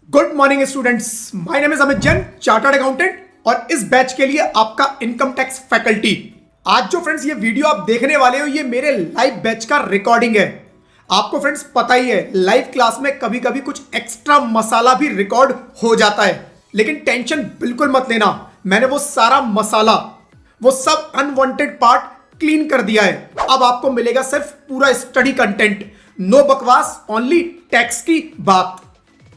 Good morning students, my name is Amit Jain, chartered accountant और इस batch के लिए आपका इनकम टैक्स फैकल्टी। आज जो फ्रेंड्स ये वीडियो आप देखने वाले हो, ये मेरे लाइव बैच का रिकॉर्डिंग है। आपको फ्रेंड्स पता ही है, लाइव क्लास में कभी कभी कुछ एक्स्ट्रा मसाला भी रिकॉर्ड हो जाता है, लेकिन टेंशन बिल्कुल मत लेना। मैंने वो सारा मसाला, वो सब अनवांटेड पार्ट क्लीन कर दिया है। अब आपको मिलेगा सिर्फ पूरा स्टडी कंटेंट, नो बकवास, ओनली टैक्स की बात।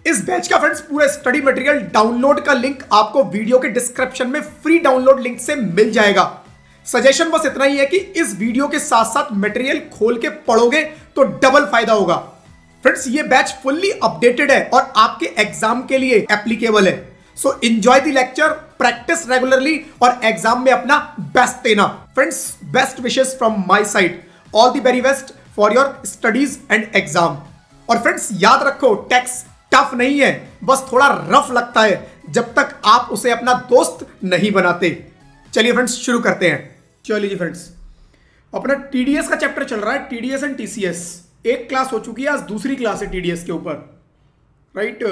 इस बैच का फ्रेंड्स पूरा स्टडी मटेरियल डाउनलोड का लिंक आपको वीडियो के डिस्क्रिप्शन में फ्री डाउनलोड लिंक से मिल जाएगा। सजेशन बस इतना ही है कि इस वीडियो के साथ साथ मटेरियल खोल के पढ़ोगे तो डबल फायदा होगा। फ्रेंड्स ये बैच फुल्ली अपडेटेड है और आपके एग्जाम के लिए एप्लीकेबल है। So enjoy the lecture, practice regularly और एग्जाम में अपना बेस्ट देना। Friends best wishes from my side, all the very best for your studies and exam. और फ्रेंड्स याद रखो, टैक्स टफ नहीं है, बस थोड़ा रफ लगता है जब तक आप उसे अपना दोस्त नहीं बनाते। चलिए फ्रेंड्स शुरू करते हैं। चलिए जी फ्रेंड्स, अपना टीडीएस का चैप्टर चल रहा है, टीडीएस एंड टीसीएस। एक क्लास हो चुकी है, आज दूसरी क्लास है टीडीएस के ऊपर, राइट।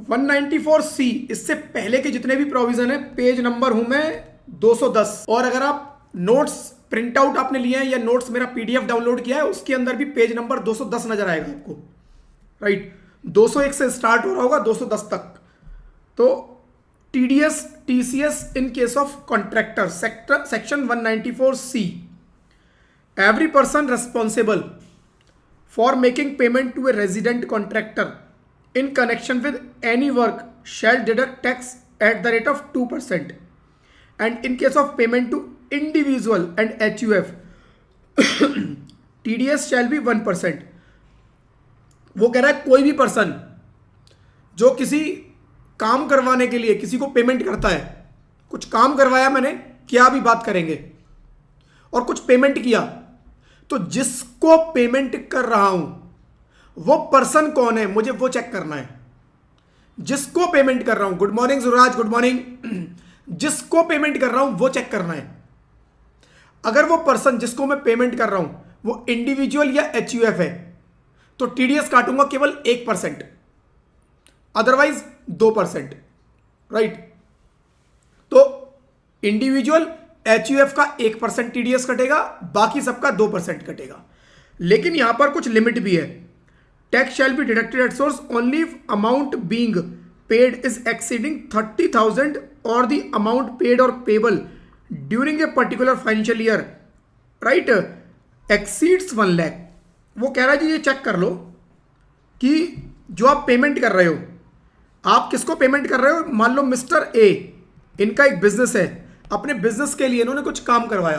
194C, इससे पहले के जितने भी प्रोविजन है, पेज नंबर हूं मैं 210। और अगर आप नोट्स प्रिंट आउट आपने लिए हैं या नोट्स मेरा पीडीएफ डाउनलोड किया है, उसके अंदर भी पेज नंबर 210 नजर आएगा आपको, राइट। 201 से स्टार्ट हो रहा होगा 210 तक। तो TDS TCS in case of contractor, section 194C, every person responsible for making payment to a resident contractor in connection with any work shall deduct tax at the rate of 2%, and in case of payment to individual and HUF TDS shall be 1%। वो कह रहा है कोई भी person जो किसी काम करवाने के लिए किसी को पेमेंट करता है, कुछ काम करवाया मैंने, क्या भी बात करेंगे, और कुछ पेमेंट किया, तो जिसको पेमेंट कर रहा हूं वो पर्सन कौन है, मुझे वो चेक करना है। जिसको पेमेंट कर रहा हूं, गुड मॉर्निंग जुराज, गुड मॉर्निंग, जिसको पेमेंट कर रहा हूं वो चेक करना है। अगर वो पर्सन जिसको मैं पेमेंट कर रहा हूं वो इंडिविजुअल या HUF है तो टीडीएस काटूंगा केवल 1%, अदरवाइज 2%, राइट। तो इंडिविजुअल HUF का 1% टीडीएस कटेगा, बाकी सबका 2% कटेगा। लेकिन यहां पर कुछ लिमिट भी है। Tax shall be deducted at source only if amount being paid is exceeding 30,000 और द अमाउंट पेड और payable during a particular financial year, right, exceeds 1 lakh. वो कह रहा है जी ये चेक कर लो कि जो आप पेमेंट कर रहे हो, आप किसको पेमेंट कर रहे हो। मान लो मिस्टर ए, इनका एक बिजनेस है, अपने बिजनेस के लिए इन्होंने कुछ काम करवा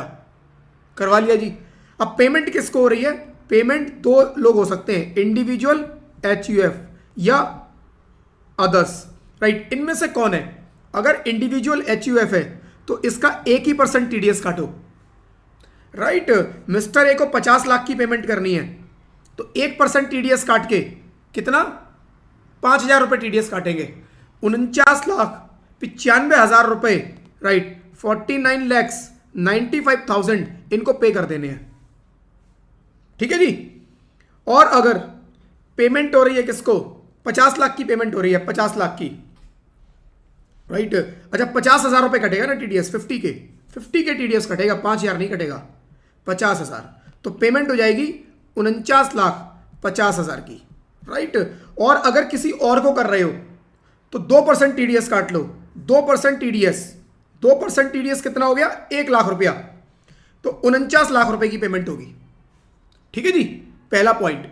लिया जी। अब पेमेंट किसको हो रही है, पेमेंट 2 लोग हो सकते हैं, इंडिविजुअल HUF या अदर्स, राइट। इनमें से कौन है, अगर इंडिविजुअल HUF है तो इसका 1% टीडीएस काटो, राइट। मिस्टर ए को 50 लाख की पेमेंट करनी है तो 1% टीडीएस काट के कितना, 5,000 रुपये टीडीएस काटेंगे। 49,95,000 रुपये, राइट, 49,95,000 इनको पे कर देने हैं, ठीक है जी। और अगर पेमेंट हो रही है किसको, 50 लाख की पेमेंट हो रही है, 50 लाख की, राइट। अच्छा 50,000 रुपये कटेगा ना टीडीएस, 50 के टीडीएस कटेगा, 5,000 नहीं कटेगा, 50,000। तो पेमेंट हो जाएगी 49,50,000 की, राइट। और अगर किसी और को कर रहे हो तो 2% टीडीएस काट लो, 2% टीडीएस कितना हो गया, 1 लाख रुपया, तो 49 लाख रुपए की पेमेंट होगी, ठीक है जी, पहला पॉइंट।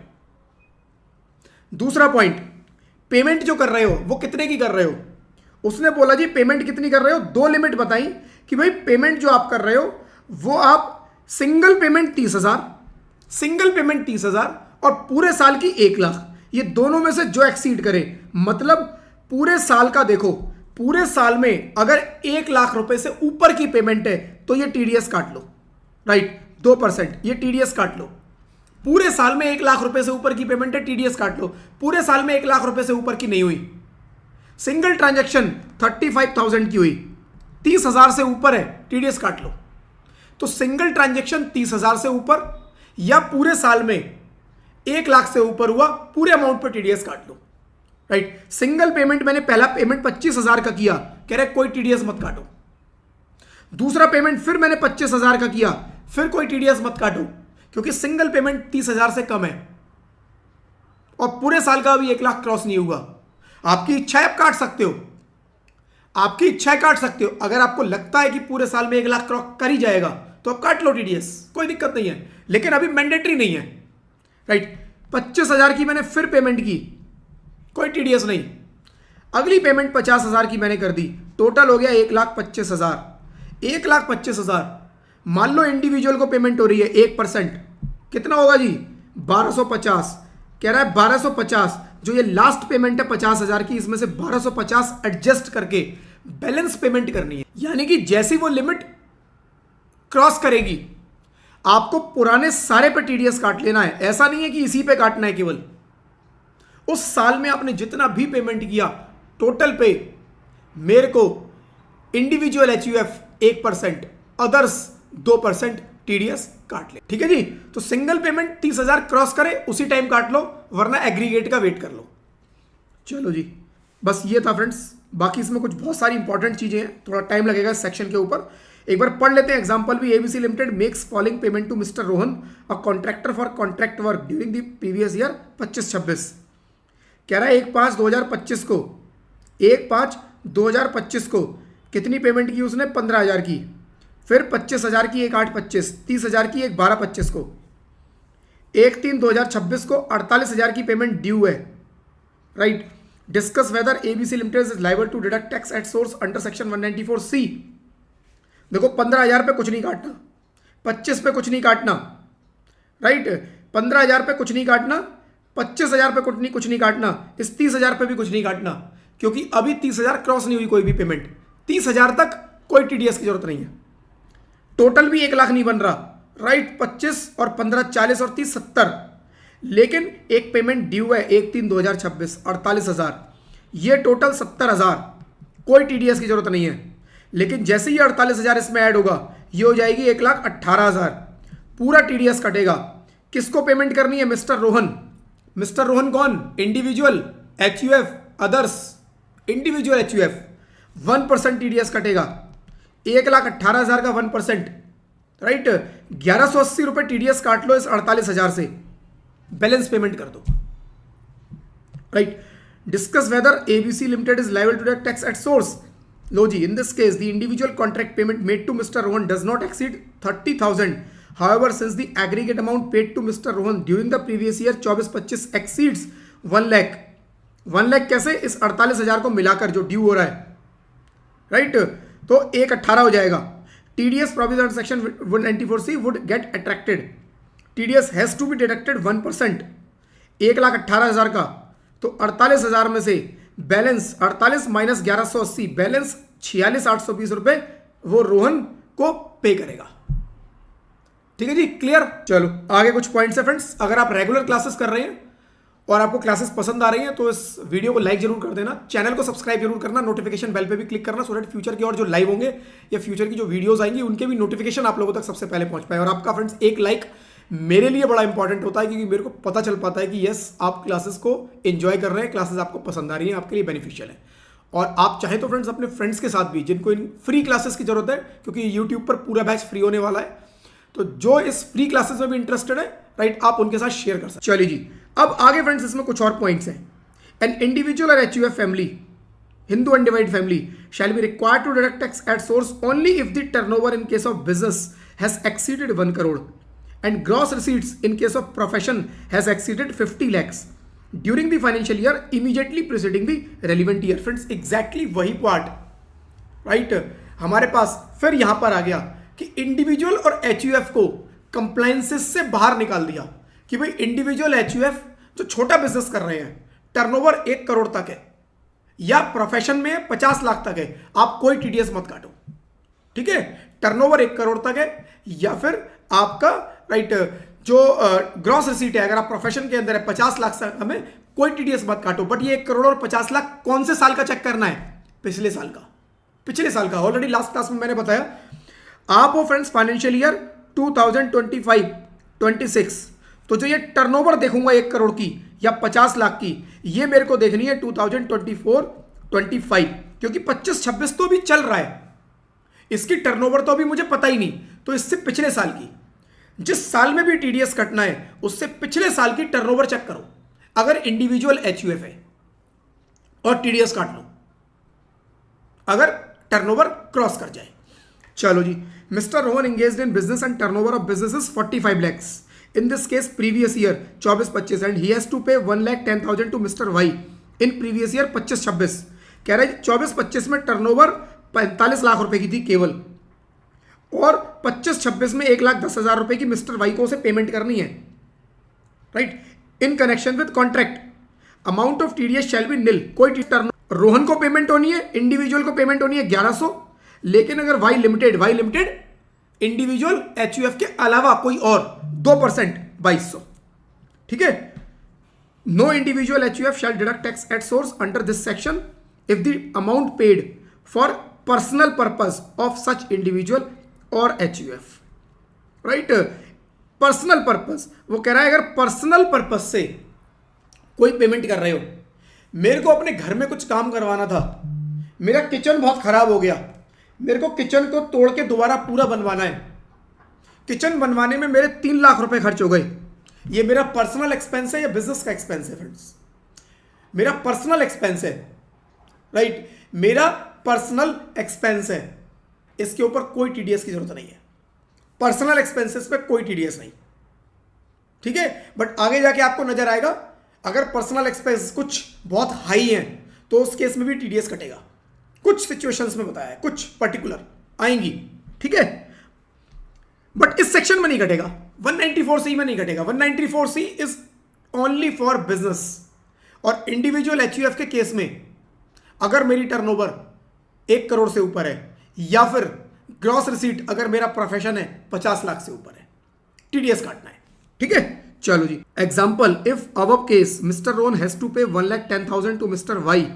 दूसरा पॉइंट, पेमेंट जो कर रहे हो वो कितने की कर रहे हो। उसने बोला जी पेमेंट कितनी कर रहे हो, 2 लिमिट बताई कि भाई पेमेंट जो आप कर रहे हो वो आप सिंगल पेमेंट 30,000 और पूरे साल की 1 लाख, ये दोनों में से जो एक्सीड करे, मतलब पूरे साल का देखो, पूरे साल में अगर 1 लाख रुपए से ऊपर की पेमेंट है तो ये टीडीएस काट लो, राइट, 2%, ये टीडीएस काट लो। पूरे साल में 1 लाख रुपए से ऊपर की पेमेंट है, टीडीएस काट लो। पूरे साल में 1 लाख रुपए से ऊपर की नहीं हुई, सिंगल ट्रांजैक्शन 35,000 की हुई, 30,000 से ऊपर है, टीडीएस काट लो। तो सिंगल ट्रांजैक्शन 30,000 से ऊपर या पूरे साल में 1 लाख से ऊपर हुआ, पूरे अमाउंट पर टीडीएस काट लो, राइट। सिंगल पेमेंट मैंने पहला पेमेंट 25,000 का किया, कह रहे कोई टीडीएस मत काटो। दूसरा पेमेंट फिर मैंने 25,000 का किया, फिर कोई टीडीएस मत काटो, क्योंकि सिंगल पेमेंट 30,000 से कम है और पूरे साल का अभी 1 लाख क्रॉस नहीं हुआ। आपकी इच्छा है, आप काट सकते हो, आपकी इच्छा है, काट सकते हो। अगर आपको लगता है कि पूरे साल में 1 लाख क्रॉस कर ही जाएगा तो आप काट लो टीडीएस, कोई दिक्कत नहीं है, लेकिन अभी मैंडेटरी नहीं है, राइट। 25,000 की मैंने फिर पेमेंट की, कोई टीडीएस नहीं। अगली पेमेंट 50,000 की मैंने कर दी, टोटल हो गया 1,25,000। 1,25,000 मान लो इंडिविजुअल को पेमेंट हो रही है 1%, कितना होगा जी? 1250। कह रहा है 1250, जो ये लास्ट पेमेंट है 50,000 की, इसमें से 1250 एडजस्ट करके बैलेंस पेमेंट करनी है। यानी कि जैसी वो लिमिट क्रॉस करेगी आपको पुराने सारे पे टीडीएस काट लेना है। ऐसा नहीं है कि इसी पे काटना है, केवल उस साल में आपने जितना भी पेमेंट किया टोटल पे मेरे को इंडिविजुअल एचयूएफ 1%, अदर्स 2% टीडीएस काट ले, ठीक है जी। तो सिंगल पेमेंट 30,000 क्रॉस करे उसी टाइम काट लो, वरना एग्रीगेट का वेट कर लो। चलो जी, बस ये था फ्रेंड्स। बाकी इसमें कुछ बहुत सारी इंपॉर्टेंट चीजें हैं, थोड़ा टाइम लगेगा इस सेक्शन के ऊपर। एक बार पढ़ लेते हैं एग्जांपल भी। ABC limited makes following payment to mister Rohan, a contractor for contract work during the previous year 25-26। कह रहा है 1/5/2025 को, 1/5/2025 को कितनी पेमेंट की उसने? 15,000 की। फिर 25,000 की 1/8/25, 30,000 की 1/12/25 को, 1/3/2026 को 48,000 की पेमेंट ड्यू है, right. Discuss whether ABC limited is liable to deduct tax at source under section 194C। देखो 15,000 पे कुछ नहीं काटना, 25 पे कुछ नहीं काटना, राइट। 15,000 पे कुछ नहीं काटना, 25,000 पे कुछ नहीं काटना, इस 30,000 पे भी कुछ नहीं काटना, क्योंकि अभी 30,000 क्रॉस नहीं हुई कोई भी पेमेंट। 30,000 तक कोई टीडीएस की जरूरत नहीं है। टोटल भी 1 लाख नहीं बन रहा, राइट। 25 और 15 40 और 30 70, लेकिन एक पेमेंट ड्यू है 1/3/2026 48,000, ये टोटल 70,000, कोई टीडीएस की जरूरत नहीं है। लेकिन जैसे ही 48,000 इसमें ऐड होगा, ये हो जाएगी 1,18,000, पूरा टीडीएस कटेगा। किसको पेमेंट करनी है? मिस्टर रोहन। मिस्टर रोहन कौन? Individual HUF, others individual HUF. 1% TDS कटेगा, 1,18,000 का 1%, राइट। 1,180 रुपए टीडीएस काट लो इस 48,000 से, बैलेंस पेमेंट कर दो, right. Discuss whether ABC limited is liable to deduct tax at source. लो जी, in this case the individual contract payment made to Mr. Rohan does not exceed 30,000. However, since the aggregate amount paid to Mr. Rohan during the previous year 24-25 exceeds 1 lakh, 1 lakh कैसे? इस 48,000 को मिलाकर जो due हो रहा है, right, तो 1/18 हो जाएगा। TDS provision section 194C would get attracted. TDS has to be deducted 1%, 1,18,000 का, तो 48,000 में से बैलेंस 48 माइनस 1,180, बैलेंस 46,820 रुपए वो रोहन को पे करेगा। ठीक है जी, क्लियर। चलो आगे कुछ पॉइंट्स है फ्रेंड्स। अगर आप रेगुलर क्लासेस कर रहे हैं और आपको क्लासेस पसंद आ रही हैं तो इस वीडियो को लाइक जरूर कर देना, चैनल को सब्सक्राइब जरूर करना, नोटिफिकेशन बेल पे भी क्लिक करना, सो दैट फ्यूचर की और जो लाइव होंगे या फ्यूचर की जो वीडियोस आएंगी उनके भी नोटिफिकेशन आप लोगों तक सबसे पहले पहुंच पाए। और आपका फ्रेंड्स एक लाइक मेरे लिए बड़ा इंपॉर्टेंट होता है, क्योंकि मेरे को पता चल पाता है कि यस आप क्लासेस को एंजॉय कर रहे हैं, क्लासेस आपको पसंद आ रही हैं, आपके लिए बेनिफिशियल है। और आप चाहें तो फ्रेंड्स अपने फ्रेंड्स के साथ भी, जिनको इन फ्री क्लासेस की जरूरत है, क्योंकि यूट्यूब पर पूरा बैच फ्री होने वाला है, तो जो इस फ्री क्लासेस में भी इंटरेस्टेड है, राइट, आप उनके साथ शेयर कर सकते हैं। चलिए जी, अब आगे फ्रेंड्स इसमें कुछ और पॉइंट्स हैं। एन इंडिविजुअल और HUF family, Hindu undivided family, shall be required to deduct tax at source only if the turnover in case of business has exceeded 1 crore and gross receipts in case of profession has exceeded 50 lakhs during the financial year immediately preceding the relevant year. Friends, exactly वही part, right, हमारे पास फिर यहां पर आ गया कि individual और HUF को compliances से बाहर निकाल दिया कि भाई इंडिविजुअल एचयूएफ जो छोटा बिजनेस कर रहे हैं, टर्नओवर 1 करोड़ तक है या प्रोफेशन में 50 लाख तक है, आप कोई टीडीएस मत काटो। ठीक है, टर्नओवर 1 करोड़ तक है या फिर आपका राइट जो ग्रॉस रिसीट है, अगर आप प्रोफेशन के अंदर है 50 लाख तक, हमें कोई टीडीएस मत काटो। बट ये 1 करोड़ और 50 लाख कौन से साल का चेक करना है? पिछले साल का, पिछले साल का। ऑलरेडी लास्ट क्लास में मैंने बताया। आप हो फ्रेंड्स फाइनेंशियल ईयर 2025-26, तो जो ये टर्नओवर देखूंगा 1 करोड़ की या 50 लाख की, ये मेरे को देखनी है 2024-25, क्योंकि 25-26 तो अभी चल रहा है, इसकी टर्नओवर तो अभी मुझे पता ही नहीं। तो इससे पिछले साल की, जिस साल में भी टीडीएस कटना है उससे पिछले साल की टर्नओवर चेक करो, अगर इंडिविजुअल एचयूएफ है और टीडीएस काट लो, अगर टर्नओवर क्रॉस कर जाए। चलो जी, Mr Rohan engaged in business and turnover of business is 45 lakhs in this case previous year 24-25 and he has to pay 1,10,000 to Mr. Y in previous year 25-26। कह रहा है 24-25 में टर्नओवर 45 लाख रुपए की थी केवल, और 25-26 में 1,10,000 रुपए की मिस्टर वाई को उसे पेमेंट करनी है, right. In connection with contract amount of TDS shall be nil. कोई टर्न रोहन को पेमेंट होनी है, इंडिविजुअल को पेमेंट होनी है 1100, लेकिन अगर वाई लिमिटेड इंडिविजुअल एचयूएफ के अलावा कोई और 2% 2200, ठीक है। No individual HUF shall deduct tax at source under this section if the amount paid for personal purpose of such individual और एचयूएफ, राइट। पर्सनल पर्पज, वो कह रहा है अगर पर्सनल पर्पज से कोई पेमेंट कर रहे हो, मेरे को अपने घर में कुछ काम करवाना था, मेरा किचन बहुत खराब हो गया, मेरे को किचन को तोड़ के दोबारा पूरा बनवाना है, किचन बनवाने में मेरे 3 लाख रुपए खर्च हो गए, ये मेरा पर्सनल एक्सपेंस है या बिजनेस का एक्सपेंस है फ्रेंड्स? मेरा पर्सनल एक्सपेंस है, राइट, मेरा पर्सनल एक्सपेंस है, इसके ऊपर कोई टीडीएस की जरूरत नहीं है, पर्सनल एक्सपेंसेस पे कोई टीडीएस नहीं, ठीक है। बट आगे जाके आपको नजर आएगा अगर पर्सनल एक्सपेंस कुछ बहुत हाई है तो उस केस में भी टीडीएस कटेगा, कुछ सिचुएशंस में बताया है, कुछ पर्टिकुलर आएंगी, ठीक है। बट इस सेक्शन में नहीं कटेगा, 194C में नहीं कटेगा। 194C is only for business, और इंडिविजुअल एचयूएफ के केस में अगर मेरी टर्नओवर 1 करोड़ से ऊपर है, या फिर ग्रॉस रिसीट अगर मेरा प्रोफेशन है 50 लाख से ऊपर है, टीडीएस काटना है, ठीक है। चलो जी, example, if above case Mr Rohan has to pay 1,10,000 to mister Y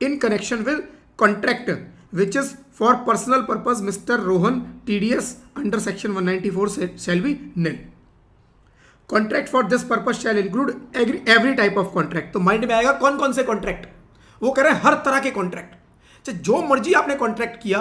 in connection with contract which is for personal purpose Mr. Rohan TDS under section 194 shall be nil. Contract for this purpose shall include every type of contract। तो mind में आएगा कौन कौन से contract, वो कह रहे हैं हर तरह के कॉन्ट्रैक्ट, चाहे जो मर्जी आपने कॉन्ट्रैक्ट किया,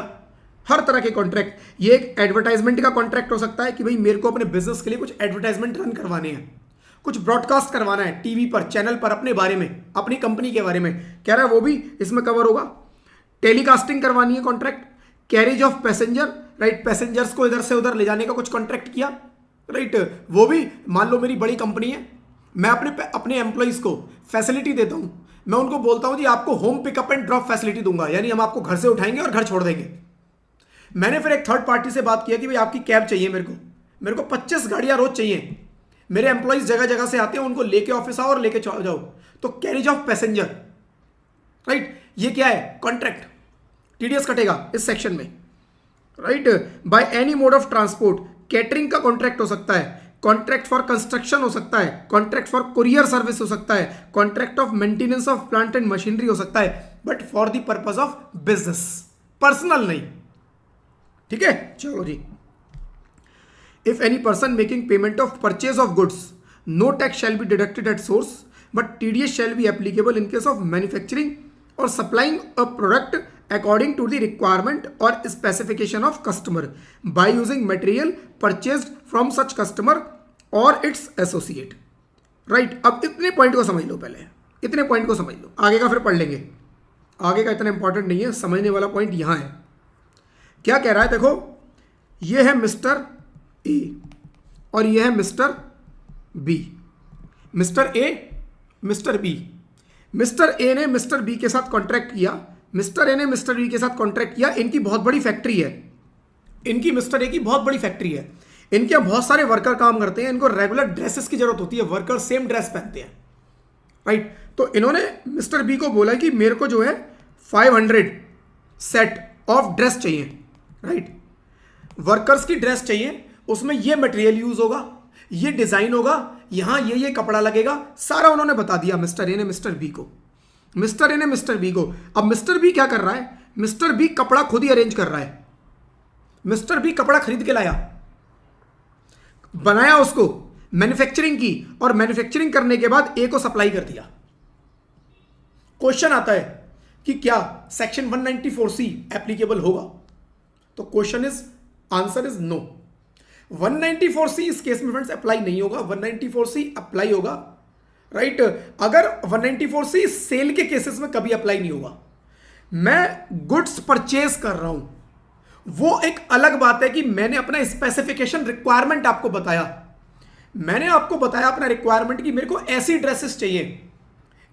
हर तरह के कॉन्ट्रैक्ट। ये एक एडवर्टाइजमेंट का कॉन्ट्रैक्ट हो सकता है कि भाई मेरे को अपने बिजनेस के लिए कुछ एडवर्टाइजमेंट रन करवाने हैं, कुछ ब्रॉडकास्ट करवाना है टीवी पर, चैनल पर, अपने बारे में, अपनी कंपनी के बारे में, कह रहा है वो भी इसमें कवर होगा। टेलीकास्टिंग करवानी है contract, carriage of passenger, right, passengers को इधर से उधर ले जाने का कुछ कॉन्ट्रैक्ट किया, राइट, वो भी। मान लो मेरी बड़ी कंपनी है, मैं अपने एम्प्लॉइज को फैसिलिटी देता हूं, मैं उनको बोलता हूं जी आपको home pickup and drop facility दूंगा, यानी हम आपको घर से उठाएंगे और घर छोड़ देंगे। मैंने फिर एक थर्ड पार्टी से बात किया कि भाई आपकी कैब चाहिए, मेरे को 25 गाड़ियां रोज चाहिए, मेरे एम्प्लॉइज जगह जगह से आते हैं, उनको लेके ऑफिस आओ और लेके जाओ, तो कैरेज ऑफ पैसेंजर, राइट, ये क्या है, कॉन्ट्रैक्ट, टीडीएस कटेगा इस सेक्शन में, right. By any mode of transport, catering का कॉन्ट्रैक्ट हो सकता है, कॉन्ट्रैक्ट फॉर कंस्ट्रक्शन हो सकता है, कॉन्ट्रैक्ट फॉर कुरियर सर्विस हो सकता है, contract of maintenance of plant and machinery हो सकता है, but for the purpose of business, personal नहीं, ठीक है। चलो जी, if any person making payment of purchase of goods, no tax shall be deducted at source but TDS shall be applicable in case of manufacturing और supplying a product according to the requirement or specification of customer by using material purchased from such customer or its associate, right। अब इतने point को समझ लो, पहले इतने point को समझ लो, आगे का फिर पढ़ लेंगे, आगे का इतना इंपॉर्टेंट नहीं है, समझने वाला पॉइंट यहां है। क्या कह रहा है, देखो ये है मिस्टर ए और ये है mister B, mister A mister B, mister A ने मिस्टर बी के साथ कॉन्ट्रैक्ट किया, मिस्टर ए ने मिस्टर बी के साथ कॉन्ट्रैक्ट किया, इनकी बहुत बड़ी फैक्ट्री है, इनकी मिस्टर ए की बहुत बड़ी फैक्ट्री है, इनके बहुत सारे वर्कर काम करते हैं, इनको रेगुलर ड्रेसेस की जरूरत होती है, वर्कर सेम ड्रेस पहनते हैं, राइट। तो इन्होंने मिस्टर बी को बोला कि मेरे को जो है 500 सेट ऑफ ड्रेस चाहिए, राइट, वर्कर्स की ड्रेस चाहिए, उसमें ये मटेरियल यूज होगा, ये डिजाइन होगा, यहां ये कपड़ा लगेगा, सारा उन्होंने बता दिया मिस्टर ए ने मिस्टर बी को, मिस्टर ए ने मिस्टर बी को। अब मिस्टर बी क्या कर रहा है, मिस्टर बी कपड़ा खुद ही अरेंज कर रहा है, मिस्टर बी कपड़ा खरीद के लाया, बनाया, उसको मैन्युफैक्चरिंग की, और मैन्युफैक्चरिंग करने के बाद ए को सप्लाई कर दिया, क्वेश्चन आता है कि क्या सेक्शन 194C एप्लीकेबल होगा, तो question is, answer is no. 194C इस केस में फ्रेंड्स अप्लाई नहीं होगा, 194C अप्लाई होगा, राइट। अगर 194C सेल के केसेस में कभी अप्लाई नहीं होगा। मैं गुड्स परचेज कर रहा हूं, वो एक अलग बात है कि मैंने अपना स्पेसिफिकेशन रिक्वायरमेंट आपको बताया, मैंने आपको बताया अपना रिक्वायरमेंट कि मेरे को ऐसी ड्रेसेस चाहिए,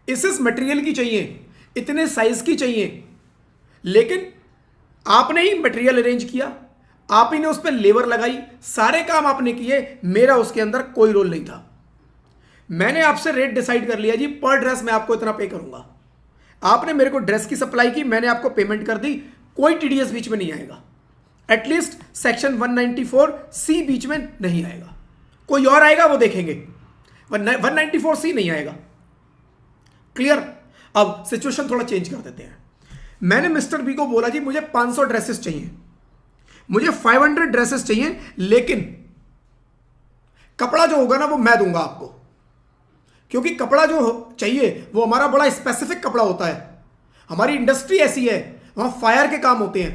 इस मटेरियल की चाहिए, इतने साइज की चाहिए, लेकिन आपने ही मटेरियल अरेंज किया, आप ही ने उस पर लेबर लगाई, सारे काम आपने किए, मेरा उसके अंदर कोई रोल नहीं था। मैंने आपसे रेट डिसाइड कर लिया जी, पर ड्रेस मैं आपको इतना पे करूंगा, आपने मेरे को ड्रेस की सप्लाई की, मैंने आपको पेमेंट कर दी, कोई टीडीएस बीच में नहीं आएगा, एटलीस्ट सेक्शन 194C बीच में नहीं आएगा। कोई और आएगा वो देखेंगे, 194C नहीं आएगा। क्लियर। अब सिचुएशन थोड़ा चेंज कर देते हैं। मैंने मिस्टर बी को बोला जी मुझे 500 ड्रेसेस चाहिए, मुझे 500 ड्रेसेस चाहिए, लेकिन कपड़ा जो होगा ना वो मैं दूंगा आपको, क्योंकि कपड़ा जो चाहिए वो हमारा बड़ा स्पेसिफिक कपड़ा होता है। हमारी इंडस्ट्री ऐसी है, वहां फायर के काम होते हैं,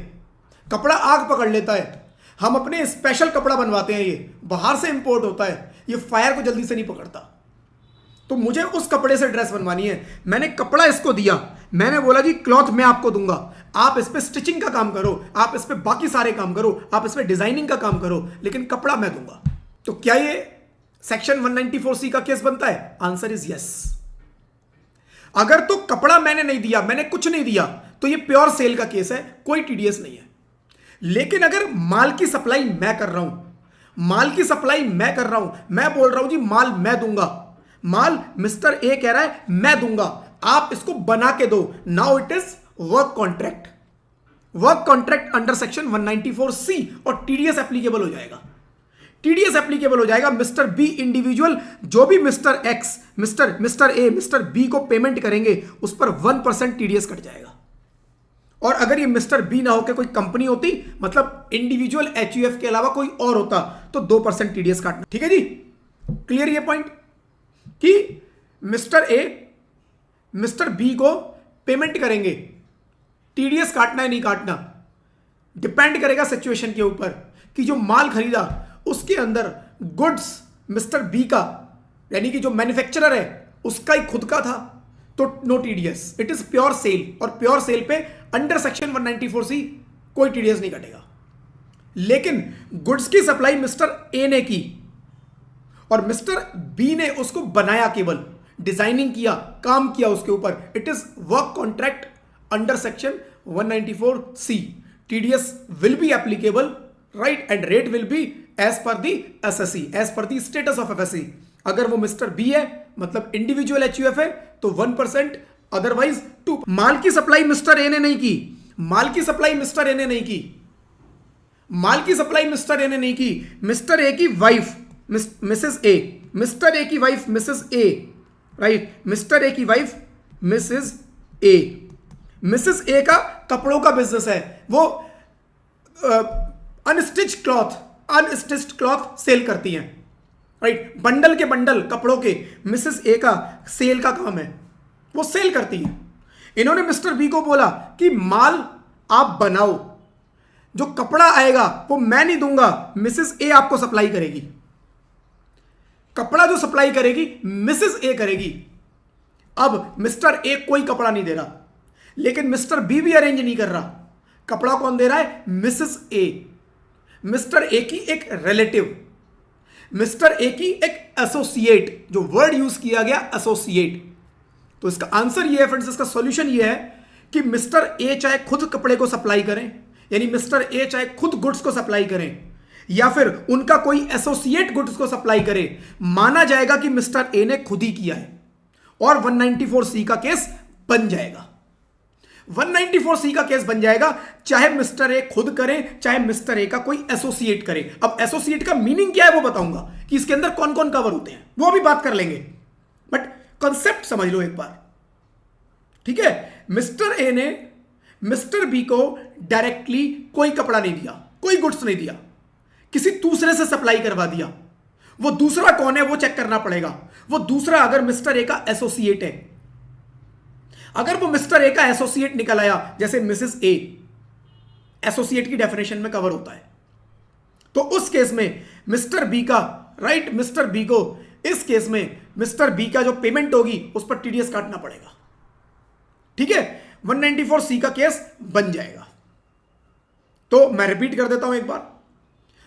कपड़ा आग पकड़ लेता है, हम अपने स्पेशल कपड़ा बनवाते हैं, ये बाहर से इंपोर्ट होता है, ये फायर को जल्दी से नहीं पकड़ता, तो मुझे उस कपड़े से ड्रेस बनवानी है। मैंने कपड़ा इसको दिया, मैंने बोला जी क्लॉथ मैं आपको दूंगा, आप इस पे स्टिचिंग का काम करो, आप इस पे बाकी सारे काम करो, आप इस पे डिजाइनिंग का काम करो, लेकिन कपड़ा मैं दूंगा। तो क्या ये सेक्शन 194C का केस बनता है? Answer is yes. अगर तो कपड़ा मैंने नहीं दिया, मैंने कुछ नहीं दिया, तो ये प्योर सेल का केस है, कोई टीडीएस नहीं है। लेकिन अगर माल की सप्लाई मैं कर रहा हूं, माल की सप्लाई मैं कर रहा हूं, मैं बोल रहा हूं जी माल मैं दूंगा, माल मिस्टर ए कह रहा है मैं दूंगा, आप इसको बना के दो, now it is work contract. Work contract under section 194C और टीडीएस एप्लीकेबल हो जाएगा। टीडीएस एप्लीकेबल हो जाएगा। मिस्टर बी इंडिविजुअल जो भी mister X, mister A, mister B को पेमेंट करेंगे उस पर 1% टीडीएस कट जाएगा। और अगर ये मिस्टर बी ना होकर कोई कंपनी होती, मतलब इंडिविजुअल एचयूएफ के अलावा कोई और होता, तो 2% टीडीएस काटना। ठीक है जी, क्लियर ये पॉइंट कि मिस्टर ए मिस्टर बी को पेमेंट करेंगे, टीडीएस काटना है नहीं काटना डिपेंड करेगा सिचुएशन के ऊपर कि जो माल खरीदा उसके अंदर गुड्स मिस्टर बी का, यानी कि जो मैन्युफैक्चरर है उसका ही खुद का था, तो no TDS, it is pure sale. और प्योर सेल पे अंडर सेक्शन 194C कोई टीडीएस नहीं कटेगा। लेकिन गुड्स की सप्लाई मिस्टर ए ने की और मिस्टर बी ने उसको बनाया, केवल डिजाइनिंग किया, काम किया उसके ऊपर, it is work contract under section 194C। TDS will be applicable, right, and rate will be as per the SSC, as per the status of FSc. अगर वो मिस्टर बी है, मतलब इंडिविजुअल एचयूएफ है, तो 1%, अदरवाइज 2। माल की supply mister A ने नहीं की, माल की सप्लाई मिस्टर ए ने नहीं की, माल की सप्लाई मिस्टर ए ने नहीं की, मिस्टर ए की wife Mrs A, Mr A की wife Mrs A, right, mister A की wife Mrs A, Mrs A का कपड़ों का बिजनेस है, वो अनस्टिच्ड क्लॉथ सेल करती हैं, राइट, बंडल के बंडल कपड़ों के मिसेस ए का सेल का काम है, वो सेल करती हैं। इन्होंने मिस्टर बी को बोला कि माल आप बनाओ, जो कपड़ा आएगा वो मैं नहीं दूंगा, मिसेस ए आपको सप्लाई करेगी, कपड़ा जो सप्लाई करेगी मिसेस ए करेगी। अब मिस्टर ए कोई कपड़ा नहीं दे रहा, लेकिन मिस्टर बी भी अरेंज नहीं कर रहा, कपड़ा कौन दे रहा है? मिसेस ए, मिस्टर ए की एक रिलेटिव, मिस्टर ए की एक एसोसिएट, जो वर्ड यूज किया गया एसोसिएट। तो इसका आंसर ये है फ्रेंड्स, इसका सॉल्यूशन ये है कि मिस्टर ए चाहे खुद कपड़े को सप्लाई करें, यानी मिस्टर ए चाहे खुद गुड्स को सप्लाई करें, या फिर उनका कोई एसोसिएट गुड्स को सप्लाई करे, माना जाएगा कि मिस्टर ए ने खुद ही किया है और 194C का केस बन जाएगा। 194C का केस बन जाएगा, चाहे मिस्टर ए खुद करे, चाहे मिस्टर ए का कोई एसोसिएट करे। अब एसोसिएट का मीनिंग क्या है वो बताऊंगा, कि इसके अंदर कौन कौन कवर होते हैं, वो भी बात कर लेंगे, बट कॉन्सेप्ट समझ लो एक बार, ठीक है। मिस्टर ए ने मिस्टर बी को डायरेक्टली कोई कपड़ा नहीं दिया, कोई गुड्स नहीं दिया, किसी दूसरे से सप्लाई करवा दिया। वो दूसरा कौन है वो चेक करना पड़ेगा। वो दूसरा अगर मिस्टर ए का एसोसिएट है, अगर वो मिस्टर ए का एसोसिएट निकल आया, जैसे मिसेस ए एसोसिएट की डेफिनेशन में कवर होता है, तो उस केस में मिस्टर बी का, राइट, मिस्टर बी को, इस केस में मिस्टर बी का जो पेमेंट होगी उस पर टीडीएस काटना पड़ेगा। ठीक है, 194C का केस बन जाएगा। तो मैं रिपीट कर देता हूं एक बार,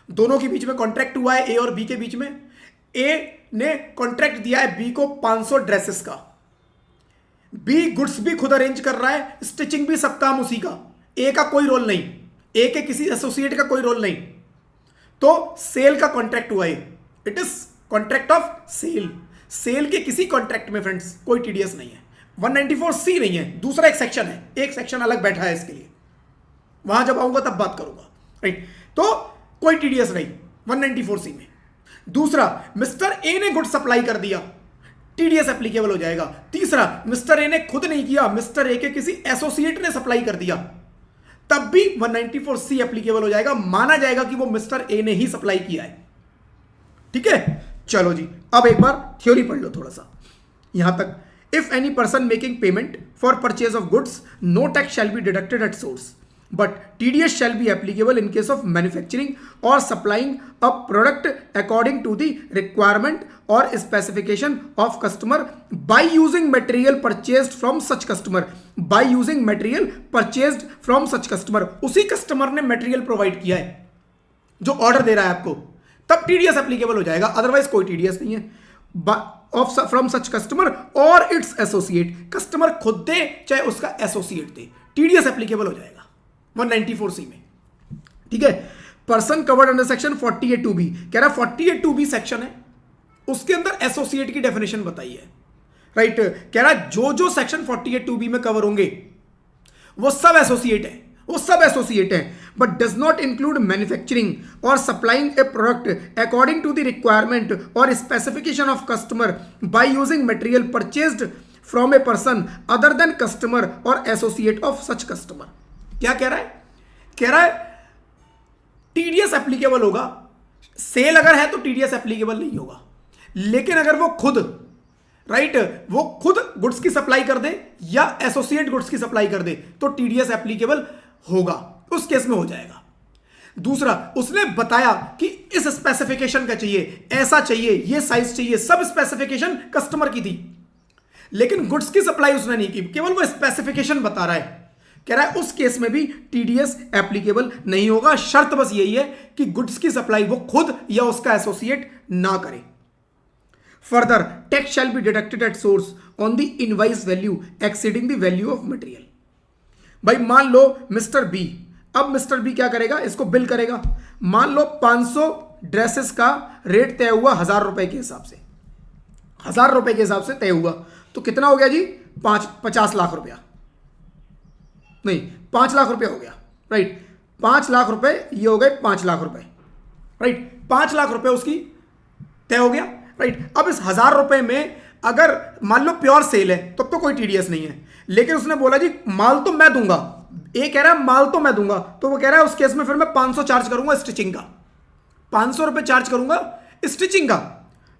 दोनों के बीच में कॉन्ट्रैक्ट हुआ है, ए और बी के बीच में। ए ने कॉन्ट्रैक्ट दिया है बी को 500 ड्रेसेस का, बी गुड्स भी खुद अरेंज कर रहा है, स्टिचिंग भी सब काम उसी का, ए का कोई रोल नहीं, ए के किसी एसोसिएट का कोई रोल नहीं। तो सेल का कॉन्ट्रैक्ट हुआ है, it is contract of sale. Sale के किसी कॉन्ट्रैक्ट में फ्रेंड्स कोई टीडीएस नहीं है, 194C नहीं है, दूसरा एक सेक्शन है, एक सेक्शन अलग बैठा है इसके लिए, वहां जब आऊंगा तब बात करूंगा, राइट। तो कोई टीडीएस नहीं 194C में। दूसरा, मिस्टर ए ने गुड सप्लाई कर दिया, टीडीएस एप्लीकेबल हो जाएगा। तीसरा, मिस्टर ए ने खुद नहीं किया, मिस्टर ए के किसी एसोसिएट ने सप्लाई कर दिया, तब भी 194C एप्लीकेबल हो जाएगा, माना जाएगा कि वो मिस्टर ए ने ही सप्लाई किया है। ठीक है, चलो जी, अब एक बार थ्योरी पढ़ लो थोड़ा सा यहां तक। If any person making payment for purchase of goods, no tax shall be deducted at source, but TDS shall be applicable in case of manufacturing or supplying a product according to the requirement or specification of customer by using material purchased from such customer, by using material purchased from such customer। उसी customer ने material provide किया है जो order दे रहा है आपको, तब TDS applicable हो जाएगा, अदरवाइज कोई TDS नहीं है। ऑफ फ्रॉम सच कस्टमर और इट्स एसोसिएट, कस्टमर खुद दे चाहे उसका एसोसिएट दे, TDS एप्लीकेबल हो जाएगा 194C में। ठीक है, person covered under section 48(2)(b, कह रहा 48(2)(b) सेक्शन है, उसके अंदर एसोसिएट की डेफिनेशन बताई है, राइट। कह रहा जो जो सेक्शन 48(2)(b) में कवर होंगे वो सब एसोसिएट है, वो सब एसोसिएट है, but does not include manufacturing और supplying a product according to the requirement और specification of customer by using material purchased from a person other than customer और एसोसिएट ऑफ सच कस्टमर। क्या कह रहा है? कह रहा है टीडीएस एप्लीकेबल होगा, सेल अगर है तो टीडीएस एप्लीकेबल नहीं होगा, लेकिन अगर वो खुद, राइट, वो खुद गुड्स की सप्लाई कर दे या एसोसिएट गुड्स की सप्लाई कर दे तो टीडीएस एप्लीकेबल होगा, उस केस में हो जाएगा। दूसरा, उसने बताया कि इस स्पेसिफिकेशन का चाहिए, ऐसा चाहिए, ये साइज चाहिए, सब स्पेसिफिकेशन कस्टमर की थी, लेकिन गुड्स की सप्लाई उसने नहीं की, केवल वो स्पेसिफिकेशन बता रहा है। कह रहा है उस केस में भी टीडीएस एप्लीकेबल नहीं होगा, शर्त बस यही है कि गुड्स की सप्लाई वो खुद या उसका एसोसिएट ना करे। Further, tax shall be deducted at source on the invoice value exceeding the value of material. भाई मान लो मिस्टर बी, अब मिस्टर बी क्या करेगा, इसको बिल करेगा। मान लो 500 ड्रेसेस का रेट तय हुआ 1000 रुपए के हिसाब से, 1000 रुपए के हिसाब से तय हुआ, तो कितना हो गया जी, 50 लाख रुपया, नहीं 5 लाख रुपया हो गया, राइट। 5 लाख रुपए, ये हो गए 5 लाख रुपए, राइट, 5 लाख रुपए उसकी तय हो गया, राइट। अब इस 1000 रुपए में अगर मान लो प्योर सेल है तब तो कोई टीडीएस नहीं है, लेकिन उसने बोला जी माल तो मैं दूंगा, ए कह रहा है माल तो मैं दूंगा, तो वो कह रहा है उस केस में फिर मैं 500 चार्ज करूंगा स्टिचिंग का, 500 रुपए चार्ज करूंगा स्टिचिंग का।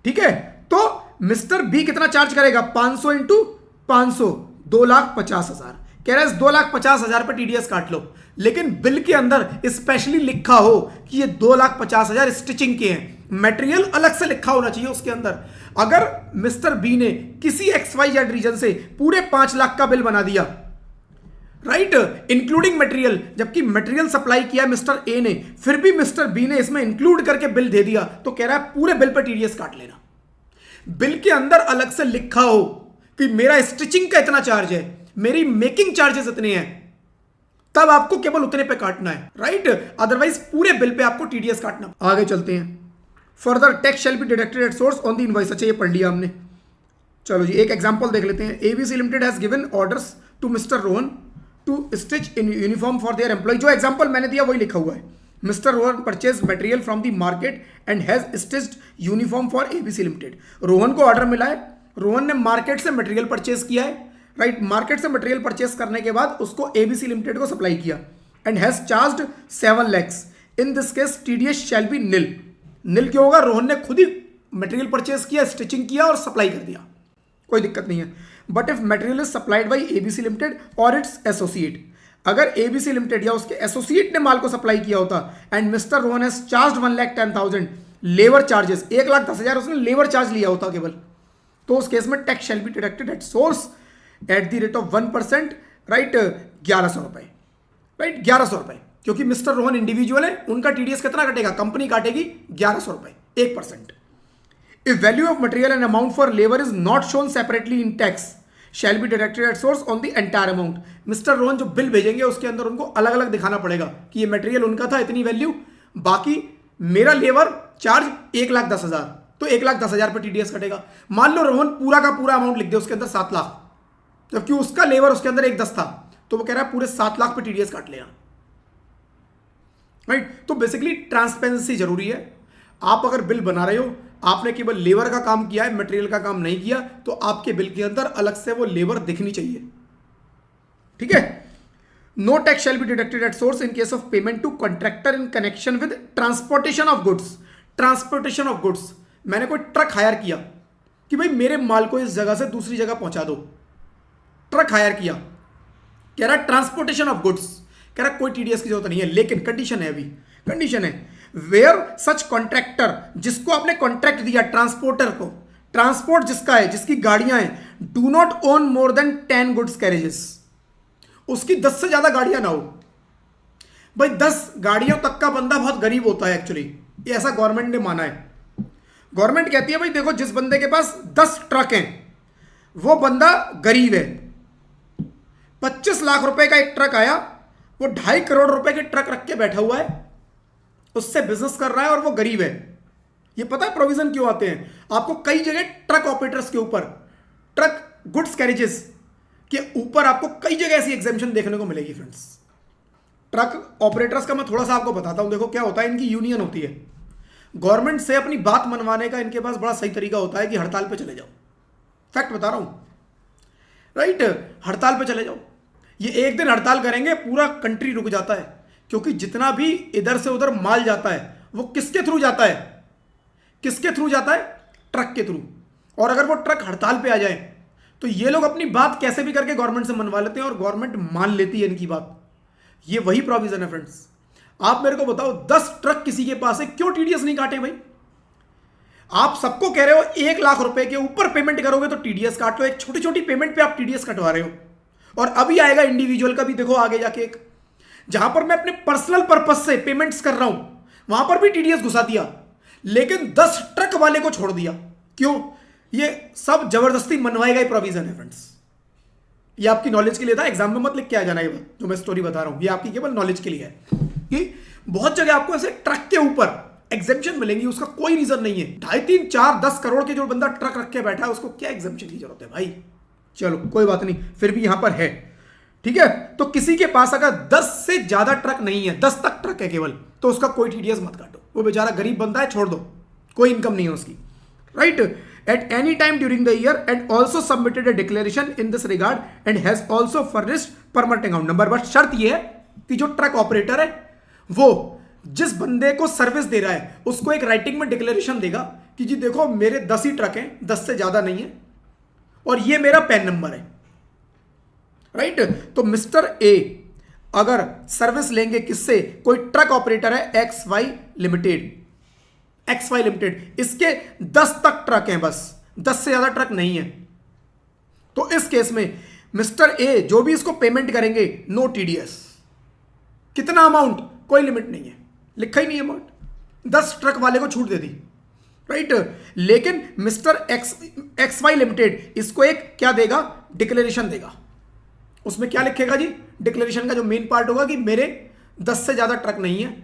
ठीक है, तो मिस्टर बी कितना चार्ज करेगा, 500 इंटू 500, 2,50,000। कह रहा है 2,50,000 पर टीडीएस काट लो, लेकिन बिल के अंदर स्पेशली लिखा हो कि ये 2,50,000 स्टिचिंग के हैं, मटेरियल अलग से लिखा होना चाहिए उसके अंदर। अगर मिस्टर बी ने किसी XYZ रीजन से पूरे 5 लाख का बिल बना दिया, राइट, इंक्लूडिंग मटेरियल, जबकि मटेरियल सप्लाई किया मिस्टर ए ने, फिर भी मिस्टर बी ने इसमें इंक्लूड करके बिल दे दिया, तो कह रहा है पूरे बिल पर टीडीएस काट लेना। बिल के अंदर अलग से लिखा हो कि मेरा स्टिचिंग का इतना चार्ज है, मेरी मेकिंग चार्जेस इतने हैं, तब आपको केवल उतने पे काटना है, राइट, अदरवाइज पूरे बिल पे आपको टीडीएस काटना। आगे चलते हैं। Further, tax shall be deducted at source on the invoice. अच्छा, ये पढ़ लिया हमने। चलो जी, एक एग्जांपल देख लेते हैं। ABC limited has given orders to mister Rohan to stitch in uniform for their employ. जो एग्जांपल मैंने दिया वही लिखा हुआ है। Mister Rohan purchase material from the market and has stitched uniform for ABC limited. Rohan को ऑर्डर मिला है, रोहन ने मार्केट से मटेरियल परचेज किया है, राइट, मार्केट से मटेरियल परचेस करने के बाद उसको एबीसी लिमिटेड को सप्लाई किया and has charged 7 lakhs। In this case TDS shall be nil. Nil क्यों होगा, रोहन ने खुद ही मटेरियल परचेस किया, स्टिचिंग किया और सप्लाई कर दिया, कोई दिक्कत नहीं है। But if material is supplied by ABC limited और इट्स एसोसिएट, अगर एबीसी लिमिटेड या उसके एसोसिएट ने माल को सप्लाई किया होता and mister Rohan has charge 1,10,000 labour charges, 1,10,000 उसने लेबर चार्ज लिया होता केवल, तो उस केस में tax shall be deducted at source at the rate of 1%, right, 1100 रुपए, राइट, 1100 रुपए, क्योंकि मिस्टर रोहन इंडिविजुअल है, उनका टीडीएस कितना कटेगा, कंपनी काटेगी 1100 रुपए, 1%. If value of material and amount for labour is not shown separately in tax shall be deducted at source on the entire amount. Mister Rohan जो bill भेजेंगे उसके अंदर उनको अलग अलग दिखाना पड़ेगा कि ये मटेरियल उनका था इतनी वैल्यू, बाकी मेरा लेबर चार्ज 1,10,000, तो 1,10,000 पे टीडीएस कटेगा. मान लो रोहन पूरा का पूरा अमाउंट लिख दे उसके अंदर 7 लाख, जबकि उसका लेबर उसके अंदर 1,10 था, तो वो कह रहा है पूरे 7 लाख पे टीडीएस काट लेगा, राइट. तो बेसिकली ट्रांसपेरेंसी जरूरी है. आप अगर बिल बना रहे हो, आपने केवल लेबर का काम किया है, मटेरियल का काम नहीं किया, तो आपके बिल के अंदर अलग से वो लेबर दिखनी चाहिए, ठीक है. No tax shall be deducted at source in case of payment to contractor in connection with transportation of goods. Transportation of goods, मैंने कोई ट्रक हायर किया कि भाई मेरे माल को इस जगह से दूसरी जगह पहुंचा दो, ट्रक हायर किया, कह रहा ट्रांसपोर्टेशन ऑफ गुड्स, कह रहा कोई टीडीएस की जरूरत नहीं है, लेकिन कंडीशन है, अभी कंडीशन है, वेयर सच कॉन्ट्रैक्टर, जिसको आपने कॉन्ट्रैक्ट दिया ट्रांसपोर्टर को, ट्रांसपोर्ट जिसका है, जिसकी गाड़ियां हैं, do not own more than 10 goods carriages, उसकी 10 से ज्यादा गाड़ियां ना हो. भाई 10 गाड़ियों तक का बंदा बहुत गरीब होता है एक्चुअली, ये ऐसा गवर्नमेंट ने माना है. गवर्नमेंट कहती है भाई देखो जिस बंदे के पास 10 ट्रक हैं वो बंदा गरीब है. 25 लाख रुपए का एक ट्रक आया, वो 2.5 करोड़ रुपए के ट्रक रख के बैठा हुआ है, उससे बिजनेस कर रहा है और वो गरीब है. ये पता है प्रोविजन क्यों आते हैं आपको कई जगह, ट्रक ऑपरेटर्स के ऊपर, ट्रक गुड्स कैरेजेस के ऊपर आपको कई जगह ऐसी एग्जेम्पशन देखने को मिलेगी फ्रेंड्स. ट्रक ऑपरेटर्स का मैं थोड़ा सा आपको बताता हूं. देखो क्या होता है, इनकी यूनियन होती है, गवर्नमेंट से अपनी बात मनवाने का इनके पास बड़ा सही तरीका होता है कि हड़ताल पे चले जाओ. फैक्ट बता रहा हूं, राइट, हड़ताल पे चले जाओ. ये एक दिन हड़ताल करेंगे, पूरा कंट्री रुक जाता है, क्योंकि जितना भी इधर से उधर माल जाता है वो किसके थ्रू जाता है, किसके थ्रू जाता है, ट्रक के थ्रू. और अगर वो ट्रक हड़ताल पे आ जाए तो ये लोग अपनी बात कैसे भी करके गवर्नमेंट से मनवा लेते हैं और गवर्नमेंट मान लेती है इनकी बात. ये वही प्रोविजन है फ्रेंड्स. आप मेरे को बताओ 10 ट्रक किसी के पास है, क्यों टीडीएस नहीं काटे भाई? आप सबको कह रहे हो 1 लाख रुपए के ऊपर पेमेंट करोगे तो टीडीएस काट लो. एक छोटी छोटी पेमेंट पे आप टीडीएस कटवा रहे हो. और अभी आएगा इंडिविजुअल का भी, देखो आगे जाके एक, जहां पर मैं अपने पर्सनल पर्पस से पेमेंट्स कर रहा हूं वहां पर भी टीडीएस घुसा दिया, लेकिन 10 ट्रक वाले को छोड़ दिया. क्यों? ये सब जबरदस्ती मनवाए गए प्रोविजन है फ्रेंड्स. ये आपकी नॉलेज के लिए था, एग्जाम में मत लिख के आ जाना. ये बात जो मैं स्टोरी बता रहा हूं ये आपकी केवल नॉलेज के लिए है कि बहुत जगह आपको ऐसे ट्रक के ऊपर एग्जेम्पशन मिलेंगी, उसका कोई रीजन नहीं है. 2.5, 3, 4, 10 करोड़ के जो बंदा ट्रक रख के बैठा है उसको क्या एग्जेम्पशन की जरूरत है भाई? चलो कोई बात नहीं, फिर भी यहां पर है, ठीक है. तो किसी के पास अगर 10 से ज्यादा ट्रक नहीं है, 10 तक ट्रक है केवल, तो उसका कोई टीडीएस मत काटो. वो बेचारा गरीब बंदा है, छोड़ दो, कोई इनकम नहीं है उसकी, right. At any time during the year and also submitted a declaration in this regard and has also furnished permanent account number. But शर्त यह है कि जो ट्रक ऑपरेटर है वो जिस बंदे को सर्विस दे रहा है उसको एक राइटिंग में डिक्लेरेशन देगा कि जी देखो मेरे 10 ही ट्रक हैं, 10 से ज्यादा नहीं है, और ये मेरा पैन नंबर है, राइट. तो मिस्टर ए अगर सर्विस लेंगे किससे, कोई ट्रक ऑपरेटर है XY लिमिटेड, XY लिमिटेड, इसके 10 तक ट्रक हैं, बस 10 से ज्यादा ट्रक नहीं है. तो इस केस में मिस्टर ए जो भी इसको पेमेंट करेंगे नो टीडीएस. कितना अमाउंट, कोई लिमिट नहीं है, लिखा ही नहीं अमाउंट. 10 ट्रक वाले को छूट दे दी, राइट. लेकिन मिस्टर XY लिमिटेड इसको एक क्या देगा, डिक्लेरेशन देगा. उसमें क्या लिखेगा जी, डिक्लेरेशन का जो मेन पार्ट होगा कि मेरे 10 से ज्यादा ट्रक नहीं है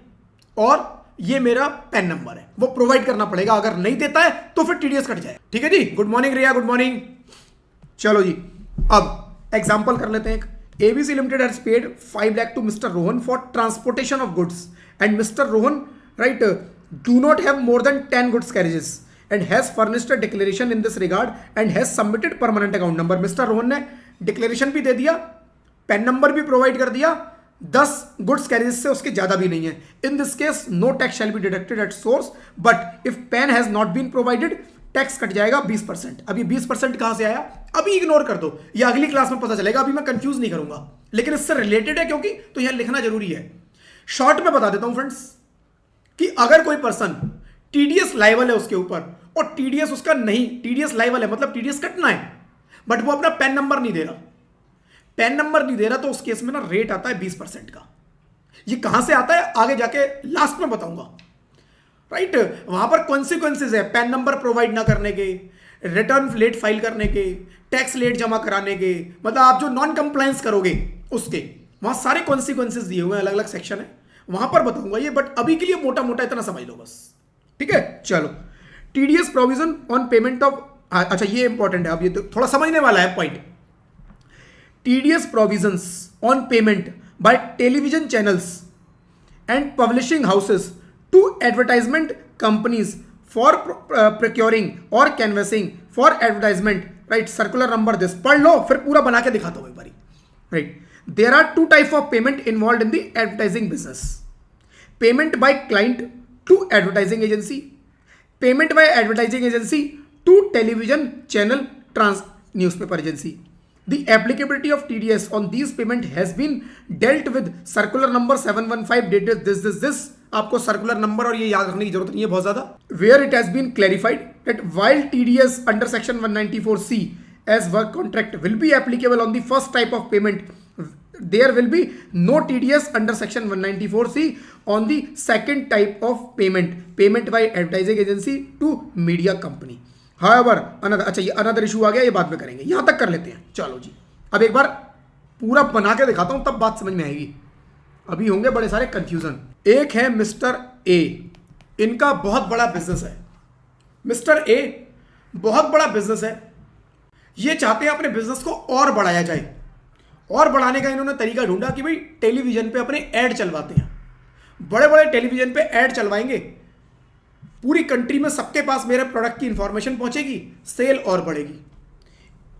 और ये मेरा पैन नंबर है, वो प्रोवाइड करना पड़ेगा. अगर नहीं देता है तो फिर टीडीएस कट जाए. ठीक है जी. गुड मॉर्निंग रिया, गुड मॉर्निंग. चलो जी अब एग्जांपल कर लेते हैं. एक ABC Limited has paid 5 lakh to Mr. Rohan for transportation of goods and Mr. Rohan, right, do not have more than 10 goods carriages and has furnished a declaration in this regard and has submitted permanent account number. Mr. Rohan ने declaration भी दे दिया, pan number भी provide कर दिया, 10 goods carriages से उसके ज्यादा भी नहीं है. In this case no tax shall be deducted at source, but if PAN has not been provided tax कट जाएगा 20%। अब ये 20% कहां से आया, अभी इग्नोर कर दो, ये अगली क्लास में पता चलेगा, अभी मैं कंफ्यूज नहीं करूंगा, लेकिन इससे रिलेटेड है क्योंकि, तो यहां लिखना जरूरी है। शॉर्ट में बता देता हूं फ्रेंड्स कि अगर कोई पर्सन टीडीएस लायबल है उसके ऊपर और टीडीएस उसका नहीं, टीडीएस लायबल है मतलब टीडीएस कटना है, बट वो अपना पैन नंबर नहीं दे रहा, पैन नंबर नहीं दे रहा, तो उस केस में ना रेट आता है 20% का। ये कहां से आता है आगे जाके लास्ट में बताऊंगा, राइट। वहां पर कॉन्सिक्वेंसेज है पैन नंबर प्रोवाइड ना करने के, रिटर्न लेट फाइल करने के, टैक्स लेट जमा कराने के, मतलब आप जो नॉन कंप्लायंस करोगे उसके, वहां सारे कॉन्सिक्वेंसेज दिए हुए हैं, अलग अलग सेक्शन है, वहां पर बताऊंगा ये, बट अभी के लिए मोटा मोटा इतना समझ लो बस, ठीक है। चलो, TDS provision on payment of, अच्छा ये इंपॉर्टेंट है, अब ये तो थोड़ा समझने वाला है point. TDS provisions on payment by television channels and publishing houses to advertisement companies for procuring और canvassing for advertisement, right. Circular number this पढ़ लो, फिर पूरा बना के दिखाता हूं एक बारी, right. There are two type of payment involve in the advertising business, payment by client to advertising agency, payment by advertising agency to television channel trans newspaper agency. The applicability of TDS on these payment has been dealt with circular number 715 dated this। आपको circular number और ये याद रखने की जरूरत नहीं है बहुत ज्यादा। Where it has been clarified that while TDS under section 194C as work contract will be applicable on the first type of payment, there will be no TDS under section 194C on the second type of payment by advertising agency to media company। However, another, अच्छा ये another issue आ गया, ये बाद में करेंगे, यहां तक कर लेते हैं। चलो जी, अब एक बार पूरा बना के दिखाता हूं, तब बात समझ में आएगी, अभी होंगे बड़े सारे कंफ्यूजन। एक है मिस्टर ए, इनका बहुत बड़ा बिजनेस है। मिस्टर ए बहुत बड़ा बिजनेस है, ये चाहते हैं अपने बिजनेस को और बढ़ाया जाए, और बढ़ाने का इन्होंने तरीका ढूंढा कि भाई टेलीविजन पे अपने ऐड चलवाते हैं, बड़े बड़े टेलीविजन पे ऐड चलवाएंगे, पूरी कंट्री में सबके पास मेरे प्रोडक्ट की इंफॉर्मेशन पहुंचेगी, सेल और बढ़ेगी।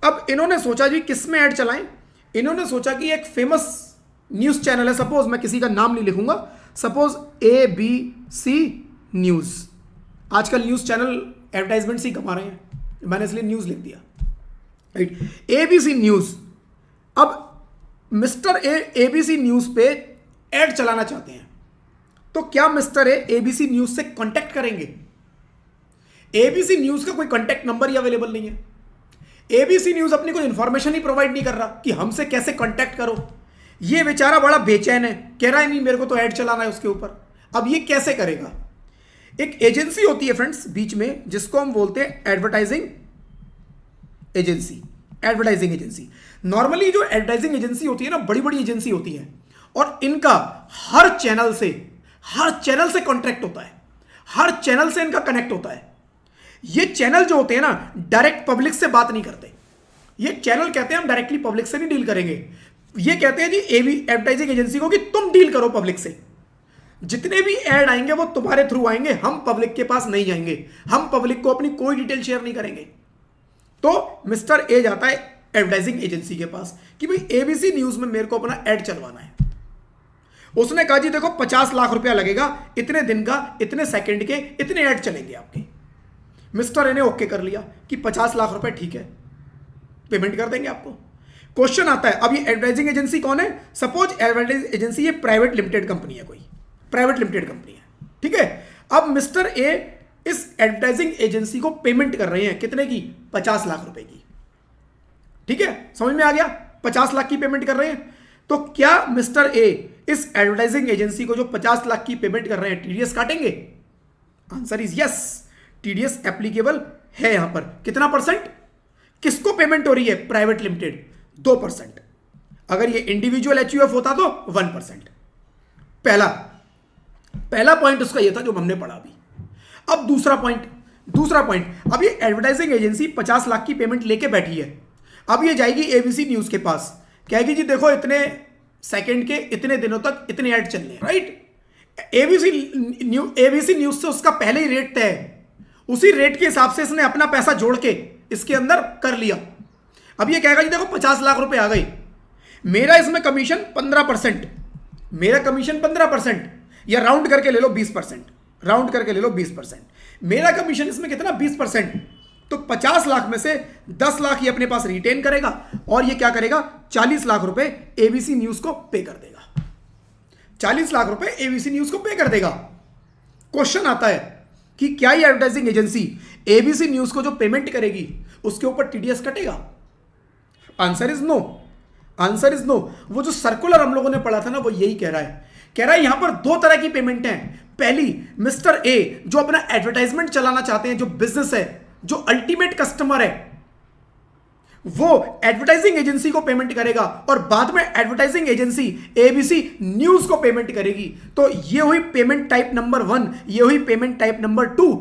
अब इन्होंने सोचा जी किस में ऐड चलाएं, इन्होंने सोचा कि एक फेमस न्यूज़ चैनल है, सपोज मैं किसी का नाम नहीं लिखूंगा, सपोज ABC न्यूज़, आजकल न्यूज़ चैनल एडवर्टाइजमेंट्स ही कमा रहे हैं, मैंने इसलिए न्यूज़ लिख दिया, राइट। ABC न्यूज़, अब मिस्टर ए ABC न्यूज़ पे ऐड चलाना चाहते हैं, तो क्या मिस्टर ए ABC न्यूज़ से कांटेक्ट करेंगे? ABC न्यूज़ का कोई कांटेक्ट नंबर ही अवेलेबल नहीं है, ABC न्यूज़ अपनी कोई इंफॉर्मेशन ही प्रोवाइड नहीं कर रहा कि हमसे कैसे कांटेक्ट करो। ये बेचारा बड़ा बेचैन है, कह रहा है नहीं मेरे को तो ऐड चलाना है उसके ऊपर। अब ये कैसे करेगा? एक एजेंसी होती है फ्रेंड्स बीच में, जिसको हम बोलते हैं advertising agency. Advertising agency normally जो एडवर्टाइजिंग एजेंसी होती है ना, बड़ी बड़ी एजेंसी होती है, और इनका हर चैनल से कॉन्ट्रैक्ट होता है, हर चैनल से इनका कनेक्ट होता है। ये चैनल जो होते हैं ना, डायरेक्ट पब्लिक से बात नहीं करते। ये चैनल कहते हैं हम डायरेक्टली पब्लिक से नहीं डील करेंगे, ये कहते हैं जी एडवर्टाइजिंग एजेंसी को कि तुम डील करो पब्लिक से, जितने भी ऐड आएंगे वो तुम्हारे थ्रू आएंगे, हम पब्लिक के पास नहीं जाएंगे, हम पब्लिक को अपनी कोई डिटेल शेयर नहीं करेंगे। तो मिस्टर ए जाता है एडवर्टाइजिंग एजेंसी के पास कि भाई ABC न्यूज़ में मेरे को अपना ऐड चलवाना है। उसने कहा जी देखो 50 लाख रुपया लगेगा, इतने दिन का, इतने सेकंड के, इतने ऐड चलेंगे आपके। मिस्टर ए ने ओके कर लिया कि 50 लाख रुपए ठीक है, पेमेंट कर देंगे आपको। क्वेश्चन आता है, अब ये एडवर्टाइजिंग एजेंसी कौन है? सपोज एडवर्टाइजिंग एजेंसी ये प्राइवेट लिमिटेड कंपनी है, कोई प्राइवेट लिमिटेड कंपनी है, ठीक है। अब मिस्टर ए इस एडवर्टाइजिंग एजेंसी को पेमेंट कर रहे हैं, कितने की? 50 लाख रुपए की, ठीक है, समझ में आ गया? 50 लाख की पेमेंट कर रहे हैं। तो क्या मिस्टर ए इस एडवर्टाइजिंग एजेंसी को जो 50 लाख की पेमेंट कर रहे हैं टीडीएस काटेंगे? Answer is yes, TDS applicable है। यहां पर कितना परसेंट किसको पेमेंट हो रही है? Private limited 2%। अगर ये इंडिविजुअल एचयूएफ होता तो 1%। पहला पॉइंट उसका ये था जो हमने पढ़ा अभी। अब दूसरा पॉइंट, अब ये एडवर्टाइजिंग एजेंसी 50 लाख की पेमेंट लेके बैठी है। अब ये जाएगी ABC न्यूज़ के पास, कहेगी जी देखो इतने सेकंड के इतने दिनों तक इतने ऐड चलने हैं, राइट। ABC न्यूज़ से उसका पहले ही रेट तय है, उसी रेट के हिसाब से इसने अपना पैसा जोड़ के इसके अंदर कर लिया। अब ये कहेगा जी देखो 50 लाख रुपए आ गई, मेरा इसमें कमीशन 15%, मेरा कमीशन 15%, या राउंड करके ले लो 20%, राउंड करके ले लो 20%। मेरा कमीशन इसमें कितना? 20%। तो 50 लाख में से 10 लाख ये अपने पास रिटेन करेगा और ये क्या करेगा, 40 लाख रुपए एबीसी न्यूज को पे कर देगा। 40 लाख रुपए एबीसी न्यूज को पे कर देगा। क्वेश्चन आता है कि क्या ये एडवर्टाइजिंग एजेंसी एबीसी न्यूज को जो पेमेंट करेगी उसके ऊपर टीडीएस कटेगा? Answer is no, answer is no. वो जो सर्कुलर हम लोगों ने पढ़ा था ना, वो यही कह रहा है यहां पर दो तरह की पेमेंट है। पहली, मिस्टर ए जो अपना एडवर्टाइजमेंट चलाना चाहते हैं, जो बिजनेस है, जो अल्टीमेट कस्टमर है, वो एडवर्टाइजिंग एजेंसी को पेमेंट करेगा और बाद में एडवर्टाइजिंग एजेंसी एबीसी न्यूज को पेमेंट करेगी। तो ये हुई पेमेंट टाइप नंबर 1, ये हुई पेमेंट टाइप नंबर 2।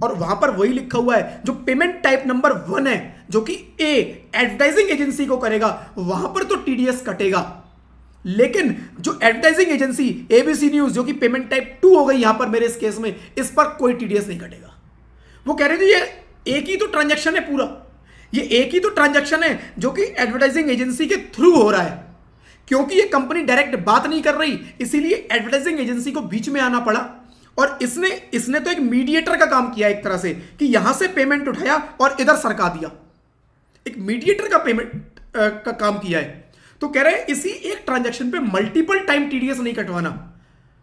और वहां पर वही लिखा हुआ है, जो पेमेंट टाइप नंबर 1 है जो कि ए एडवर्टाइजिंग एजेंसी को करेगा, वहां पर तो टीडीएस कटेगा। लेकिन जो एडवर्टाइजिंग एजेंसी एबीसी न्यूज जो कि पेमेंट टाइप 2 हो गई यहां पर मेरे इस केस में, इस पर कोई टीडीएस नहीं कटेगा। वो कह रहे थे ये एक ही तो ट्रांजैक्शन है, पूरा ये एक ही तो ट्रांजैक्शन है जो कि एडवर्टाइजिंग एजेंसी के थ्रू हो रहा है। क्योंकि ये कंपनी डायरेक्ट बात नहीं कर रही, इसीलिए एडवर्टाइजिंग एजेंसी को बीच में आना पड़ा और इसने तो एक मीडिएटर का काम किया एक तरह से, कि यहां से पेमेंट उठाया और इधर सरका दिया। एक मीडिएटर का पेमेंट का काम किया है। तो कह रहे हैं इसी एक ट्रांजैक्शन पे मल्टीपल टाइम टीडीएस नहीं कटवाना,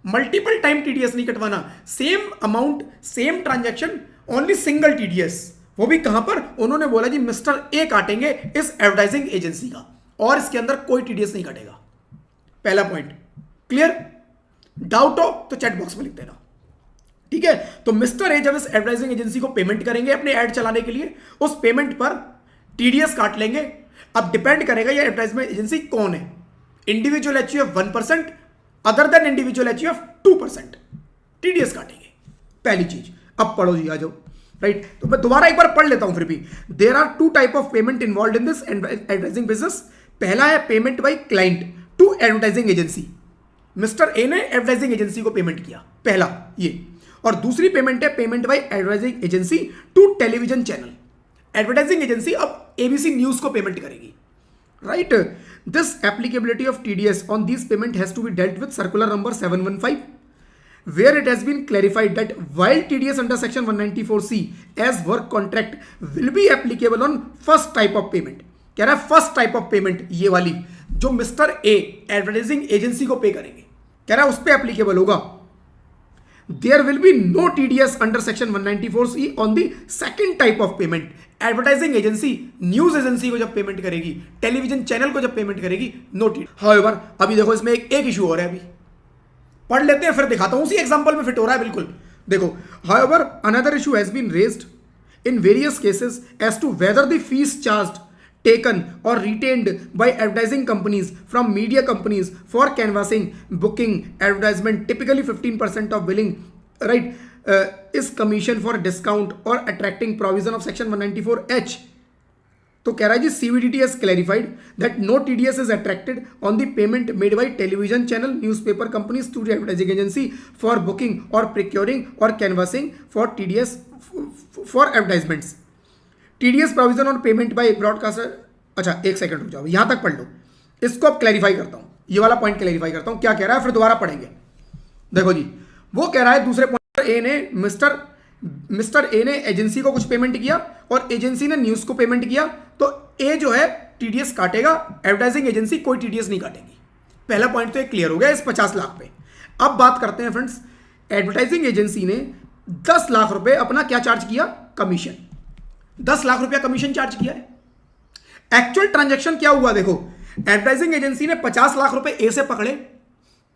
मल्टीपल टाइम टीडीएस नहीं कटवाना। Same amount, same transaction, only single TDS. वो भी कहां पर? उन्होंने बोला जी मिस्टर ए काटेंगे इस एडवर्टाइजिंग एजेंसी का और इसके अंदर कोई टीडीएस नहीं कटेगा। पहला पॉइंट क्लियर? डाउट हो तो चैट बॉक्स में लिख देना, ठीक है? तो मिस्टर ए जब इस एडवर्टाइजिंग एजेंसी को पेमेंट करेंगे अपने ऐड चलाने के लिए, उस पेमेंट पर टीडीएस काट लेंगे। अब डिपेंड करेगा ये एडवर्टाइजमेंट एजेंसी कौन है। Individual HUF 1%, other than individual HUF 2% TDS काटेंगे। पहली चीज। अब पढ़ो जी, आ जाओ। राइट, तो मैं दोबारा एक बार पढ़ लेता हूं फिर भी। There are 2 type of payment involve in this advertising business. पहला है payment by client to advertising agency. Mister A ने एडवर्टाइजिंग एजेंसी को पेमेंट किया, पहला ये। और दूसरी पेमेंट है payment by advertising agency to television channel. Advertising agency अब एबीसी न्यूज को पेमेंट करेगी। Right, this applicability of TDS on this payment has to be dealt with circular number 715, where it has been clarified that while TDS under section 194C as work contract will be applicable on first type of payment, कह रहा है first type of payment ये वाली जो mister A advertising agency को पे करेंगे, कह रहा है उस पे एप्लीकेबल होगा। There will be no TDS under section 194C on the second type of payment. Advertising agency news agency को जब पेमेंट करेगी, टेलीविजन चैनल को जब पेमेंट करेगी, नो टीडीएस। हाउएवर अभी देखो इसमें एक इशू हो रहा है, अभी पढ़ लेते हैं फिर दिखाता हूं, उसी एग्जांपल में फिट हो रहा है बिल्कुल। देखो, however another issue has been raised in various cases as to whether the fees charged, taken or retained by advertising companies from media companies for canvassing, booking, advertisement, typically 15% of billing, right, is commission for discount or attracting provision of section 194H. तो कह रहा है जी CVDT has clarified that no TDS is attracted on the payment made by television channel, newspaper companies to the advertising agency for booking or procuring or canvassing for TDS for advertisements. TDS provision on payment by broadcaster. अच्छा एक second रुक जाओ, यहां तक पढ़ लो, इसको अब clarify करता हूं, ये वाला पॉइंट क्लैरिफाई करता हूं क्या कह रहा है, फिर दोबारा पढ़ेंगे। देखो जी, वो कह रहा है दूसरे पॉइंट ए ने मिस्टर ए ने एजेंसी को कुछ पेमेंट किया और एजेंसी ने न्यूज को पेमेंट किया, तो ए जो है टीडीएस काटेगा, एडवर्टाइजिंग एजेंसी कोई टीडीएस नहीं काटेगी। पहला पॉइंट तो एक क्लियर हो गया इस 50 लाख पे। अब बात करते हैं फ्रेंड्स, एडवर्टाइजिंग एजेंसी ने 10 लाख रुपए अपना क्या चार्ज किया? कमीशन। 10 लाख रुपया कमीशन चार्ज किया है। एक्चुअल ट्रांजैक्शन क्या हुआ? देखो, एडवर्टाइजिंग एजेंसी ने 50 लाख रुपए ए से पकड़े,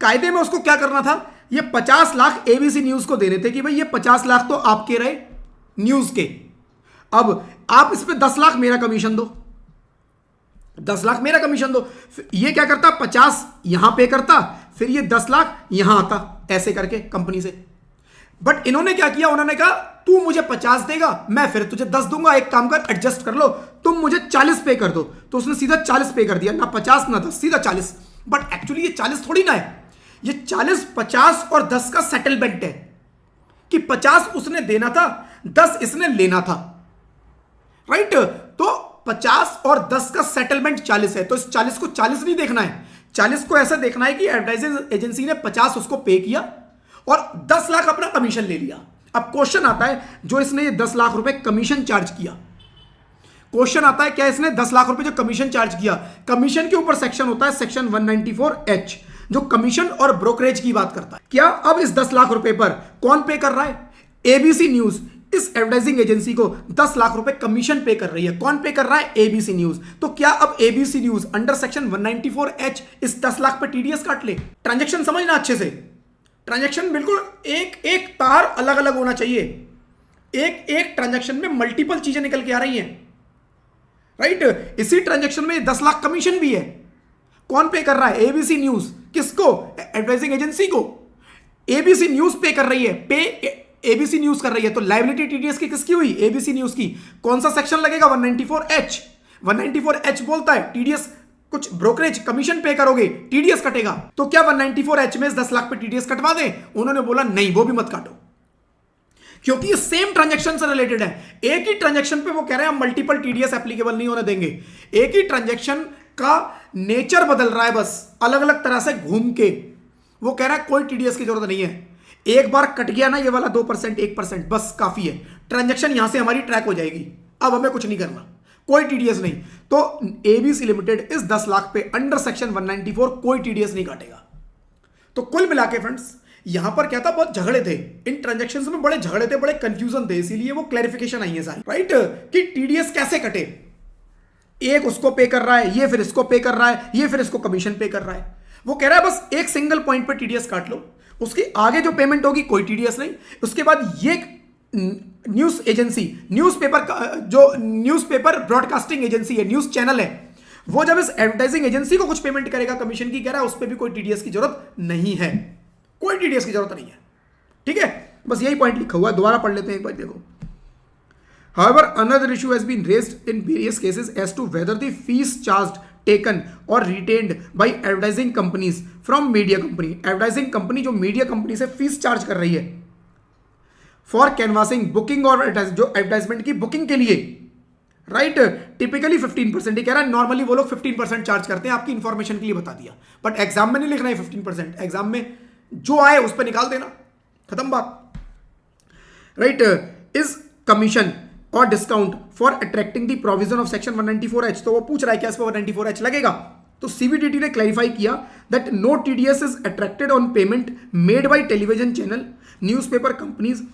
कायदे में उसको क्या करना था, ये 50 लाख एबीसी न्यूज को देने थे कि भाई ये 50 लाख तो आपके रहे न्यूज के, अब आप इस पे 10 लाख मेरा कमीशन दो, 10 लाख मेरा कमीशन दो। ये क्या करता, 50 यहां पे करता, फिर ये 10 लाख यहां आता, ऐसे करके कंपनी से। बट इन्होंने क्या किया, उन्होंने कहा तू मुझे 50 देगा, मैं फिर तुझे 10 दूंगा, एक काम कर एडजस्ट कर लो, तुम मुझे 40 पे कर दो। तो उसने सीधा 40 पे कर दिया, ना 50 ना 10, सीधा 40। बट एक्चुअली ये 40 थोड़ी ना है, ये 40 50 और 10 का सेटलमेंट है कि 50 उसने देना था, 10 इसने लेना था। राइट, तो 50 और 10 का सेटलमेंट 40 है। तो इस 40 को 40 नहीं देखना है, 40 को ऐसा देखना है कि एडवर्टाइजिंग एजेंसी ने 50 उसको पे किया और 10 लाख अपना कमीशन ले लिया। अब क्वेश्चन आता है, जो इसने ये 10 लाख रुपए कमीशन चार्ज किया, क्वेश्चन आता है क्या इसने 10 लाख रुपए जो कमीशन चार्ज किया, कमीशन के ऊपर सेक्शन होता है सेक्शन 194H जो कमीशन और ब्रोकरेज की बात करता है। क्या अब इस 10 लाख रुपए पर कौन पे कर रहा है? एबीसी न्यूज इस एडवर्टाइजिंग एजेंसी को 10 लाख रुपए कमीशन पे कर रही है। कौन पे कर रहा है? ABC news. तो क्या अब ABC news under section 194H इस 10 लाख पे टीडीएस काट ले? ट्रांजैक्शन समझना अच्छे से, ट्रांजैक्शन बिल्कुल एक एक तार अलग अलग होना चाहिए। एक एक ट्रांजैक्शन में मल्टीपल चीजें निकल के आ रही हैं, राइट? इसी ट्रांजैक्शन में 10 लाख कमीशन भी है। कौन पे कर रहा है? ABC news. किसको? एडवर्टाइजिंग एजेंसी को। एबीसी न्यूज पे कर रही है, पे एबीसी न्यूज कर रही है। तो लायबिलिटी टीडीएस की किसकी हुई? एबीसी न्यूज की। कौन सा सेक्शन लगेगा? 194H। 194H बोलता है टीडीएस कुछ ब्रोकरेज कमीशन पे करोगे टीडीएस कटेगा। तो क्या 194H में 10 लाख पे टीडीएस कटवा दें? उन्होंने बोला नहीं, वो भी मत काटो, क्योंकि ये सेम ट्रांजैक्शन से रिलेटेड है। एक ही ट्रांजैक्शन पे वो कह रहे हैं हम मल्टीपल टीडीएस एप्लीकेबल नहीं होने देंगे। एक ही ट्रांजैक्शन का नेचर बदल रहा है, बस अलग अलग तरह से घूम के। वो कह रहा है कोई टीडीएस की जरूरत नहीं है। एक बार कट गया ना ये वाला 2% 1%, बस काफी है। ट्रांजैक्शन यहां से हमारी ट्रैक हो जाएगी, अब हमें कुछ नहीं करना, कोई टीडीएस नहीं। तो एबीसी लिमिटेड इस 10 लाख पे अंडर सेक्शन 194 कोई टीडीएस नहीं काटेगा। तो कुल मिला के फ्रेंड्स यहां पर क्या था, बहुत झगड़े थे इन ट्रांजैक्शंस में, बड़े झगड़े थे, बड़े कंफ्यूजन थे, इसीलिए वो क्लैरिफिकेशन आई है सारी, राइट? कि टीडीएस कैसे कटे। एक उसको पे कर रहा है, ये फिर इसको पे कर रहा है, ये फिर इसको कमीशन पे कर रहा है। वो कह रहा है बस एक सिंगल पॉइंट पे टीडीएस काट लो, उसके आगे जो पेमेंट होगी कोई टीडीएस नहीं। उसके बाद ये news agency, newspaper broadcasting agency है, न्यूज चैनल है, वो जब इस एडवर्टाइजिंग एजेंसी को कुछ पेमेंट करेगा कमीशन की, कह रहा है उस पर भी कोई टीडीएस की जरूरत नहीं है, कोई टीडीएस की जरूरत नहीं है। ठीक है, बस यही पॉइंट लिखा हुआ है, दोबारा पढ़ लेते हैं एक बार, देखो। However, another issue has been raised in various cases as to whether the fees charged, taken or retained by advertising companies from media company, advertising company जो media company से फीस चार्ज कर रही है for canvassing, booking और जो advertisement की booking के लिए, राइट, टिपिकली 15%। कह रहा है नॉर्मली वो लोग 15% चार्ज करते हैं, आपकी इंफॉर्मेशन के लिए बता दिया, बट एग्जाम में नहीं लिखना है 15%, एग्जाम में जो आए उस पर निकाल देना, खत्म बात, राइट? इज कमीशन और discount for attracting the provision of section 194H। तो वो पूछ रहा है क्या इस पर 194H लगेगा? तो सीबीडीटी ने क्लैरिफाई किया that no TDS is attracted on payment made by television channel, newspaper companies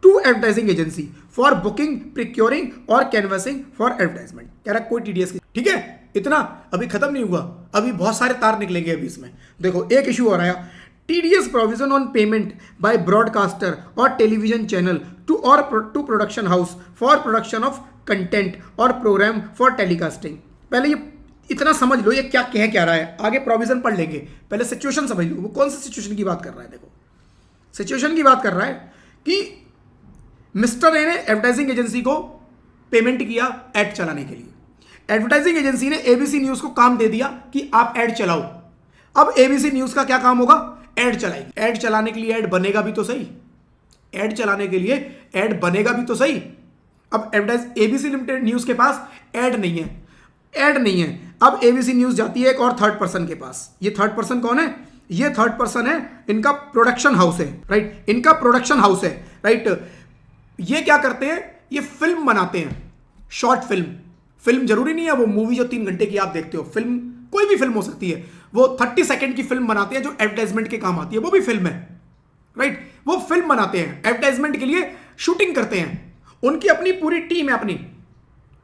to advertising agency for booking, procuring और कैनवसिंग फॉर एडवर्टाइजमेंट। कह रहा कोई टीडीएस की, ठीक है? इतना अभी खत्म नहीं हुआ, अभी बहुत सारे तार निकलेंगे अभी इसमें। देखो एक इशू हो रहा है, TDS provision on payment by broadcaster और television channel to production house for production of content और प्रोग्राम फॉर टेलीकास्टिंग। पहले ये इतना समझ लो ये क्या रहा है, आगे प्रोविजन पढ़ लेंगे, पहले सिचुएशन समझ लो। वो कौन सी सिचुएशन की बात कर रहा है? देखो सिचुएशन की बात कर रहा है कि मिस्टर ए ने एडवर्टाइजिंग एजेंसी को पेमेंट किया एड चलाने के लिए। एडवर्टाइजिंग एजेंसी ने एबीसी न्यूज को काम दे दिया कि आप एड चलाओ। अब एबीसी न्यूज का क्या काम होगा? एड चलाएगी। एड चलाने के लिए एड बनेगा भी तो सही, एड चलाने के लिए एड बनेगा भी तो सही। अब एबीसी लिमिटेड न्यूज के पास एड नहीं है, एड नहीं है। अब एबीसी न्यूज जाती है एक और थर्ड पर्सन के पास। ये थर्ड पर्सन कौन है? ये थर्ड पर्सन है इनका प्रोडक्शन हाउस है, राइट? इनका प्रोडक्शन हाउस है, राइट? ये क्या करते हैं? ये फिल्म बनाते हैं, शॉर्ट फिल्म। फिल्म जरूरी नहीं है वो मूवी जो 3 घंटे की आप देखते हो, फिल्म कोई भी फिल्म हो सकती है। वो 30 सेकंड की फिल्म बनाते हैं जो एडवर्टाइजमेंट के काम आती है, वो भी फिल्म है, राइट? वो फिल्म बनाते हैं, एडवर्टाइजमेंट के लिए शूटिंग करते हैं, उनकी अपनी पूरी टीम है अपनी,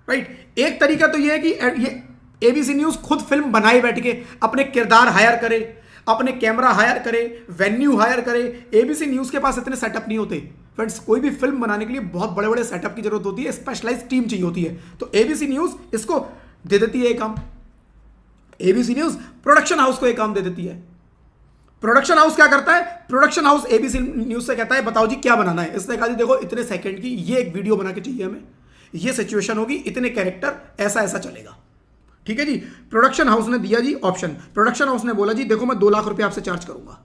राइट? एक तरीका तो ये है कि ये एबीसी न्यूज खुद फिल्म बनाए बैठ के, अपने किरदार हायर करे, अपने कैमरा हायर करे, वेन्यू हायर करे। एबीसी न्यूज के पास इतने सेटअप नहीं होते फ्रेंड्स। कोई भी फिल्म बनाने के लिए बहुत बड़े बड़े सेटअप की जरूरत होती है, स्पेशलाइज्ड टीम चाहिए होती है। तो एबीसी न्यूज इसको दे देती है ये काम, एबीसी न्यूज प्रोडक्शन हाउस को एक काम दे देती है। प्रोडक्शन हाउस क्या करता है? प्रोडक्शन हाउस एबीसी न्यूज से कहता है बताओ जी क्या बनाना है। इसने कहा जी देखो इतने सेकंड की ये एक वीडियो बना के चाहिए हमें, ये सिचुएशन होगी, इतने कैरेक्टर, ऐसा ऐसा चलेगा, ठीक है जी। प्रोडक्शन हाउस ने दिया जी ऑप्शन। प्रोडक्शन हाउस ने बोला जी देखो मैं 2 लाख रुपए आपसे चार्ज करूंगा,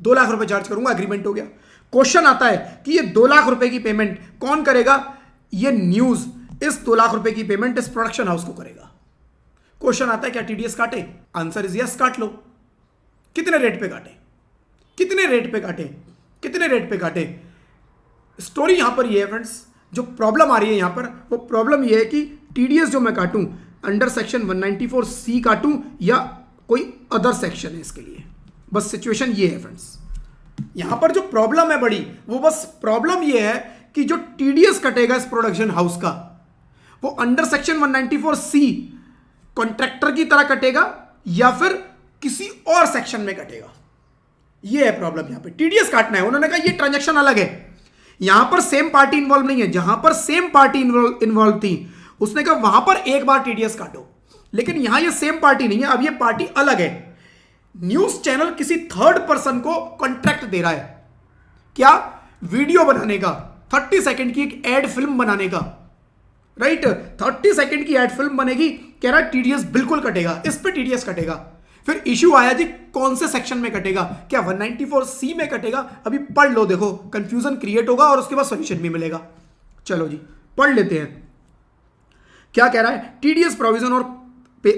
2 लाख रुपए चार्ज करूंगा, एग्रीमेंट हो गया। क्वेश्चन आता है कि ये 2 लाख रुपए की पेमेंट कौन करेगा? ये न्यूज इस 2 लाख रुपए की पेमेंट इस प्रोडक्शन हाउस को करेगा। क्वेश्चन आता है क्या टीडीएस काटे? आंसर इज यस, काट लो। कितने रेट पे काटे? कितने रेट पे काटे? कितने रेट पे काटे? स्टोरी यहां पर ये है फ्रेंड्स, जो प्रॉब्लम आ रही है यहां पर, वो प्रॉब्लम ये है कि टीडीएस जो मैं काटूं अंडर सेक्शन 194C काटूं या कोई अदर सेक्शन है इसके लिए, बस सिचुएशन ये है फ्रेंड्स। यहां पर जो प्रॉब्लम है बड़ी, वो बस प्रॉब्लम ये है कि जो टीडीएस कटेगा इस प्रोडक्शन हाउस का, वो अंडर सेक्शन 194C कॉन्ट्रैक्टर की तरह कटेगा या फिर किसी और सेक्शन में कटेगा। ये है प्रॉब्लम। यहां पे टीडीएस काटना है, उन्होंने कहा ये ट्रांजैक्शन अलग है, यहां पर सेम पार्टी इन्वॉल्व नहीं है। जहां पर सेम पार्टी इन्वॉल्व थी उसने कहा वहां पर एक बार टीडीएस काटो, लेकिन यहां ये सेम पार्टी नहीं है, अब ये पार्टी अलग है। न्यूज चैनल किसी थर्ड पर्सन को कॉन्ट्रैक्ट दे रहा है, क्या? वीडियो बनाने का, 30 सेकंड की एक एड फिल्म बनाने का, राइट? 30 सेकंड की एड फिल्म बनेगी, कह रहा है टीडीएस बिल्कुल कटेगा, इस पे टीडीएस कटेगा। फिर इश्यू आया जी कौन से सेक्शन में कटेगा, क्या 194C में कटेगा? अभी पढ़ लो, देखो कंफ्यूजन क्रिएट होगा और उसके बाद सॉल्यूशन भी मिलेगा। चलो जी पढ़ लेते हैं क्या कह रहा है। टीडीएस प्रोविजन और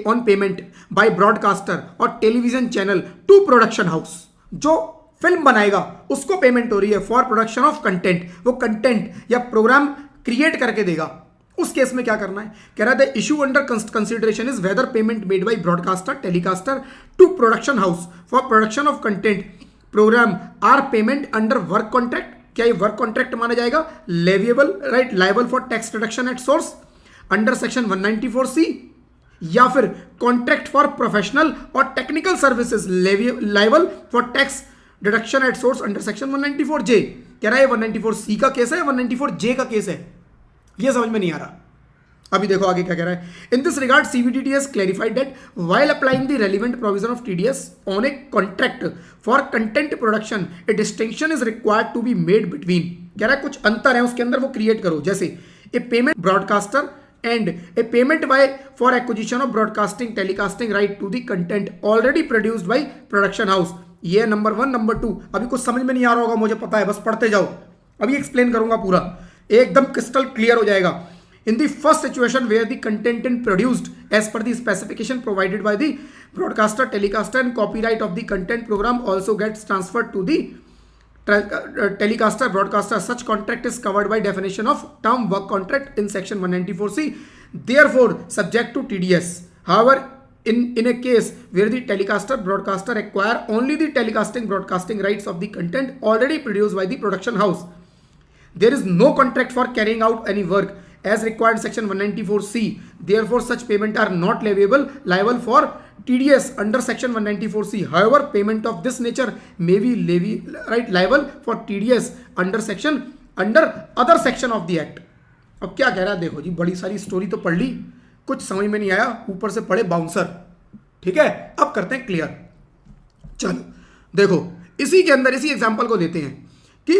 ऑन पेमेंट बाय ब्रॉडकास्टर और television channel to production house, जो फिल्म बनाएगा उसको पेमेंट हो रही है फॉर प्रोडक्शन ऑफ कंटेंट, वो कंटेंट या प्रोग्राम क्रिएट करके देगा। उस केस में क्या करना है, कह रहा है issue under consideration is whether payment made by broadcaster telecaster to production house for production of content program are payment under work contract, क्या ये वर्क कॉन्ट्रैक्ट माना जाएगा? Leviable, right, liable for tax deduction at source under section 194C, या फिर contract for professional और technical services liable for tax deduction at source under section 194J। कह रहा है 194C का केस है, 194J का केस है, ये समझ में नहीं आ रहा। अभी देखो आगे क्या कह रहा है। In this regard CBDT has clarified that while applying the relevant provision of TDS on a contract for content production, a distinction is required to be made between, कह रहा है कुछ अंतर है उसके अंदर, वो क्रिएट करो। जैसे a payment broadcaster and a payment by for acquisition of broadcasting telecasting right to the content already produced by production house। ये नंबर 1। नंबर 2 अभी कुछ समझ में नहीं आ रहा होगा, मुझे पता है, बस पढ़ते जाओ, अभी एक्सप्लेन करूंगा पूरा, एकदम क्रिस्टल क्लियर हो जाएगा। In the first situation where the content is produced as per the specification provided by the broadcaster, telecaster and copyright of the content program also gets transferred to the telecaster broadcaster, such contract is covered by definition of term work contract in section 194C, therefore subject to TDS। however in a case where the telecaster broadcaster acquire only the telecasting broadcasting rights of the content already produced by the production house, there is no contract for carrying out any work as required section 194C, therefore such payment are not liable for TDS under section 194C। however payment of this nature may be liable for TDS under other section of the act। अब क्या कह रहा है देखो जी, बड़ी सारी story तो पढ़ ली, कुछ समझ में नहीं आया, ऊपर से पढ़े बाउंसर, ठीक है। अब करते हैं क्लियर। चलो देखो इसी के अंदर इसी एग्जांपल को देते हैं कि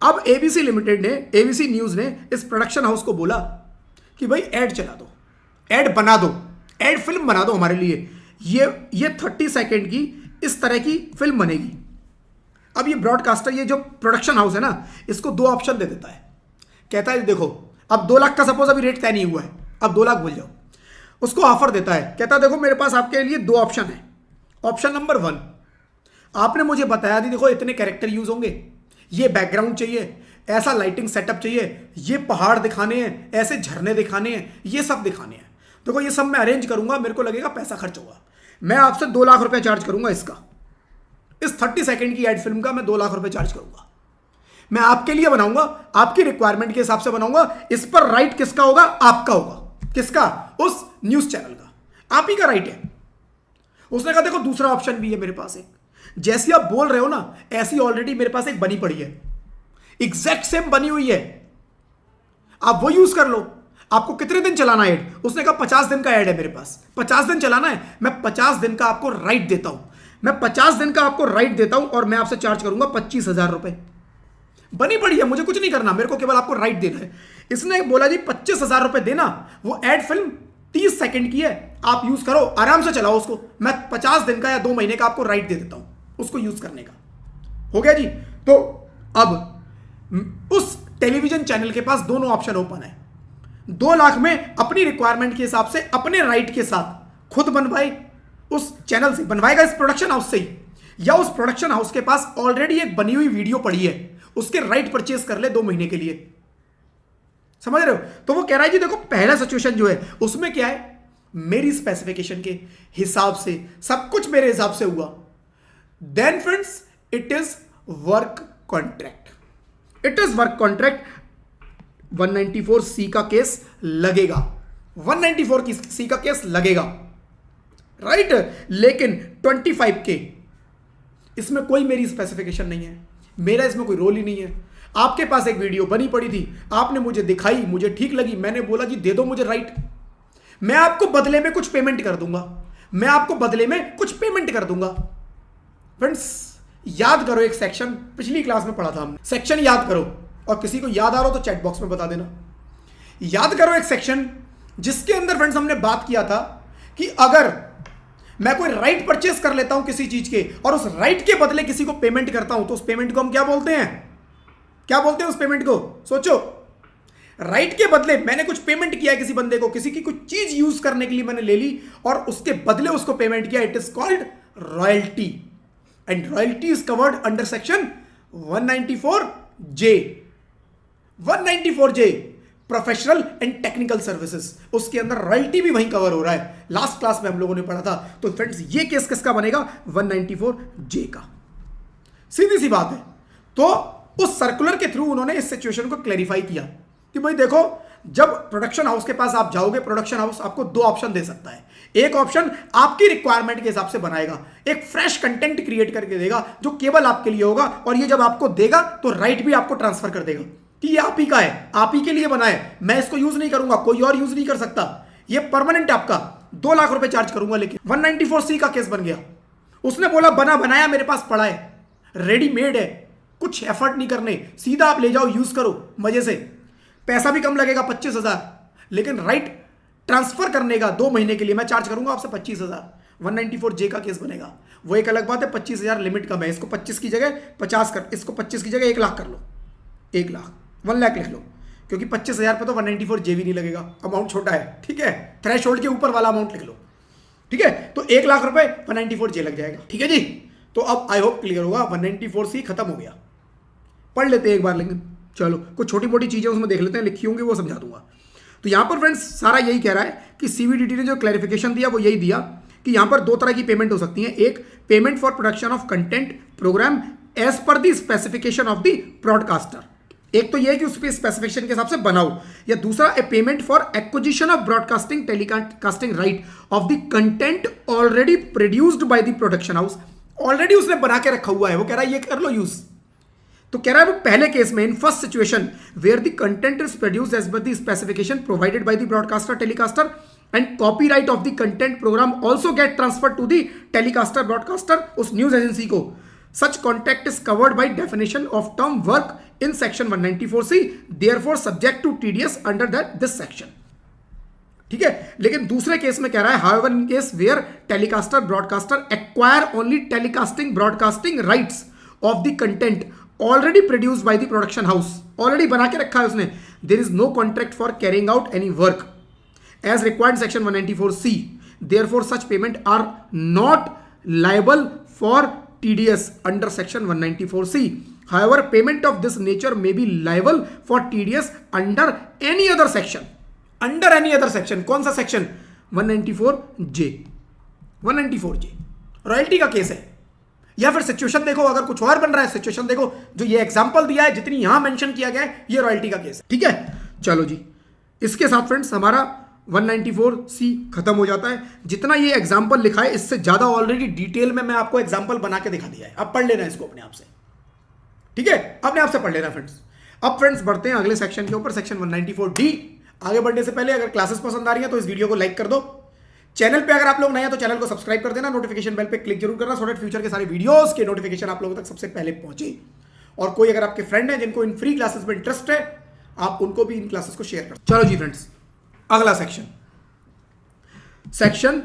अब एबीसी लिमिटेड ने, एबीसी न्यूज ने इस प्रोडक्शन हाउस को बोला कि भाई ऐड चला दो, ऐड बना दो, ऐड फिल्म बना दो हमारे लिए, ये 30 सेकंड की इस तरह की फिल्म बनेगी। अब ये ब्रॉडकास्टर, ये जो प्रोडक्शन हाउस है ना, इसको 2 ऑप्शन दे देता है, कहता है देखो अब 2 लाख का सपोज अभी रेट तय नहीं हुआ है, अब 2 लाख बोल जाओ, उसको ऑफर देता है, कहता है देखो मेरे पास आपके लिए 2 ऑप्शन है। ऑप्शन नंबर 1, आपने मुझे बताया थी देखो इतने कैरेक्टर यूज होंगे, ये बैकग्राउंड चाहिए, ऐसा लाइटिंग सेटअप चाहिए, ये पहाड़ दिखाने हैं, ऐसे झरने दिखाने हैं, ये सब दिखाने हैं, देखो ये सब मैं अरेंज करूंगा, मेरे को लगेगा पैसा खर्च होगा, मैं आपसे 2 लाख रुपए चार्ज करूंगा इसका, इस 30 सेकंड की एड फिल्म का मैं 2 लाख रुपए चार्ज करूंगा, मैं आपके लिए बनाऊंगा, आपकी रिक्वायरमेंट के हिसाब से बनाऊंगा, इस पर राइट किसका होगा? आपका होगा। किसका? उस न्यूज चैनल का, आप ही का राइट है। उसने कहा देखो दूसरा ऑप्शन भी है मेरे पास एक, जैसी आप बोल रहे हो ना ऐसी ऑलरेडी मेरे पास एक बनी पड़ी है, एग्जैक्ट सेम बनी हुई है, आप वो यूज कर लो। आपको कितने दिन चलाना है एड? उसने कहा 50 दिन का एड है मेरे पास, 50 दिन चलाना है, मैं 50 दिन का आपको राइट देता हूं, मैं 50 दिन का आपको राइट देता हूं और मैं आपसे चार्ज करूंगा 25,000 रुपए। बनी पड़ी है, मुझे कुछ नहीं करना, मेरे को केवल आपको राइट देना है। इसने बोला जी 25,000 रुपए देना, वो एड फिल्म 30 सेकंड की है, आप यूज करो, आराम से चलाओ उसको, मैं 50 दिन का या 2 महीने का आपको राइट दे देता हूं उसको यूज करने का। हो गया जी। तो अब उस टेलीविजन चैनल के पास दोनों ऑप्शन ओपन है, 2 लाख में अपनी रिक्वायरमेंट के हिसाब से अपने राइट के साथ खुद बनवाए, उस चैनल से बनवाएगा, इस प्रोडक्शन हाउस से ही, या उस प्रोडक्शन हाउस के पास ऑलरेडी एक बनी हुई वीडियो पड़ी है, उसके राइट परचेज कर ले 2 महीने के लिए। समझ रहे हो? तो वो कह रहा है जी देखो पहला सिचुएशन जो है उसमें क्या है, मेरी स्पेसिफिकेशन के हिसाब से सब कुछ मेरे हिसाब से हुआ, then friends it is work contract, it is work contract, 194C का केस लगेगा, 194C का केस लगेगा, राइट। लेकिन 25K इसमें कोई मेरी स्पेसिफिकेशन नहीं है, मेरा इसमें कोई रोल ही नहीं है। आपके पास एक वीडियो बनी पड़ी थी, आपने मुझे दिखाई, मुझे ठीक लगी, मैंने बोला जी दे दो मुझे राइट, मैं आपको बदले में कुछ पेमेंट कर दूंगा, मैं आपको बदले में कुछ पेमेंट कर दूंगा। फ्रेंड्स याद करो एक सेक्शन पिछली क्लास में पढ़ा था हमने, सेक्शन याद करो, और किसी को याद आ रहा हो तो चैट बॉक्स में बता देना। याद करो एक सेक्शन जिसके अंदर फ्रेंड्स हमने बात किया था कि अगर मैं कोई राइट परचेस कर लेता हूं किसी चीज के और उस राइट के बदले किसी को पेमेंट करता हूं तो उस पेमेंट को हम क्या बोलते हैं, क्या बोलते हैं उस पेमेंट को? सोचो, राइट के बदले मैंने कुछ पेमेंट किया है किसी बंदे को, किसी की कुछ चीज यूज करने के लिए मैंने ले ली और उसके बदले उसको पेमेंट किया, it is called royalty, and royalty is covered under section 194J, 194J professional and technical services, उसके अंदर रॉयल्टी भी वहीं कवर हो रहा है। लास्ट क्लास में हम लोगों ने पढ़ा था। तो फ्रेंड्स ये केस किसका बनेगा? 194J का। सीधी सी बात है। तो उस सर्कुलर के थ्रू उन्होंने इस सिचुएशन को क्लैरिफाई किया कि भाई देखो, जब प्रोडक्शन हाउस के पास आप जाओगे, प्रोडक्शन हाउस आपको दो ऑप्शन दे सकता है। एक ऑप्शन आपकी रिक्वायरमेंट के हिसाब से बनाएगा, एक फ्रेश कंटेंट क्रिएट करके देगा जो केवल आपके लिए होगा, और ये जब आपको देगा तो राइट भी आपको ट्रांसफर कर देगा कि ये आप ही का है, आप ही के लिए बना है, मैं इसको यूज नहीं करूंगा, कोई और यूज नहीं कर सकता, ये परमानेंट आपका, 2 लाख रुपए चार्ज करूंगा। लेकिन 194C का केस बन गया, उसने बोला बना बनाया मेरे पास पड़ा है, रेडीमेड है, कुछ एफर्ट नहीं करने, सीधा आप ले जाओ, यूज करो मजे से, पैसा भी कम लगेगा 25,000, लेकिन राइट ट्रांसफर करने का 2 महीने के लिए मैं चार्ज करूंगा आपसे 25,000। 194J का केस बनेगा। वो एक अलग बात है, 25,000 लिमिट कम है, इसको 25 की जगह 50 कर, इसको 25 की जगह 1 लाख कर लो, 1 लाख 1 लाख लिख लो, क्योंकि 25,000 पे तो 194J भी नहीं लगेगा, अमाउंट छोटा है, ठीक है, थ्रेशोल्ड के ऊपर वाला अमाउंट लिख लो, ठीक है। तो 1 लाख रुपए 194J लग जाएगा, ठीक है जी। तो अब आई होप क्लियर होगा, 194C खत्म हो गया। पढ़ लेते हैं एक बार, लेकिन चलो कुछ छोटी मोटी चीजें उसमें देख लेते हैं, लिखी होंगी वो समझा दूंगा। तो यहां पर फ्रेंड्स सारा यही कह रहा है कि CVDT ने जो क्लैरिफिकेशन दिया वो यही दिया कि यहां पर 2 तरह की पेमेंट हो सकती है, एक payment for production of content program as per the specification of the broadcaster, एक तो यह है कि उस स्पेसिफिकेशन के हिसाब से बनाओ, या दूसरा a payment for acquisition of broadcasting telecasting right of the content already produced by the production house, already उसने बना के रखा हुआ है, वो कह रहा है ये कर लो यूज। तो कह रहा है वो पहले केस में, in first situation where the content is produced as per the specification provided by the broadcaster telecaster and copyright of the content program also get transfer to the telecaster broadcaster, उस news agency को। Such contact is covered by definition of term work in section 194C, therefore subject to TDS under this section. ठीक है। लेकिन दूसरे case में कह रहा है, however in case where telecaster broadcaster acquire only telecasting broadcasting rights of the content already produced by the production house, already बना के रखा है उसने, there is no contract for carrying out any work as required section 194C, therefore such payment are not liable for TDS under section 194C. However, payment of this nature may be liable for TDS under any other section. Under any other section. कौन सा section? 194J. 194J royalty का case है। या फिर situation देखो, अगर कुछ और बन रहा है, सिचुएशन देखो, जो ये एग्जांपल दिया है, जितनी यहां मेंशन किया गया है, ये रॉयल्टी का केस है, ठीक है। चलो जी, इसके साथ फ्रेंड्स हमारा 194C खत्म हो जाता है। जितना ये एग्जाम्पल लिखा है इससे ज्यादा ऑलरेडी डिटेल में मैं आपको एग्जाम्पल बना के दिखा दिया है, अब पढ़ लेना इसको अपने आप से, ठीक है, अपने आप से पढ़ लेना फ्रेंड्स। अब फ्रेंड्स बढ़ते हैं अगले सेक्शन के ऊपर, सेक्शन 194D। आगे बढ़ने से पहले अगर क्लासेस पसंद आ रही है तो इस वीडियो को लाइक कर दो, चैनल पे अगर आप लोग नए हैं तो चैनल को सब्सक्राइब कर देना, नोटिफिकेशन बेल पे क्लिक जरूर करना, सो दैट फ्यूचर के सारे वीडियोस के नोटिफिकेशन आप लोगों तक सबसे पहले पहुंचे। और कोई अगर आपके फ्रेंड है जिनको इन फ्री क्लासेस में इंटरेस्ट है, आप उनको भी इन क्लासेस को शेयर कर। चलो जी फ्रेंड्स, अगला section, section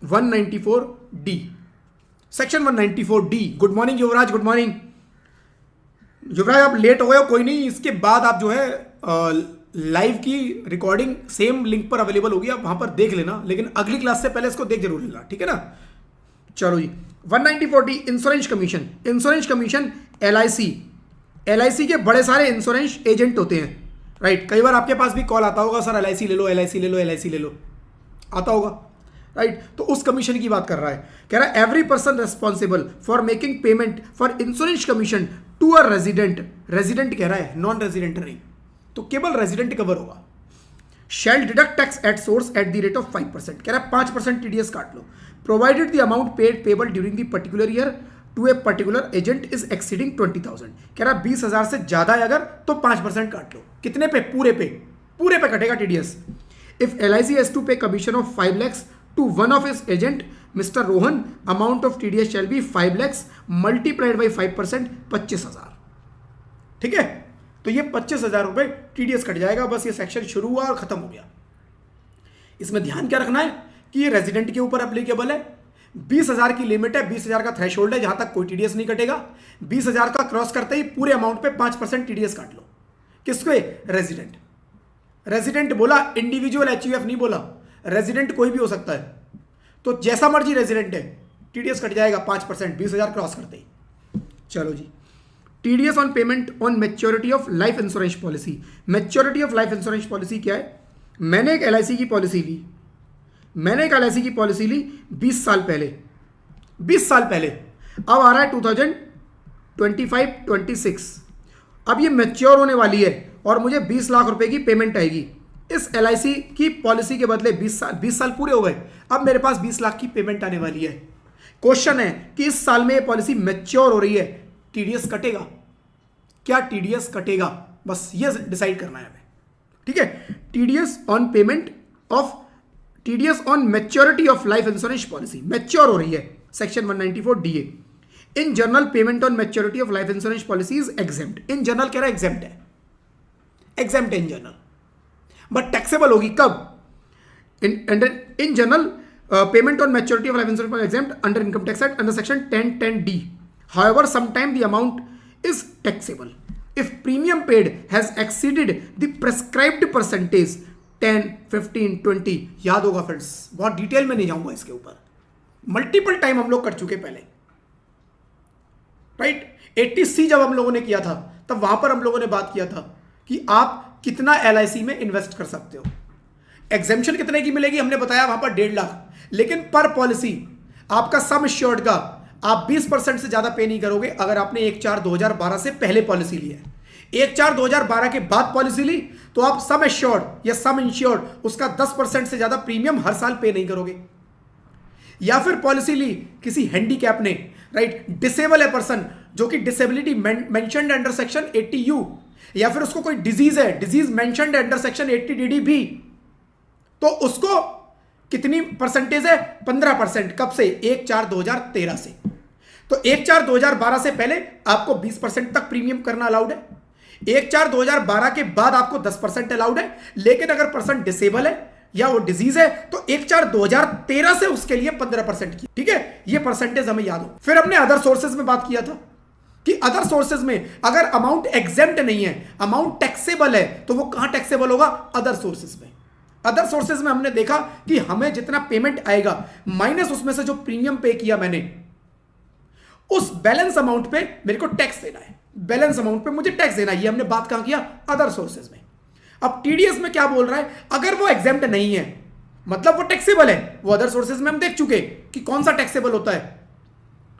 194D। Section 194D। Good morning Yuvraj, good morning Yuvraj, आप लेट हो गए हो, कोई नहीं, इसके बाद आप जो है लाइव की रिकॉर्डिंग सेम लिंक पर अवेलेबल होगी, आप वहां पर देख लेना, लेकिन अगली क्लास से पहले इसको देख जरूर लेना, ठीक है ना। चलो जी, 194D insurance commission. Insurance commission LIC के बड़े सारे इंश्योरेंस एजेंट होते हैं, राइट। कई बार आपके पास भी कॉल आता होगा, सर एलआईसी ले लो, एलआईसी ले लो, एलआईसी ले लो, आता होगा, राइट। तो उस कमीशन की बात कर रहा है, कह रहा है every person responsible for making payment for insurance commission to a resident, resident कह रहा है, नॉन रेजिडेंट नहीं, तो केवल रेजिडेंट कवर होगा, shall deduct tax at source at the rate of 5%, कह रहा है 5% टीडीएस काट लो, provided the amount paid payable during the particular year to a particular agent is exceeding 20,000, कह रहा है 20,000 से ज्यादा है अगर तो 5% काट लो। कितने पे? पूरे पे कटेगा TDS. If LIC has to pay commission of 5 lakhs to one of his agent mister Rohan, amount of TDS shall be 5 lakhs multiplied by 5%, 25,000। ठीक है, तो ये 25,000 रुपए टीडीएस कट जाएगा। बस ये सेक्शन शुरू हुआ और खत्म हो गया। इसमें ध्यान क्या रखना है कि ये रेजिडेंट के ऊपर एप्लीकेबल है, 20,000 की लिमिट है, 20,000 का थ्रेशोल्ड है जहां तक कोई टीडीएस नहीं कटेगा। 20,000 का क्रॉस करते ही पूरे अमाउंट पे 5% टीडीएस काट लो। किसके? रेजिडेंट। रेजिडेंट बोला, इंडिविजुअल एचयूएफ नहीं बोला, रेजिडेंट कोई भी हो सकता है। तो जैसा मर्जी रेजिडेंट है, टीडीएस कट जाएगा 5%, 20,000 क्रॉस करते ही। चलो जी, TDS on payment on maturity of life insurance policy. Maturity of life insurance policy क्या है? मैंने एक एलआईसी की पॉलिसी ली, 20 साल पहले, 20 साल पहले, अब आ रहा है 2025-26, अब ये मैच्योर होने वाली है और मुझे 20 लाख रुपए की पेमेंट आएगी। इस एलआईसी की पॉलिसी के बदले 20 साल पूरे हो गए, अब मेरे पास 20 लाख की पेमेंट आने वाली है। क्वेश्चन है कि इस साल में ये पॉलिसी मैच्योर हो रही है, टीडीएस कटेगा क्या? टीडीएस कटेगा, बस ये डिसाइड करना है हमें। ठीक है, TDS on payment of, TDS on maturity of life insurance policy, mature हो रही है, section 194 DA. In general payment on maturity of life insurance policy is exempt. In general कह रहा है एग्जेम्प्ट है, exempt in general, but taxable होगी कब? In general payment on maturity of life insurance policy exempt under income tax act under section 1010D। However sometime the amount is taxable if premium paid has exceeded the prescribed percentage 10, 15, 20। याद होगा friends, बहुत detail में नहीं जाऊंगा इसके ऊपर, multiple time हम लोग कर चुके पहले, राइट। 80C जब हम लोगों ने किया था तब वहां पर हम लोगों ने बात किया था कि आप कितना एलआईसी में इन्वेस्ट कर सकते हो, एग्जेम्पशन कितने की मिलेगी हमने बताया वहां पर 1.5 लाख, लेकिन पर पॉलिसी आपका सम एश्योर्ड का आप 20% से ज्यादा पे नहीं करोगे अगर आपने 1/4/2012 से पहले पॉलिसी ली है। 1/4/2012 के बाद पॉलिसी ली तो आप सम एश्योर्ड या सम इंश्योर्ड उसका 10% से ज्यादा प्रीमियम हर साल पे नहीं करोगे। या फिर पॉलिसी ली किसी हैंडीकैप ने, राइट, डिसेबल है पर्सन जो कि disability mentioned under section 80U, या फिर उसको कोई डिजीज है, disease mentioned under section 80DD भी, तो उसको कितनी परसेंटेज है? 15%। कब से? 1/4/2013 से। तो 1/4/2012 से पहले आपको 20% तक प्रीमियम करना अलाउड है, 1/4/2012 के बाद आपको 10% अलाउड है, लेकिन अगर पर्सन डिसेबल है या वो डिजीज है तो 1/4/2013 से उसके लिए 15% की। ठीक है, ये परसेंटेज हमें याद हो। फिर हमने अदर सोर्सेज में बात किया था कि अदर सोर्सेज में अगर अमाउंट एग्जेम्प्ट नहीं है, अमाउंट टैक्सेबल है, तो वो कहां टैक्सेबल होगा? अदर सोर्सेज में। अदर सोर्सेज में हमने देखा कि हमें जितना पेमेंट आएगा माइनस उसमें से जो प्रीमियम पे किया मैंने, उस बैलेंस अमाउंट पे मेरे को टैक्स देना है, बैलेंस अमाउंट पे मुझे टैक्स देना है। ये हमने बात कहां किया? अदर सोर्सेज में। अब टीडीएस में क्या बोल रहा है? अगर वो एग्जेम्प्ट नहीं है मतलब वो टैक्सेबल है, वो अदर सोर्सेज में हम देख चुके कि कौन सा टैक्सेबल होता है,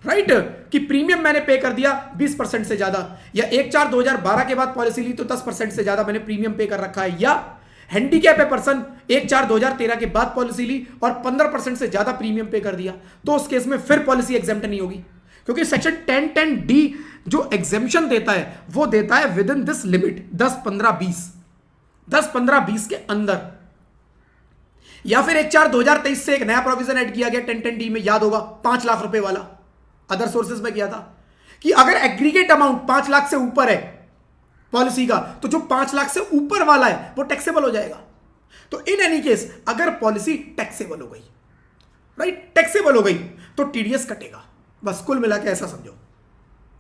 राइट, कि प्रीमियम मैंने पे कर दिया 20% से ज्यादा, या 1/4/2012 के बाद पॉलिसी ली तो 10% से ज्यादा मैंने प्रीमियम पे कर रखा है, या हैंडीकैप है पर्सन 1/4/2013 के बाद पॉलिसी ली और 15% से ज्यादा प्रीमियम पे कर दिया, तो उस केस में फिर पॉलिसी एग्जेम्प्ट नहीं होगी, क्योंकि सेक्शन 1010D जो एग्जेम्पशन देता है वो देता है विद इन दिस लिमिट 10-15-20, 10-15-20 के अंदर। या फिर 1/4/2023 से एक नया प्रोविजन ऐड किया गया 1010D में, याद होगा, 5 लाख रुपए वाला, अदर सोर्सेज में किया था कि अगर एग्रीगेट अमाउंट 5 लाख से ऊपर है पॉलिसी का, तो जो 5 लाख से ऊपर वाला है वो टैक्सेबल हो जाएगा। तो इन एनी केस अगर पॉलिसी टैक्सेबल हो गई, राइट, टैक्सेबल हो गई, तो टीडीएस कटेगा। बस कुल मिला के ऐसा समझो,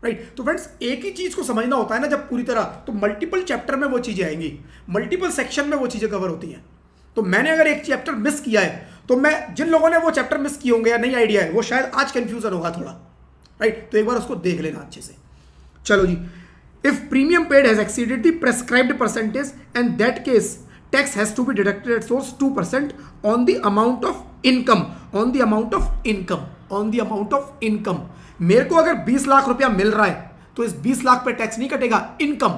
राइट। तो फ्रेंड्स एक ही चीज को समझना होता है ना जब पूरी तरह, तो मल्टीपल चैप्टर में वो चीजें आएंगी, मल्टीपल सेक्शन में वो चीजें कवर होती हैं। तो मैंने अगर एक चैप्टर मिस किया है तो मैं, जिन लोगों ने वो चैप्टर मिस किए होंगे या नहीं आइडिया है, वो शायद आज कंफ्यूजन होगा थोड़ा, राइट, तो एक बार उसको देख लेना अच्छे से। चलो जी, If premium paid has exceeded the prescribed percentage, and that case tax has to be deducted at source 2% on the amount of income. On the amount of income. On the amount of income. मेरे को अगर 20 लाख रुपया मिल रहा है तो इस 20 लाख पे tax नहीं कटेगा. इनकम,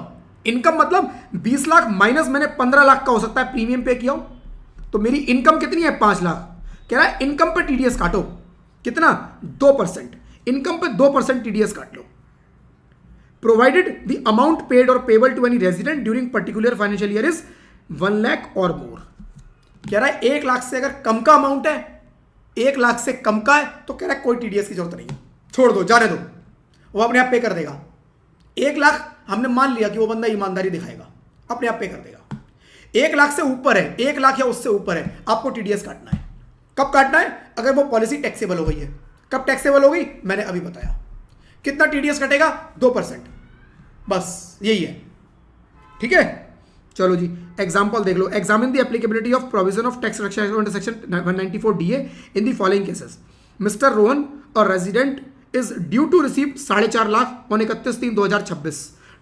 इनकम मतलब 20 लाख माइनस मैंने 15 लाख का हो सकता है प्रीमियम पे किया हो, तो मेरी इनकम कितनी है 5 लाख. कह रहा है इनकम पे टीडीएस काटो. कितना? 2%. इनकम पे 2% टीडीएस काट लो. Provided the amount paid or payable to any resident during particular financial year is 1 lakh or more. कह रहा है 1 लाख से अगर कम का अमाउंट है, 1 लाख से कम का है, तो कह रहा है कोई टीडीएस की जरूरत नहीं है, छोड़ दो, जाने दो, वो अपने आप पे कर देगा. 1 लाख हमने मान लिया कि वो बंदा ईमानदारी दिखाएगा, अपने आप पे कर देगा. 1 लाख से ऊपर है, 1 लाख या उससे ऊपर है, आपको टीडीएस काटना है. कब काटना है? अगर वो पॉलिसी टैक्सेबल हो गई है. कब टैक्सेबल हो गई? मैंने अभी बताया. कितना टीडीएस कटेगा? 2%. बस यही है. ठीक है, चलो जी एग्जांपल देख लो. Examine the applicability of provision of tax reduction under section 194 DA in the following cases. Mister Rohan और resident is due to receive 4.5 lakh on 31/3/2026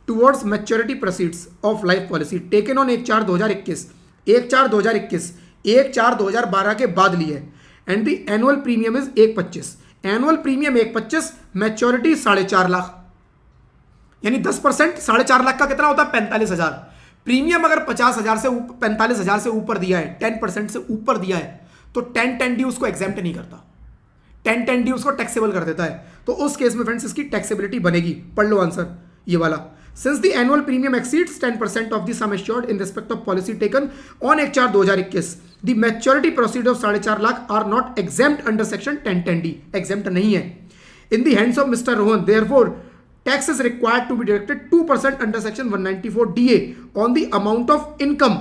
towards maturity proceeds of life policy taken on 1/4/2021, 1/4/2021, 1/4/2012 के बाद लिए, and the annual premium is 1/25. Annual premium 1/25, maturity 4.5 lakh, यानी 10%. 4.5 लाख का कितना होता है? 45,000. Premium अगर 50,000 से 45,000 से ऊपर दिया है, 10% से ऊपर दिया है, तो 10(10D) उसको एग्जेम्प्ट नहीं करता. 10(10D) उसको टैक्सेबल कर देता है. तो उस केस में फ्रेंड्स इसकी टैक्सेबिलिटी बनेगी. पढ़ लो आंसर ये वाला. Since the annual premium exceeds 10% of the sum assured in respect of policy taken on 1/4/2021, the maturity proceed of 4.5 lakh are not exempt under section 10(10D). Exempt नहीं है. In the hands of mister Rohan therefore tax is required to be deducted 2% under section 194 DA on the amount of income.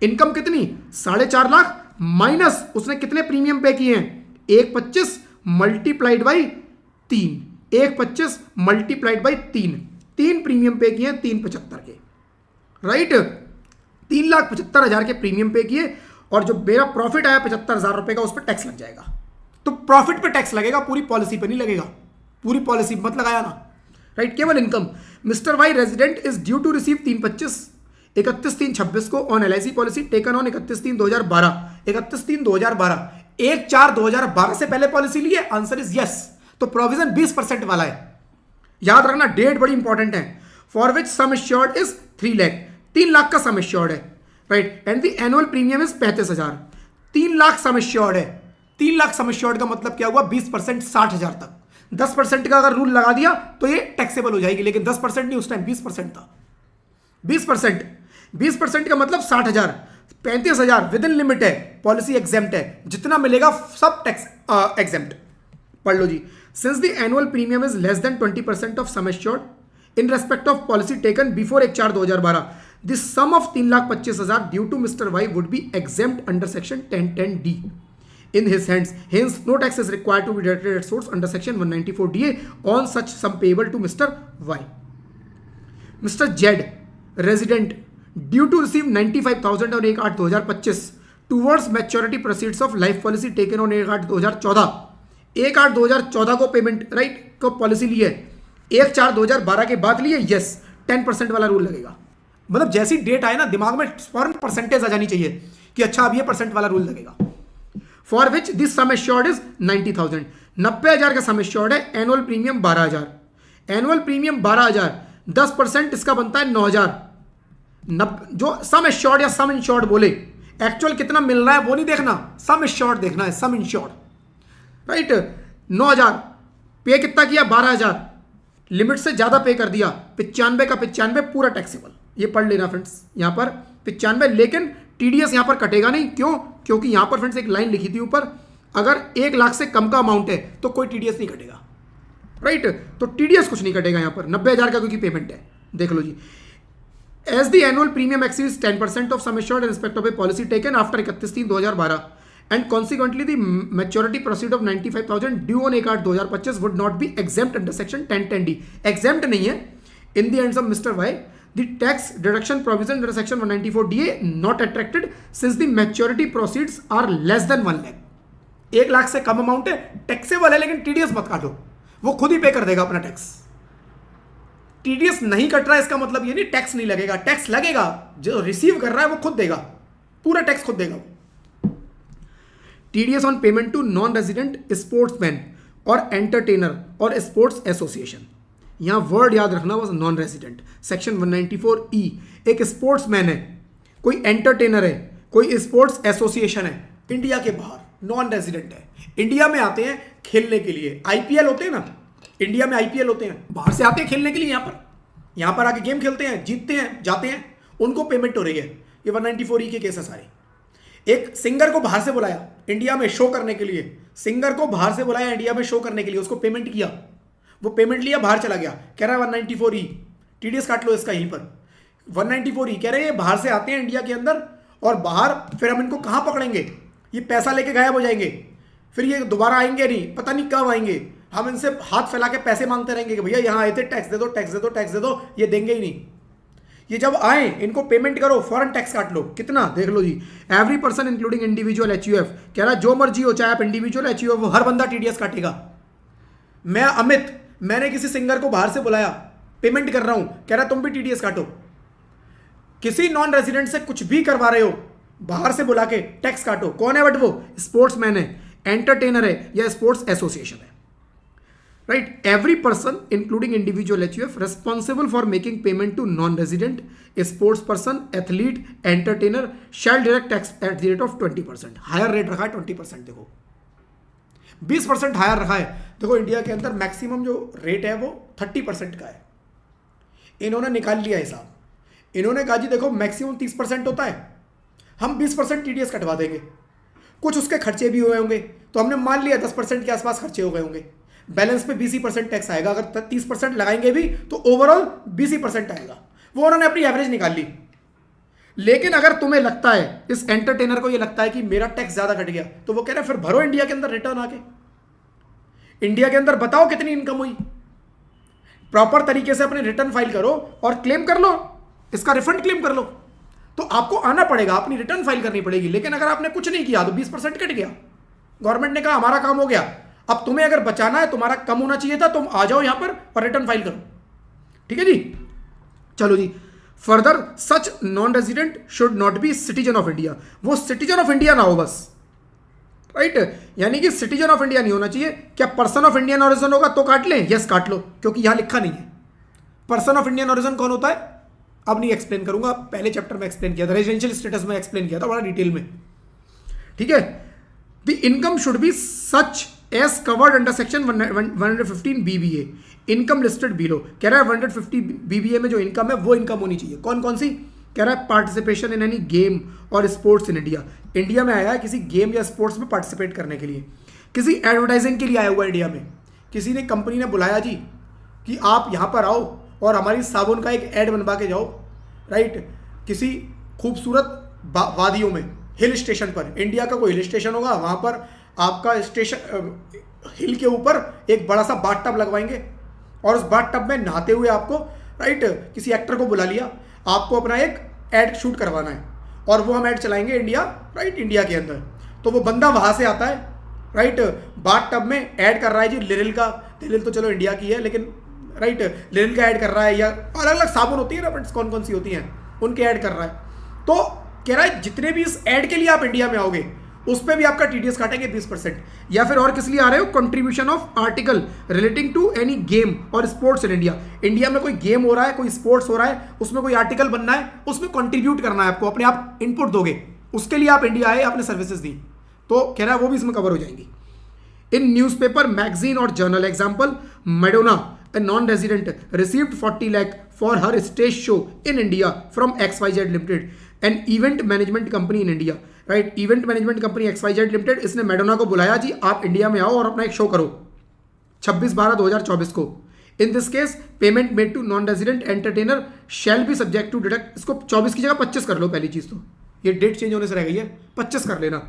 Income कितनी? 4.5 lakh minus उसने कितने premium पे किए हैं? 1/25 multiplied by 3. 1/25 multiplied by 3. 3 premium पे किए हैं 375 के. राइट, 3,75,000 के प्रीमियम पे किए, और जो मेरा प्रॉफिट आया 75,000 रुपए का, उस पर टैक्स लग जाएगा. तो प्रॉफिट पे टैक्स लगेगा, पूरी पॉलिसी पे नहीं लगेगा. पूरी पॉलिसी मत लगाया ना. राइट, केवल income. Mister Y resident is due to receive 3/25 31/3/26 को on LIC policy taken on 31/3/2012. 31/3/2012, 1/4/2012 से पहले पॉलिसी ली है. Answer is yes. तो प्रोविजन 20% वाला है. याद रखना, डेट बड़ी इंपॉर्टेंट है. For which sum assured is 3 lakh. 3 lakh का सम एश्योर्ड है. Right, and the annual premium is 35,000. 3 lakh sum assured है. 3 लाख सम एश्योर्ड का मतलब क्या हुआ? 20% 60,000 तक. 10% का अगर रूल लगा दिया तो ये टैक्सेबल हो जाएगी, लेकिन 10% नहीं, उस टाइम 20% था. 20% का मतलब 60,000. 35,000 विद इन लिमिट है, पॉलिसी एग्जेम्प्ट है. जितना मिलेगा सब टैक्स एग्जेम्प्ट. पढ़ लो जी. Since the annual premium is less than 20% of sum assured in respect of policy taken before 1/4/2012, the sum of 3,25,000 due to mister Y would be exempt under section 10(10D) in his hands. Hence, no tax is required to be deducted at source under section 194 DA on such sum payable to Mr. Y. Mr. Z, resident, due to receive 95,000 on 1/8/2025 towards maturity proceeds of life policy taken on 1/8/2014. 1/8/2014 को payment right को policy ली है, 1/4/2012 के बाद लिए. Yes, 10% वाला rule लगेगा. मतलब जैसी डेट आए ना, दिमाग में फौरन परसेंटेज आ जानी चाहिए कि अच्छा अब ये % वाला रूल लगेगा. For which this some assured is 90,000. 90,000 का सम एश्योर्ड है. Annual premium 12,000. एनुअल प्रीमियम 12,000, 10% इसका बनता है 9,000. जो सम एश्योर्ड या सम इंश्योर्ड बोले, एक्चुअल कितना मिल रहा है वो नहीं देखना, सम एश्योर्ड देखना है. सम इंश्योर्ड. राइट, 9,000 पे कितना किया? 12,000. लिमिट से ज्यादा पे कर दिया, 95 का 95 पूरा टैक्सेबल. ये पढ़ लेना फ्रेंड्स, यहां पर 95, लेकिन टीडीएस यहां पर कटेगा नहीं. क्यों? क्योंकि यहां पर फ्रेंड्स एक लाइन लिखी थी ऊपर, अगर 1 लाख से कम का अमाउंट है तो कोई टीडीएस नहीं कटेगा. राइट, तो टीडीएस कुछ नहीं कटेगा यहां पर. 90,000 का क्योंकि पेमेंट है. देख लो जी. As the annual premium exceeds 10% of sum assured in respect of a policy taken after 31/3/2012 and consequently the maturity proceed of 95,000 due on 1/8/2025 would not be exempt under section 10(10D). Exempt नहीं है. In the hands of mister Y, the tax deduction provision under section 194 DA not attracted since the maturity proceeds are less than 1 lakh. 1 lakh से कम amount है, taxable है, लेकिन TDS मत काटो, वो खुद ही पे कर देगा अपना टैक्स. टीडीएस नहीं कट रहा है इसका मतलब ये नहीं टैक्स नहीं लगेगा, टैक्स लगेगा, जो रिसीव कर रहा है वो खुद देगा, पूरा टैक्स खुद देगा। TDS on payment to non resident sportsman और एंटरटेनर और स्पोर्ट्स एसोसिएशन। यहां वर्ड याद रखना बस, नॉन रेजिडेंट। सेक्शन 194E, एक स्पोर्ट्समैन है, कोई एंटरटेनर है, कोई स्पोर्ट्स एसोसिएशन है, इंडिया के बाहर नॉन रेजिडेंट है, इंडिया में आते हैं खेलने के लिए, आईपीएल होते हैं ना, इंडिया में आईपीएल होते हैं, बाहर से आते हैं खेलने के लिए, यहां पर आके गेम खेलते हैं, जीतते हैं, जाते हैं, उनको पेमेंट हो रही है। ये 194E के केस है सारे। एक सिंगर को बाहर से बुलाया इंडिया में शो करने के लिए, सिंगर को बाहर से बुलाया इंडिया में शो करने के लिए, उसको पेमेंट किया, वो पेमेंट लिया, बाहर चला गया, कह रहा है 194E, टीडीएस काट लो इसका यहीं पर। 194E कह रहे हैं बाहर से आते हैं इंडिया के अंदर और बाहर, फिर हम इनको कहां पकड़ेंगे, ये पैसा लेके गायब हो जाएंगे, फिर ये दोबारा आएंगे नहीं, पता नहीं कब आएंगे, हम इनसे हाथ फैला के पैसे मांगते रहेंगे कि भैया यहां आए थे, टैक्स दे दो, टैक्स दे दो, टैक्स दे दो, ये देंगे ही नहीं। ये जब आए इनको पेमेंट करो, फॉरेन टैक्स काट लो, कितना देख लो जी। Every person including individual HUF, कह रहा है जो मर्जी हो, चाहे आप इंडिविजुअल एचयूएफ हो, हर बंदा टीडीएस काटेगा। मैं अमित, मैंने किसी सिंगर को बाहर से बुलाया, पेमेंट कर रहा हूं, कह रहा तुम भी टीडीएस काटो। किसी नॉन रेजिडेंट से कुछ भी करवा रहे हो, बाहर से बुला के टैक्स काटो। कौन है बट वो? स्पोर्ट्समैन है, एंटरटेनर है या स्पोर्ट्स एसोसिएशन है, right. Every person including individual HUF responsible for making payment to non resident sports person, athlete, entertainer shall direct tax at the rate of 20%। Higher rate रखा है 20%, देखो 20% higher रखा है। देखो इंडिया के अंदर मैक्सिमम जो रेट है वो 30% का है, इन्होंने निकाल लिया हिसाब, इन्होंने कहा जी देखो मैक्सिमम 30% होता है, हम 20% टीडीएस कटवा देंगे। कुछ उसके खर्चे भी हुए होंगे, तो हमने मान लिया 10% के आसपास खर्चे हो गए होंगे, बैलेंस पे 20% टैक्स आएगा। अगर 30% लगाएंगे भी तो ओवरऑल 20% आएगा, वो उन्होंने अपनी एवरेज निकाल ली। लेकिन अगर तुम्हें लगता है, इस एंटरटेनर को ये लगता है कि मेरा टैक्स ज्यादा कट गया, तो वो कह रहे हैं फिर भरो इंडिया के अंदर रिटर्न आके, इंडिया के अंदर बताओ कितनी इनकम हुई, प्रॉपर तरीके से अपने रिटर्न फाइल करो और क्लेम कर लो, इसका रिफंड क्लेम कर लो। तो आपको आना पड़ेगा, अपनी रिटर्न फाइल करनी पड़ेगी। लेकिन अगर आपने कुछ नहीं किया तो 20% कट गया, गवर्नमेंट ने कहा हमारा काम हो गया, अब तुम्हें अगर बचाना है, तुम्हारा कम होना चाहिए था, तुम आ जाओ यहां पर और रिटर्न फाइल करो। ठीक है जी, चलो जी। Further such non resident should not be citizen of India, वो सिटीजन ऑफ इंडिया ना हो बस, राइट। यानी कि सिटीजन ऑफ इंडिया नहीं होना चाहिए। क्या पर्सन ऑफ इंडियन ओरिजिन होगा तो काट लें? यस काट लो, क्योंकि यहां लिखा नहीं है पर्सन ऑफ इंडियन ओरिजिन कौन होता है। अब नहीं एक्सप्लेन करूंगा, पहले चैप्टर में एक्सप्लेन किया था, रेजिडेंशियल स्टेटस में एक्सप्लेन किया था बड़ा डिटेल में। ठीक है, the income should be such as covered under section 115 BBA, income listed below. कह रहा है 150 BBA में जो इनकम है वो इनकम होनी चाहिए। कौन कौन सी? कह रहा है पार्टिसिपेशन इन एनी गेम और स्पोर्ट्स इन इंडिया, इंडिया में आया है किसी गेम या स्पोर्ट्स में पार्टिसिपेट करने के लिए, किसी एडवर्टाइजिंग के लिए आया हुआ इंडिया में, किसी ने कंपनी ने बुलाया जी कि आप यहाँ पर आओ और हमारी साबुन का एक ऐड बनवा के जाओ, राइट। किसी खूबसूरत वादियों में, हिल स्टेशन पर, इंडिया का कोई हिल स्टेशन होगा, वहाँ पर आपका स्टेशन हिल के ऊपर एक बड़ा सा बाथ टब लगवाएंगे और उस बाथ टब में नहाते हुए आपको, राइट, किसी एक्टर को बुला लिया, आपको अपना एक ऐड शूट करवाना है और वो हम ऐड चलाएंगे इंडिया, राइट, इंडिया के अंदर। तो वो बंदा वहाँ से आता है, राइट, बाथ टब में ऐड कर रहा है जी लिरिल का, लिरिल तो चलो इंडिया की है, लेकिन राइट लिरिल का ऐड कर रहा है, या अलग अलग साबुन होती है ना फ्रेंड्स, कौन कौन सी होती हैं, उनके ऐड कर रहा है। तो कह रहा है जितने भी इस ऐड के लिए आप इंडिया में आओगे उस पर भी आपका टीडीएस काटेंगे 20%। या फिर और किस लिए आ रहे हो? Contribution of article relating to any game और स्पोर्ट्स इन इंडिया, इंडिया में कोई गेम हो रहा है, कोई स्पोर्ट्स हो रहा है, उसमें कोई आर्टिकल बनना है, उसमें कंट्रीब्यूट करना है आपको, अपने आप इनपुट दोगे, उसके लिए आप इंडिया आए, आपने सर्विसेज दी, तो कह रहा है वो भी इसमें कवर हो जाएंगी। इन न्यूज़पेपर, मैगजीन और journal, example Madonna, a non-resident received 40 lakh for her stage show in India from XYZ Limited, an event management company in India, right? Event management company XYZ Limited, इसने Madonna को बुलाया जी आप India में आओ और अपना एक शो करो 26/12/2024 को। In this case payment made to non resident entertainer shall be subject to deduct, इसको 24 की जगह 25 कर लो, पहली चीज तो ये डेट चेंज होने से रह गई है, 25 कर लेना।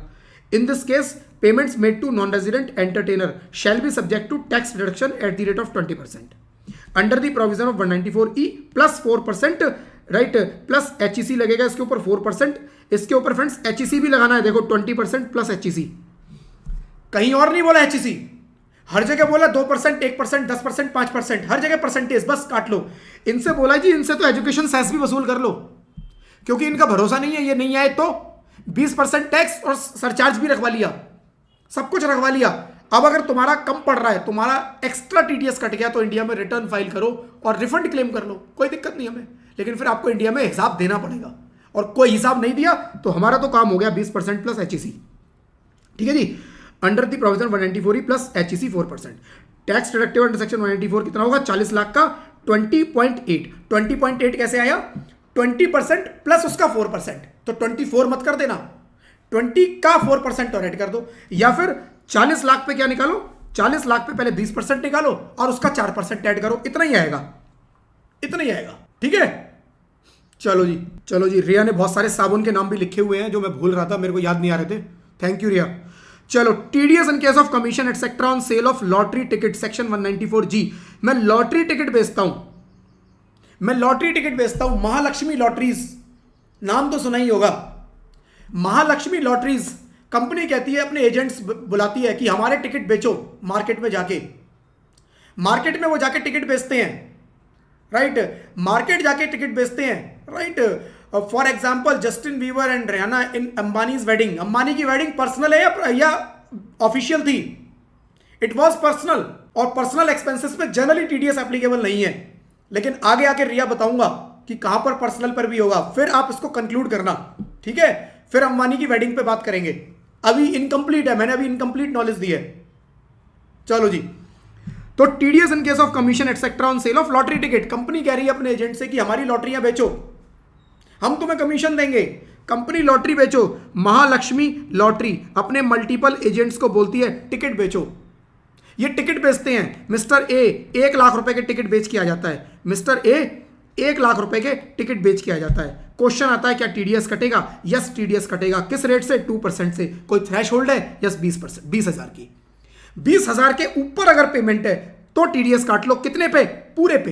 In this case, payments made to non-resident entertainer shall be subject to tax deduction at the rate of 20%. Under the provision of 194E plus 4%, right, plus HEC लगेगा इसके ऊपर 4%, इसके ऊपर फ्रेंड्स HEC भी लगाना है, देखो 20% प्लस HEC, कहीं और नहीं बोला HEC, हर जगह बोला 2%, 1%, 10%, 5%, हर जगह परसेंटेज, बस काट लो। इनसे बोला जी इनसे तो एजुकेशन सेस भी वसूल कर लो, क्योंकि इनका भरोसा नहीं है, ये नहीं आए तो 20% टैक्स और सरचार्ज भी रखवा लिया, सब कुछ रखवा लिया। अब अगर तुम्हारा कम पड़ रहा है, तुम्हारा एक्स्ट्रा टीडीएस कट गया, तो इंडिया में रिटर्न फाइल करो और रिफंड क्लेम कर लो, कोई दिक्कत नहीं हमें। लेकिन फिर आपको इंडिया में हिसाब देना पड़ेगा, और कोई हिसाब नहीं दिया तो हमारा तो काम हो गया 20% प्लस एचईसी। ठीक है जी, under the provision 194 plus HEC 4%। Tax deductive under section 194 कितना होगा? 40 लाख का 20.8। 20.8 कैसे आया? 20% प्लस उसका 4%, तो 24 मत कर देना, 20 का 4% और ऐड कर दो। या फिर 40 लाख पे क्या निकालो? 40 लाख पे पहले 20% निकालो और उसका 4% ऐड करो, इतना ही आएगा, इतना ही आएगा। ठीक है, चलो जी, चलो जी। रिया ने बहुत सारे साबुन के नाम भी लिखे हुए हैं जो मैं भूल रहा था, मेरे को याद नहीं आ रहे थे। थैंक यू रिया। चलो, TDS in case of commission etcetera on sale of lottery ticket section 194G। मैं लॉटरी टिकट बेचता हूं, मैं लॉटरी टिकट बेचता हूं, महालक्ष्मी लॉटरीज, नाम तो सुना ही होगा। महालक्ष्मी लॉटरीज कंपनी कहती है, अपने एजेंट्स बुलाती है कि हमारे टिकट बेचो मार्केट में जाके। मार्केट में वो जाके टिकट बेचते हैं, राइट, मार्केट जाके टिकट बेचते हैं, right. For example Justin beaver and Riyana in Ambanis wedding. Ambani की वेडिंग पर्सनल है या ऑफिशियल थी? इट वॉज पर्सनल, और पर्सनल एक्सपेंसेस पे जनरली टीडीएस एप्लीकेबल नहीं है। लेकिन आगे आके रिया बताऊंगा कि कहां पर पर्सनल पर भी होगा, फिर आप इसको कंक्लूड करना। ठीक है, फिर अंबानी की वेडिंग पे बात करेंगे, अभी इनकम्प्लीट है, मैंने अभी इनकम्प्लीट नॉलेज दी है। चलो जी, तो TDS in case of commission etcetera on sale of lottery ticket. Company कह रही है अपने एजेंट से कि हमारी लॉटरियां बेचो, हम तुम्हें कमीशन देंगे, कंपनी लॉटरी बेचो। महालक्ष्मी लॉटरी अपने मल्टीपल एजेंट्स को बोलती है टिकट बेचो। ये टिकट बेचते हैं, मिस्टर ए 1 लाख रुपए के टिकट बेच के आ जाता है, मिस्टर ए 1 लाख रुपए के टिकट बेच के आ जाता है। क्वेश्चन आता है क्या टीडीएस कटेगा? यस, टीडीएस कटेगा। किस रेट से? 2% से। कोई थ्रेश होल्ड है? यस, 20%, 20,000 की। 20,000 के ऊपर अगर पेमेंट है तो टीडीएस काट लो। कितने पे? पूरे पे।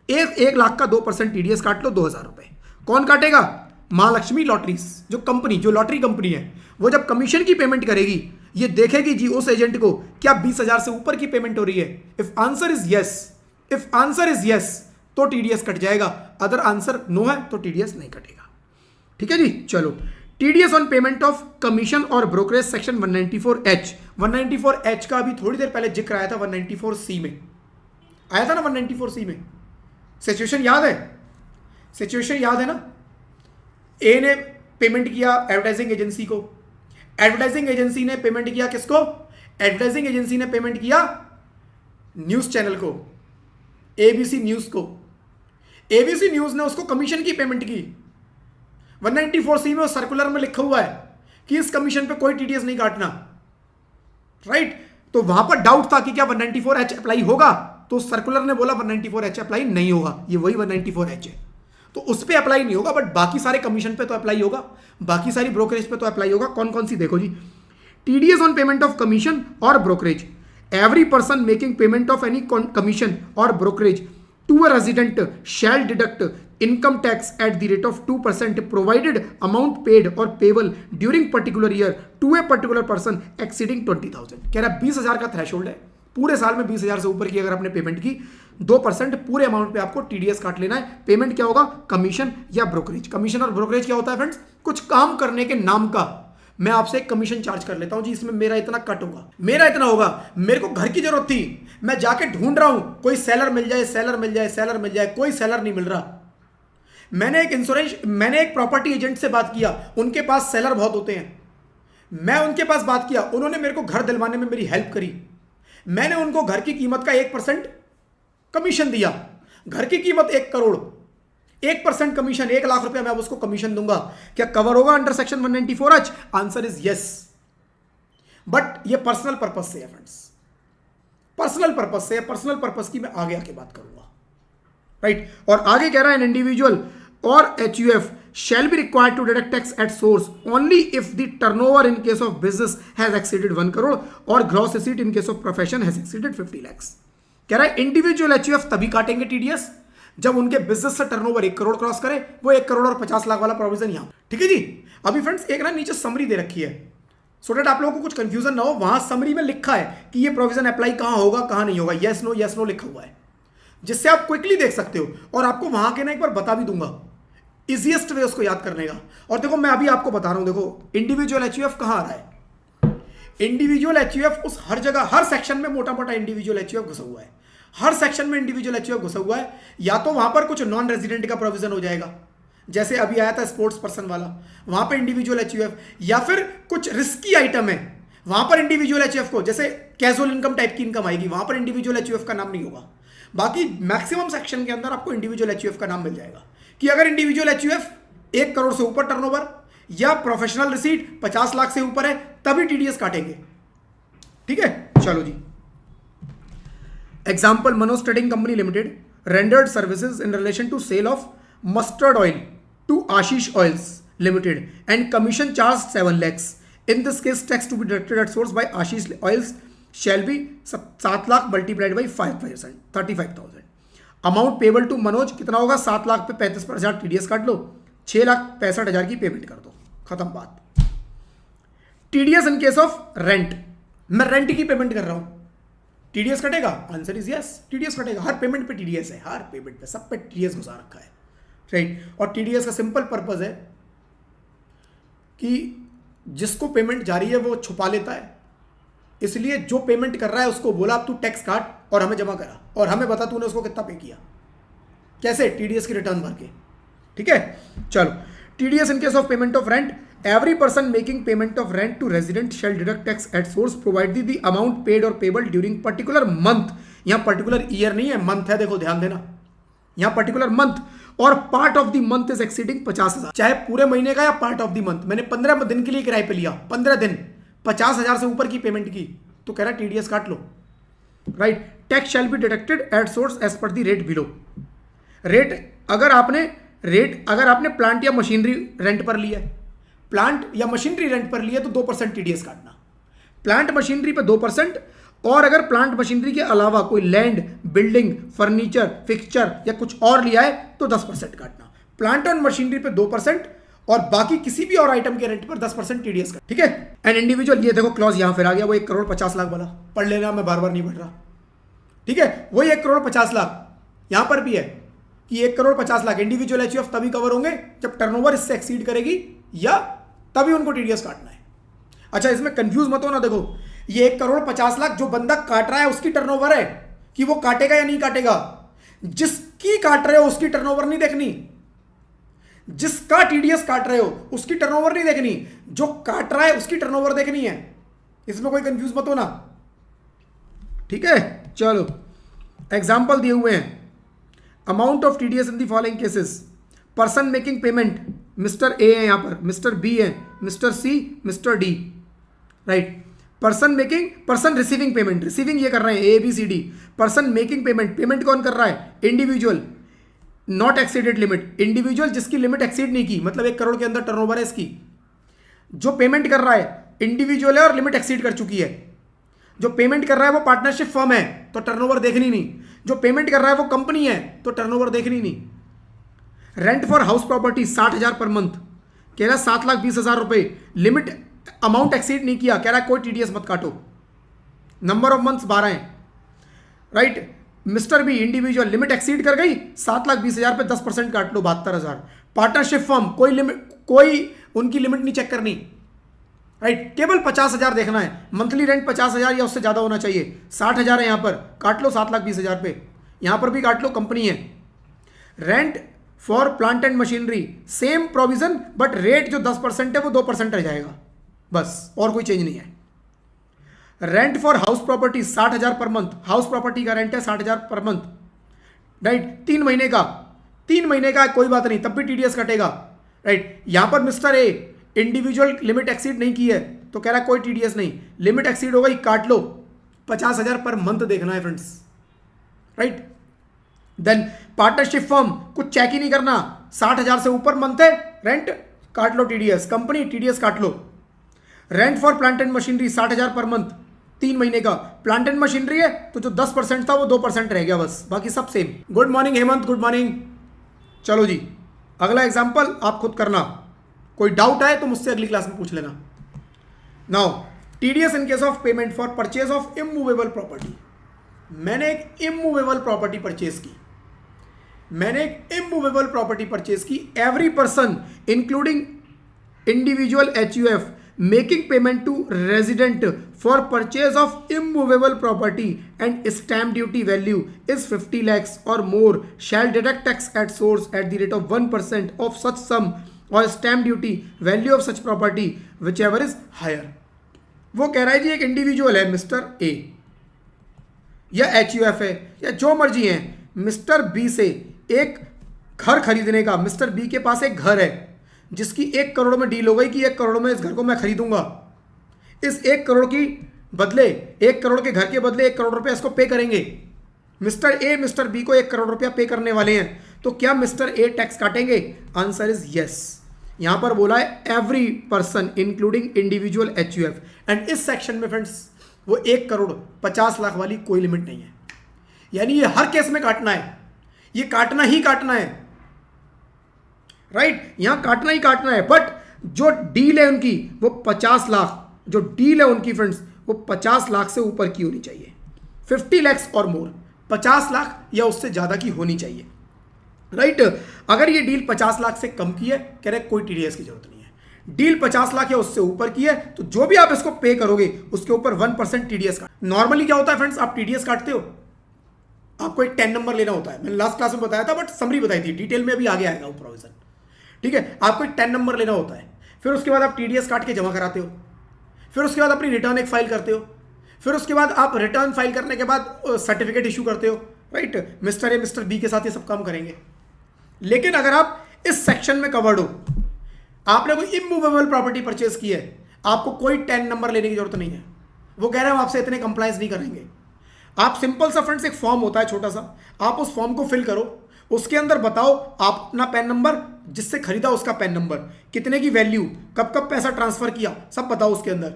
1 लाख का 2% टीडीएस काट लो, 2,000 रुपए। कौन काटेगा? महालक्ष्मी लॉटरीज, जो कंपनी, जो लॉटरी कंपनी है, वो जब कमीशन की पेमेंट करेगी, ये देखेगी जी उस एजेंट को क्या 20,000 से ऊपर की पेमेंट हो रही है। If answer is yes, if answer is yes, तो टीडीएस कट जाएगा। अदर आंसर नो है तो टीडीएस नहीं कटेगा। ठीक है जी, चलो। TDS on payment of commission और ब्रोकरेज सेक्शन 194H। 194H का अभी थोड़ी देर पहले जिक्र आया था, 194C में आया था ना, 194C में। सिचुएशन याद है? सिचुएशन याद है ना? ए ने पेमेंट किया एडवर्टाइजिंग एजेंसी को, एडवर्टाइजिंग एजेंसी ने पेमेंट किया किसको? एडवर्टाइजिंग एजेंसी ने पेमेंट किया न्यूज चैनल को, एबीसी न्यूज को। एबीसी न्यूज ने उसको कमीशन की पेमेंट की। 194C में सर्कुलर में लिखा हुआ है कि इस कमीशन पे कोई टीडीएस नहीं काटना, राइट। तो वहां पर डाउट था कि क्या 194H अप्लाई होगा, तो सर्कुलर ने बोला 194H अप्लाई नहीं होगा, ये वही 194H है, तो उस पर अप्लाई नहीं होगा, बट बाकी सारे कमीशन पे तो अप्लाई होगा, बाकी सारी ब्रोकरेज पे तो अप्लाई होगा। कौन कौन सी? देखो जी, TDS on payment of commission और brokerage. Every person making payment of any commission और brokerage to a resident shall deduct income tax at the rate of 2% provided amount paid or payable during particular year to a particular person exceeding 20,000। कह रहा है 20,000 का threshold है, पूरे साल में 20,000 से ऊपर की अगर आपने पेमेंट की, 2% पूरे अमाउंट पे आपको टीडीएस काट लेना है। पेमेंट क्या होगा? कमीशन या ब्रोकरेज। कमीशन और ब्रोकरेज क्या होता है फ्रेंड्स? कुछ काम करने के नाम का मैं आपसे एक कमीशन चार्ज कर लेता हूं जी, इसमें मेरा इतना कट होगा, मेरा इतना होगा। मेरे को घर की जरूरत थी, मैं जाके ढूंढ रहा हूं कोई सेलर मिल जाए, सेलर मिल जाए, सेलर मिल जाए, कोई सेलर नहीं मिल रहा। मैंने एक प्रॉपर्टी एजेंट से बात किया, उनके पास सेलर बहुत होते हैं, मैं उनके पास बात किया, उन्होंने मेरे को घर दिलवाने में मेरी हेल्प करी। मैंने उनको घर की कीमत का 1% कमीशन दिया। घर की कीमत 1 करोड़, 1% कमीशन, 1 लाख रुपया मैं उसको कमीशन दूंगा। क्या कवर होगा under section 194H? Answer is yes, but ये पर्सनल पर्पज से है फ्रेंड्स, पर्सनल पर्पज से है। पर्सनल पर्पज की मैं आगे आके बात करूंगा, राइट। और आगे कह रहा है, an individual or HUF shall be required to deduct tax at source only if the turnover in case of business has exceeded 1 crore or gross receipt in case of profession has exceeded 50 lakhs। कह रहा है individual HUF तभी काटेंगे TDS जब उनके business से turnover 1 crore cross करे, वो 1 करोड़ और 50 लाख वाला प्रोविजन यहां। ठीक है जी। अभी फ्रेंड्स एक ना नीचे समरी दे रखी है, सो डेट आप लोगों को कुछ कंफ्यूजन ना हो। वहां समरी में लिखा है कि ये प्रोविजन अप्लाई कहां होगा कहां नहीं होगा, यस नो लिखा हुआ है, जिससे आप क्विकली देख सकते हो। और आपको वहां के ना एक बार बता भी दूंगा इजीएस्ट वे उसको याद करने का। और देखो मैं अभी आपको बता रहा हूं, देखो इंडिविजुअल एचयूएफ कहां आ रहा है, इंडिविजुअल एचयूएफ उस हर जगह हर सेक्शन में मोटा मोटा इंडिविजुअल एचयूएफ घुसा हुआ है, हर सेक्शन में इंडिविजुअल एचयूएफ घुसा हुआ है। या तो वहां पर कुछ नॉन रेजिडेंट का प्रोविजन हो जाएगा, जैसे अभी आया था स्पोर्ट्स पर्सन वाला, वहां पर इंडिविजुअल एचयूएफ, या फिर कुछ रिस्की आइटम है वहां पर इंडिविजुअल एचयूएफ को, जैसे कैजुअल इनकम टाइप की इनकम आएगी, वहां पर इंडिविजुअल एचयूएफ का नाम नहीं होगा। बाकी मैक्सिमम सेक्शन के अंदर आपको इंडिविजुअल एचयूएफ का नाम मिल जाएगा कि अगर इंडिविजुअल एचयूएफ 1 करोड़ से ऊपर टर्नओवर या प्रोफेशनल रिसीट 50 लाख से ऊपर है तभी टीडीएस काटेंगे। ठीक है, चलो जी। Example, Manoj trading company limited rendered services in relation to sale of mustard oil to Ashish oils limited and commission charge 7 lakhs। In this case tax to be deducted at source by Ashish oils shall be 7 lakh multiplied by 5%, 35,000। Amount payable to Manoj कितना होगा, 7 लाख पे 35% TDS काट लो, 6,65,000 की payment कर दो, खत्म बात। TDS in case of rent, मैं रेंट की पेमेंट कर रहा हूं, टीडीएस कटेगा? आंसर इज यस, टीडीएस कटेगा। हर पेमेंट पे टीडीएस है, हर पेमेंट पे, सब पे टीडीएस घुसा रखा है, राइट। और टीडीएस का सिंपल पर्पज है कि जिसको पेमेंट जा रही है वो छुपा लेता है, इसलिए जो पेमेंट कर रहा है उसको बोला अब तू टैक्स काट और हमें जमा करा और हमें बता तूने उसको कितना पे किया, कैसे, टीडीएस की रिटर्न भर के। ठीक है, चलो। TDS in case of payment of rent, every person making payment of rent to resident shall deduct tax at source provided the amount paid और पेबल ड्यूरिंग पर्टिकुलर मंथ। यहां पर्टिकुलर ईयर नहीं है, month है, देखो ध्यान देना, यहां particular month और part of the month is exceeding 50,000, चाहे पूरे महीने का या पार्ट ऑफ द मंथ। मैंने 15 दिन के लिए किराए पे लिया, 15 दिन 50,000 से ऊपर की पेमेंट की, तो कह रहा है टीडीएस काट लो, right. Tax shall be deducted at source as per the rate below. Rate अगर आपने प्लांट या मशीनरी रेंट पर लिया है, प्लांट या मशीनरी रेंट पर लिया तो 2% टीडीएस काटना, प्लांट मशीनरी पे 2%, और अगर प्लांट मशीनरी के अलावा कोई लैंड, बिल्डिंग, फर्नीचर, फिक्सचर या कुछ और लिया है तो 10% काटना। प्लांट और मशीनरी पे 2% और बाकी किसी भी और आइटम के रेंट पर 10% टीडीएस का। ठीक है, एंड इंडिविजुअल, ये देखो क्लॉज यहां फिर आ गया, वो 1 करोड़ 50 लाख वाला, पढ़ लेना, मैं बार बार नहीं पढ़ रहा। ठीक है, वही 1 करोड़ 50 लाख यहां पर भी है कि 1 करोड़ 50 लाख इंडिविजुअल एचयूएफ तभी कवर होंगे जब टर्नओवर इससे एक्सीड करेगी या तभी उनको टीडीएस काटना है। अच्छा, इसमें कंफ्यूज मत हो ना, देखो ये 1 करोड़ 50 लाख जो बंदा काट रहा है उसकी टर्नओवर है कि वो काटेगा या नहीं काटेगा। जिसकी काट रहे हो उसकी टर्नओवर नहीं देखनी, जिसका टीडीएस काट रहे हो उसकी टर्नओवर नहीं देखनी, जो काट रहा है उसकी टर्नओवर देखनी है। इसमें कोई कंफ्यूज मत हो ना। ठीक है, चलो एग्जाम्पल दिए हुए हैं। Amount of TDS in the following cases, person making payment mister A है, यहां पर मिस्टर बी है, mister C, mister D, right. Person receiving payment, receiving ये कर रहे हैं A B C D. Person making payment, payment कौन कर रहा है, individual, not exceeded limit, individual जिसकी लिमिट एक्सीड नहीं की, मतलब 1 करोड़ के अंदर टर्नओवर है इसकी, जो पेमेंट कर रहा है इंडिविजुअल है और लिमिट एक्सीड कर चुकी है। जो पेमेंट कर रहा है वो पार्टनरशिप फर्म है तो टर्नओवर देखनी नहीं, जो पेमेंट कर रहा है वो कंपनी है तो टर्नओवर देखनी नहीं। Rent for house property 60,000 per month, कह रहा है 7,20,000 रुपए, लिमिट अमाउंट एक्सीड नहीं किया, कह रहा है कोई टीडीएस मत काटो, नंबर ऑफ मंथ्स 12 हैं, right. Mister B individual, limit exceed कर गई, 7,20,000 पे 10% काट लो, 72,000। पार्टनरशिप फर्म, कोई उनकी लिमिट नहीं चेक करनी, राइट। केवल 50,000 देखना है, मंथली रेंट 50,000 या उससे ज्यादा होना चाहिए, 60,000 है यहां पर, काट लो 7,20,000 पे, यहां पर भी काट लो, कंपनी है। Rent for plant and machinery same provision, but rate जो 10% है वो 2% रह जाएगा, बस, और कोई चेंज नहीं है। Rent for house property 60,000 per month, house property का रेंट है 60,000 पर मंथ, राइट। 3 महीने का कोई बात नहीं, तब भी टीडीएस कटेगा, राइट। यहां पर mister A individual limit exceed नहीं की है तो कह रहा है कोई टीडीएस नहीं, लिमिट एक्सीड हो गई, काट लो, 50,000 पर मंथ देखना है friends, right. Then partnership firm, कुछ चेक ही नहीं करना, 60,000 से ऊपर मंथ है, रेंट काट लो टीडीएस, कंपनी टीडीएस काट लो। Rent for plant and machinery 60,000 per month, 3 महीने का, प्लांट एंड मशीनरी है तो जो 10% था वो 2% रह गया, बस, बाकी सब same. Good morning Hemant, good morning. चलो जी, अगला एग्जाम्पल आप खुद करना, कोई डाउट आए तो मुझसे अगली क्लास में पूछ लेना। Now TDS in case of payment for purchase of immovable property. मैंने एक इमूवेबल प्रॉपर्टी परचेज की, every person including individual HUF making payment to resident for purchase of immovable property and stamp duty value is 50 lakhs or more shall deduct tax at source at the rate of 1% of such sum or stamp duty value of such property whichever is higher। वो कह रहा है जी एक individual है mister A या HUF है या जो मर्जी है, मिस्टर बी से एक घर खरीदने का, मिस्टर बी के पास एक घर है जिसकी 1 करोड़ में डील हो गई कि 1 करोड़ में इस घर को मैं खरीदूंगा, इस 1 करोड़ की बदले 1 करोड़ के घर के बदले 1 करोड़ रुपया इसको पे करेंगे। मिस्टर ए मिस्टर बी को 1 करोड़ रुपया पे करने वाले हैं, तो क्या मिस्टर ए टैक्स काटेंगे? Answer is yes. यहां पर बोला है every person including individual HUF, and इस सेक्शन में फ्रेंड्स वो 1 करोड़ 50 लाख वाली कोई लिमिट नहीं है, यानी ये हर केस में काटना है, ये काटना ही काटना है, राइट यहां काटना ही काटना है। बट जो डील है उनकी वो 50 लाख, जो डील है उनकी फ्रेंड्स वो 50 लाख से ऊपर की होनी चाहिए, 50 lakhs और मोर, 50 लाख या उससे ज्यादा की होनी चाहिए, राइट। अगर ये डील 50 लाख से कम की है, कह रहे कोई टीडीएस की जरूरत नहीं है। डील 50 लाख या उससे ऊपर की है तो जो भी आप इसको पे करोगे उसके ऊपर 1% टीडीएस काट। नॉर्मली क्या होता है फ्रेंड्स, आप टीडीएस काटते हो, आपको एक 10 नंबर लेना होता है, मैंने लास्ट क्लास में बताया था बट समरी बताई थी, डिटेल में अभी आगे आएगा वो प्रोविजन, ठीक है। आपको एक 10 नंबर लेना होता है, फिर उसके बाद आप टीडीएस काट के जमा कराते हो, फिर उसके बाद अपनी रिटर्न एक फाइल करते हो, फिर उसके बाद आप रिटर्न फाइल करने के बाद सर्टिफिकेट इशू करते हो, right. Mister A mister B के साथ ये सब काम करेंगे। लेकिन अगर आप इस सेक्शन में कवर्ड हो, आपने कोई इमूवेबल प्रॉपर्टी परचेज की है, आपको कोई 10 नंबर लेने की जरूरत नहीं है। वो कह रहे हैं हम आपसे इतने कंप्लायंस नहीं करेंगे। आप सिंपल सा फ्रेंड्स एक फॉर्म होता है छोटा सा, आप उस फॉर्म को फिल करो, उसके अंदर बताओ आप अपना पैन नंबर, जिससे खरीदा उसका पैन नंबर, कितने की वैल्यू, कब कब पैसा ट्रांसफर किया, सब बताओ उसके अंदर,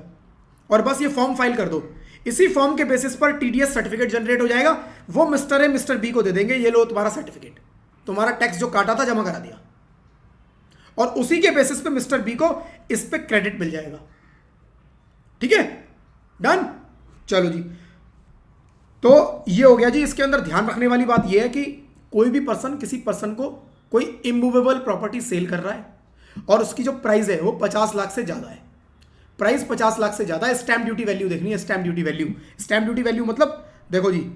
और बस ये फॉर्म फाइल कर दो। इसी फॉर्म के बेसिस पर टीडीएस सर्टिफिकेट जनरेट हो जाएगा, वो मिस्टर ए मिस्टर बी को दे देंगे, ये लो तुम्हारा सर्टिफिकेट, तुम्हारा टैक्स जो काटा था जमा करा दिया, और उसी के बेसिस पे मिस्टर बी को इस पे क्रेडिट मिल जाएगा, ठीक है, डन। चलो जी, तो ये हो गया जी। इसके अंदर ध्यान रखने वाली बात ये है कि कोई भी पर्सन किसी पर्सन को कोई इमूवेबल प्रॉपर्टी सेल कर रहा है और उसकी जो प्राइस है वो 50 लाख से ज्यादा है, प्राइस 50 लाख से ज्यादा है, स्टैंप ड्यूटी वैल्यू देखनी है, stamp duty value. Stamp duty value मतलब देखो जी,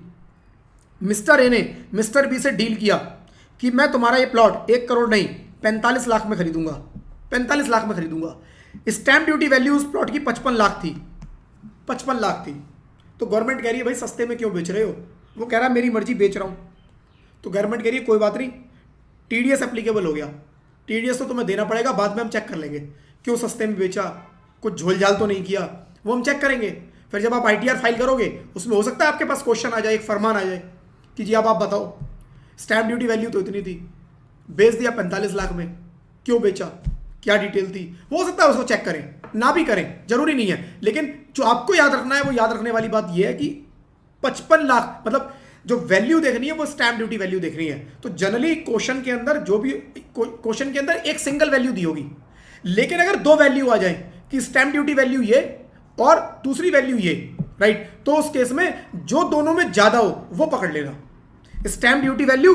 मिस्टर ए ने मिस्टर बी से डील किया कि मैं तुम्हारा ये प्लॉट 1 करोड़ नहीं 45 लाख में खरीदूंगा, 45 लाख में खरीदूंगा। स्टैंप ड्यूटी वैल्यू उस प्लॉट की 55 लाख थी, 55 लाख थी। तो गवर्नमेंट कह रही है भाई सस्ते में क्यों बेच रहे हो, वो कह रहा है मेरी मर्जी बेच रहा हूं। तो गवर्नमेंट कह रही है कोई बात नहीं, टीडीएस एप्लीकेबल हो गया, टीडीएस तो तुम्हें देना पड़ेगा, बाद में हम चेक कर लेंगे क्यों सस्ते में बेचा, कुछ झोलझाल तो नहीं किया, वो हम चेक करेंगे। फिर जब आप ITR फाइल करोगे उसमें हो सकता है आपके पास क्वेश्चन आ जाए, एक फरमान आ जाए कि जी अब आप बताओ स्टैंप ड्यूटी वैल्यू तो इतनी थी, बेच दिया 45 लाख में, क्यों बेचा, क्या डिटेल थी, हो सकता है उसको चेक करें, ना भी करें, जरूरी नहीं है। लेकिन जो आपको याद रखना है, वो याद रखने वाली बात यह है कि 55 लाख मतलब जो वैल्यू देखनी है वो स्टैंप ड्यूटी वैल्यू देखनी है। तो जनरली क्वेश्चन के अंदर जो भी क्वेश्चन के अंदर एक सिंगल वैल्यू दी होगी, लेकिन अगर 2 वैल्यू आ जाए कि स्टैंप ड्यूटी वैल्यू ये और दूसरी वैल्यू ये, राइट, तो उस केस में जो दोनों में ज्यादा हो वो पकड़ लेना। स्टैंप ड्यूटी वैल्यू,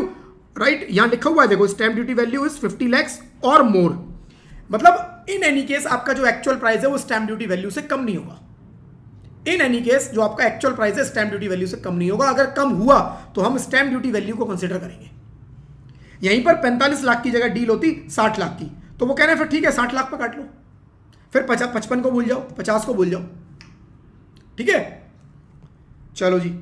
राइट, यहां लिखा हुआ है देखो, stamp duty value is 50 lakhs और मोर, मतलब इन एनी केस आपका जो एक्चुअल प्राइस है वो स्टैंप ड्यूटी वैल्यू से कम नहीं होगा। इन एनी केस जो आपका एक्चुअल प्राइस है स्टैंप ड्यूटी वैल्यू से कम नहीं होगा। अगर कम हुआ तो हम स्टैंप ड्यूटी वैल्यू को कंसीडर करेंगे। यहीं पर 45 लाख की जगह डील होती 60 लाख की, तो वो कह रहे हैं फिर ठीक है 60 लाख पर काट लो, फिर 55 को भूल जाओ, 50 को भूल जाओ, ठीक है। चलो जी,